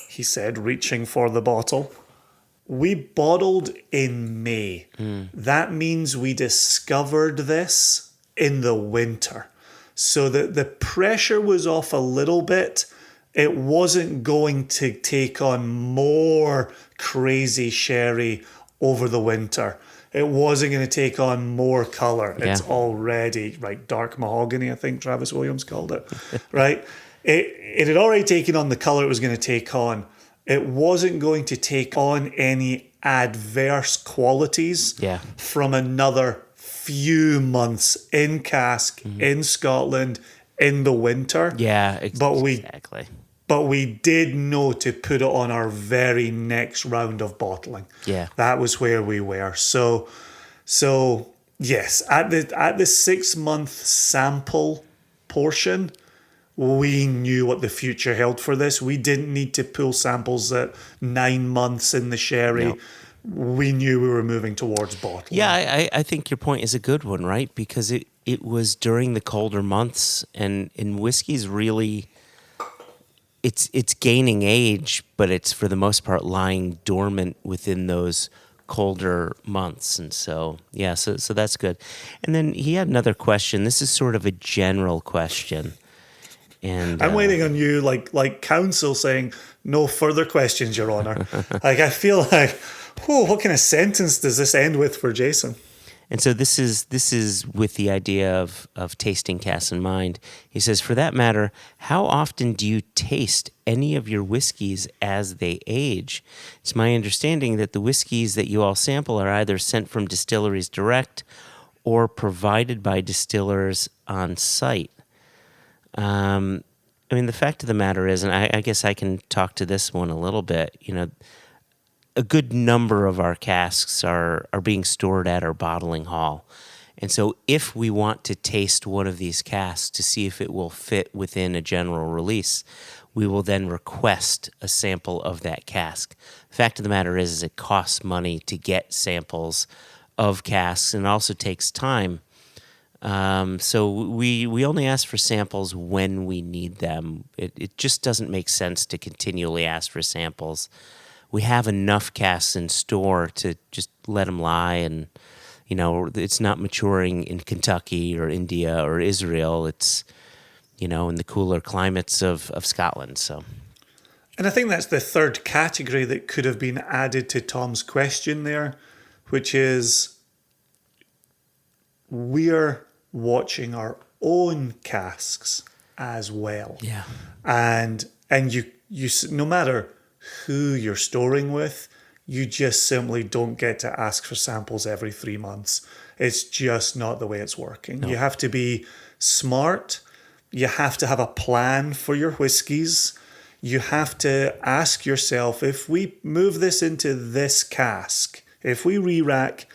he said, reaching for the bottle, we bottled in May. That means we discovered this in the winter. So the pressure was off a little bit. It wasn't going to take on more crazy sherry over the winter. It wasn't going to take on more color. Yeah. It's already, right, dark mahogany, I think Travis Williams called it, right? It had already taken on the color it was going to take on. It wasn't going to take on any adverse qualities from another few months in cask, in Scotland, in the winter. Yeah, exactly. But we did know to put it on our very next round of bottling. Yeah. That was where we were. So yes, at the 6-month sample portion, we knew what the future held for this. We didn't need to pull samples at 9 months in the sherry. No. We knew we were moving towards bottling. Yeah, I think your point is a good one, right? Because it was during the colder months, and whiskey's really... It's gaining age, but it's for the most part lying dormant within those colder months. And so that's good. And then he had another question. This is sort of a general question. And I'm waiting on you like counsel saying, no further questions, Your Honor. I feel like, what kind of sentence does this end with for Jason? And so this is with the idea of tasting casks in mind. He says, for that matter, how often do you taste any of your whiskeys as they age? It's my understanding that the whiskeys that you all sample are either sent from distilleries direct or provided by distillers on site. I mean, the fact of the matter is, and I guess I can talk to this one a little bit, a good number of our casks are being stored at our bottling hall. And so if we want to taste one of these casks to see if it will fit within a general release, we will then request a sample of that cask. The fact of the matter is it costs money to get samples of casks, and it also takes time. So we only ask for samples when we need them. It just doesn't make sense to continually ask for samples. We have enough casks in store to just let them lie, and it's not maturing in Kentucky or India or Israel. It's in the cooler climates of Scotland. So, and I think that's the third category that could have been added to Tom's question there, which is we're watching our own casks as well. Yeah, and you no matter who you're storing with, you just simply don't get to ask for samples every 3 months. It's just not the way it's working. No. You have to be smart. You have to have a plan for your whiskies. You have to ask yourself, if we move this into this cask, if we re-rack,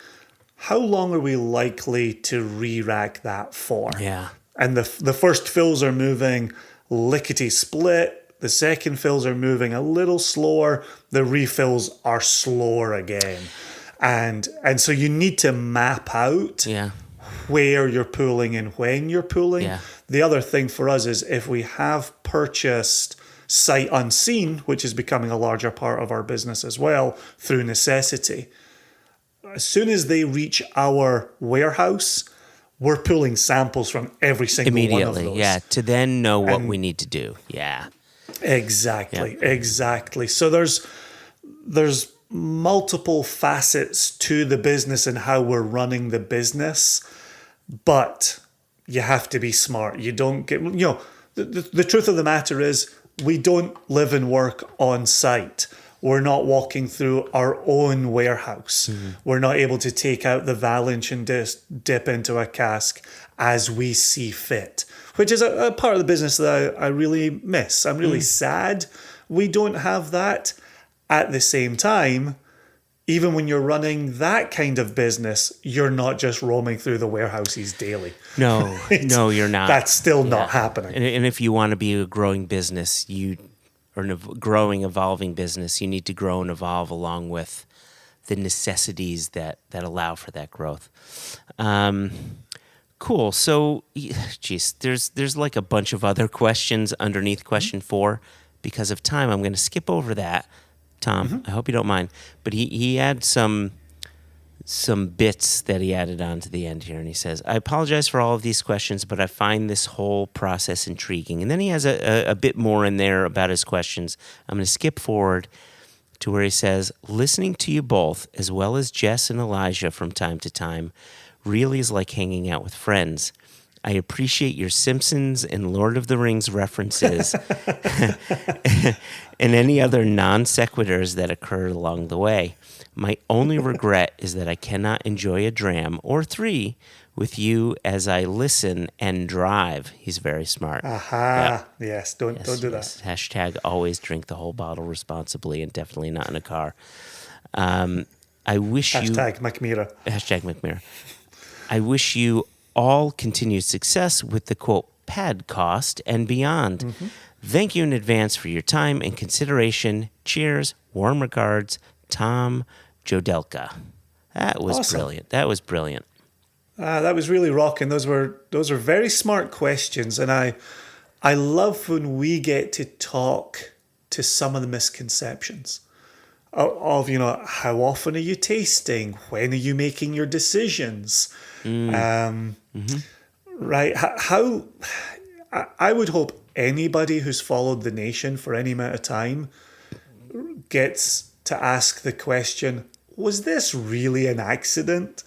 how long are we likely to re-rack that for? Yeah. And the first fills are moving lickety-split. The second fills are moving a little slower. The refills are slower again. And so you need to map out where you're pulling and when you're pulling. Yeah. The other thing for us is if we have purchased sight unseen, which is becoming a larger part of our business as well through necessity, as soon as they reach our warehouse, we're pulling samples from every single one of Immediately, those. to then know what we need to do. Yeah. Exactly. So there's multiple facets to the business and how we're running the business, but you have to be smart. You don't get, the truth of the matter is we don't live and work on site. We're not walking through our own warehouse. We're not able to take out the Valanche and dip into a cask as we see fit, which is a part of the business that I really miss. I'm really sad we don't have that. At the same time, even when you're running that kind of business, you're not just roaming through the warehouses daily. No, no, you're not. That's still not happening. And if you want to be a growing business, evolving business, you need to grow and evolve along with the necessities that allow for that growth. Cool. So, geez, there's like a bunch of other questions underneath question 4. Because of time, I'm going to skip over that. Tom, I hope you don't mind. But he had some bits that he added on to the end here. And he says, I apologize for all of these questions, but I find this whole process intriguing. And then he has a bit more in there about his questions. I'm going to skip forward to where he says, listening to you both, as well as Jess and Elijah from time to time, really is like hanging out with friends. I appreciate your Simpsons and Lord of the Rings references and any other non sequiturs that occur along the way. My only regret is that I cannot enjoy a dram or 3 with you as I listen and drive. He's very smart. Aha. Yep. Yes, don't do that. Hashtag always drink the whole bottle responsibly and definitely not in a car. I wish Hashtag McMira. Hashtag McMira. I wish you all continued success with the quote pad cost and beyond. Thank you in advance for your time and consideration. Cheers. Warm regards, Tom Jodelka. That was awesome. Brilliant. That was brilliant. That was really rocking. Those were very smart questions, and I love when we get to talk to some of the misconceptions of how often are you tasting, when are you making your decisions. Right. How I would hope anybody who's followed the nation for any amount of time gets to ask the question, was this really an accident?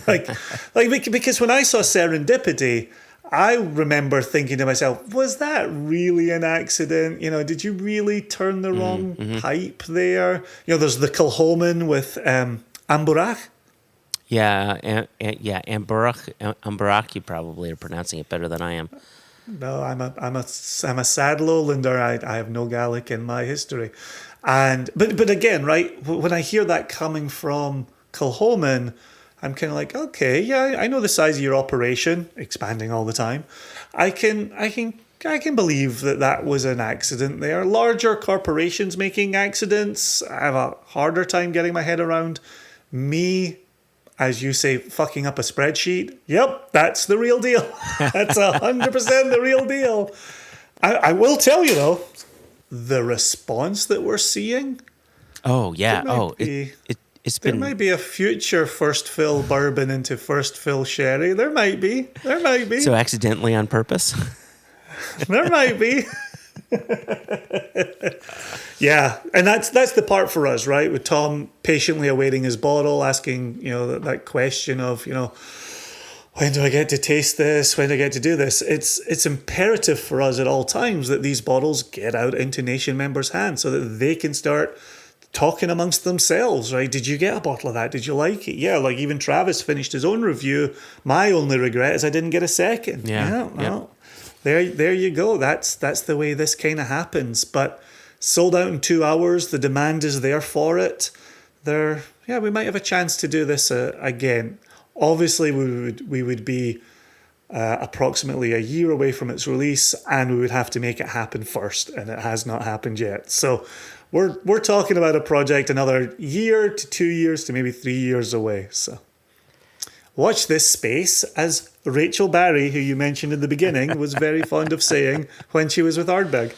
Because when I saw Serendipity, I remember thinking to myself, was that really an accident? Did you really turn the wrong pipe there? There's the Kilhoman with Amburach. Yeah, Amburach, you probably are pronouncing it better than I am. No, I'm a sad lowlander. I have no Gaelic in my history, but again, right, when I hear that coming from Kilhoman, I'm kind of like, okay, yeah, I know the size of your operation, expanding all the time. I can believe that was an accident there. Larger corporations making accidents, I have a harder time getting my head around. Me, as you say, fucking up a spreadsheet. Yep, that's the real deal. That's 100% the real deal. I will tell you though, the response that we're seeing. Oh yeah. There might be a future first fill bourbon into first fill sherry. There might be. So accidentally on purpose? There might be. Yeah, and that's the part for us, right? With Tom patiently awaiting his bottle, asking, that question of, when do I get to taste this? When do I get to do this? It's imperative for us at all times that these bottles get out into nation members' hands so that they can start talking amongst themselves, right? Did you get a bottle of that? Did you like it? Yeah, like even Travis finished his own review. My only regret is I didn't get a second. Yeah. Well, there you go. That's the way this kind of happens. But sold out in 2 hours. The demand is there for it. We might have a chance to do this again. Obviously, we would be approximately a year away from its release, and we would have to make it happen first, and it has not happened yet. So we're talking about a project another year to 2 years to maybe 3 years away. So watch this space, as Rachel Barry, who you mentioned in the beginning, was very fond of saying when she was with Ardbeg.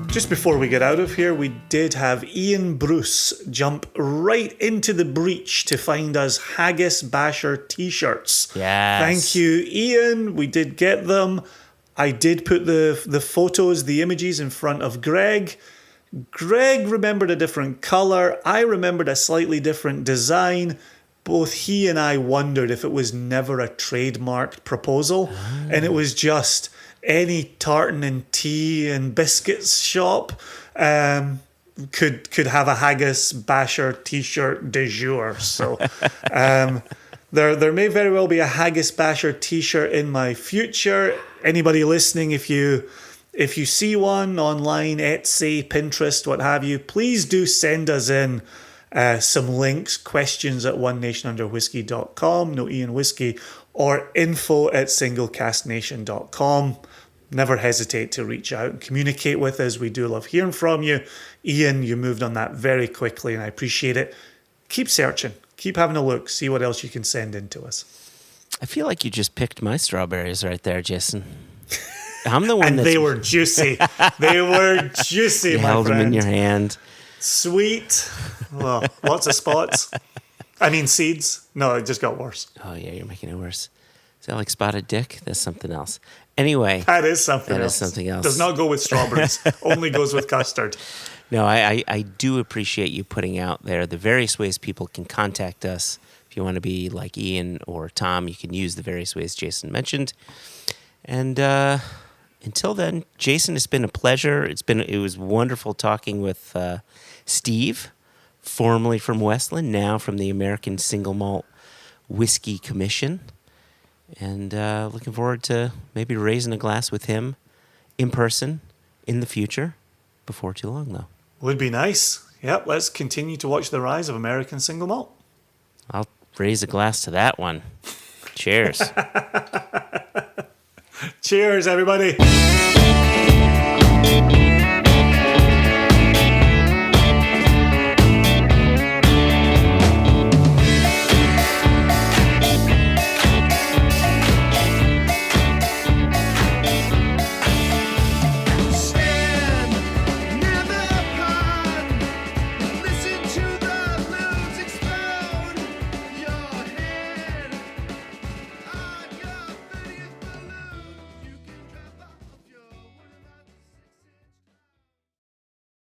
Just before we get out of here, we did have Ian Bruce jump right into the breach to find us Haggis Basher t-shirts. Yes. Thank you, Ian. We did get them. I did put the photos, the images in front of Greg. Greg remembered a different colour. I remembered a slightly different design. Both he and I wondered if it was never a trademarked proposal. And it was just any tartan and tea and biscuits shop could have a Haggis Basher t-shirt de jour. So there may very well be a Haggis Basher t-shirt in my future. Anybody listening, if you see one online, Etsy, Pinterest, what have you, please do send us in some links, questions at onenationunderwhiskey.com, no Ian Whiskey, or info@singlecasknation.com. Never hesitate to reach out and communicate with us. We do love hearing from you. Ian, you moved on that very quickly, and I appreciate it. Keep searching. Keep having a look. See what else you can send in to us. I feel like you just picked my strawberries right there, Jason. I'm the one And that's... they were juicy. They were juicy, You my held them friend. in your hand. Sweet. Well, lots of spots. I mean, seeds. No, it just got worse. Oh, yeah, you're making it worse. Is that like spotted dick? That's something else. Anyway. That is something That else. is something else. Does not go with strawberries. Only goes with custard. No, I do appreciate you putting out there the various ways people can contact us. If you want to be like Ian or Tom, you can use the various ways Jason mentioned. And until then, Jason, it's been a pleasure. It was wonderful talking with Steve, formerly from Westland, now from the American Single Malt Whiskey Commission. And looking forward to maybe raising a glass with him in person in the future. Before too long, though. Would be nice. Yep, let's continue to watch the rise of American Single Malt. I'll raise a glass to that one. Cheers. Cheers, everybody.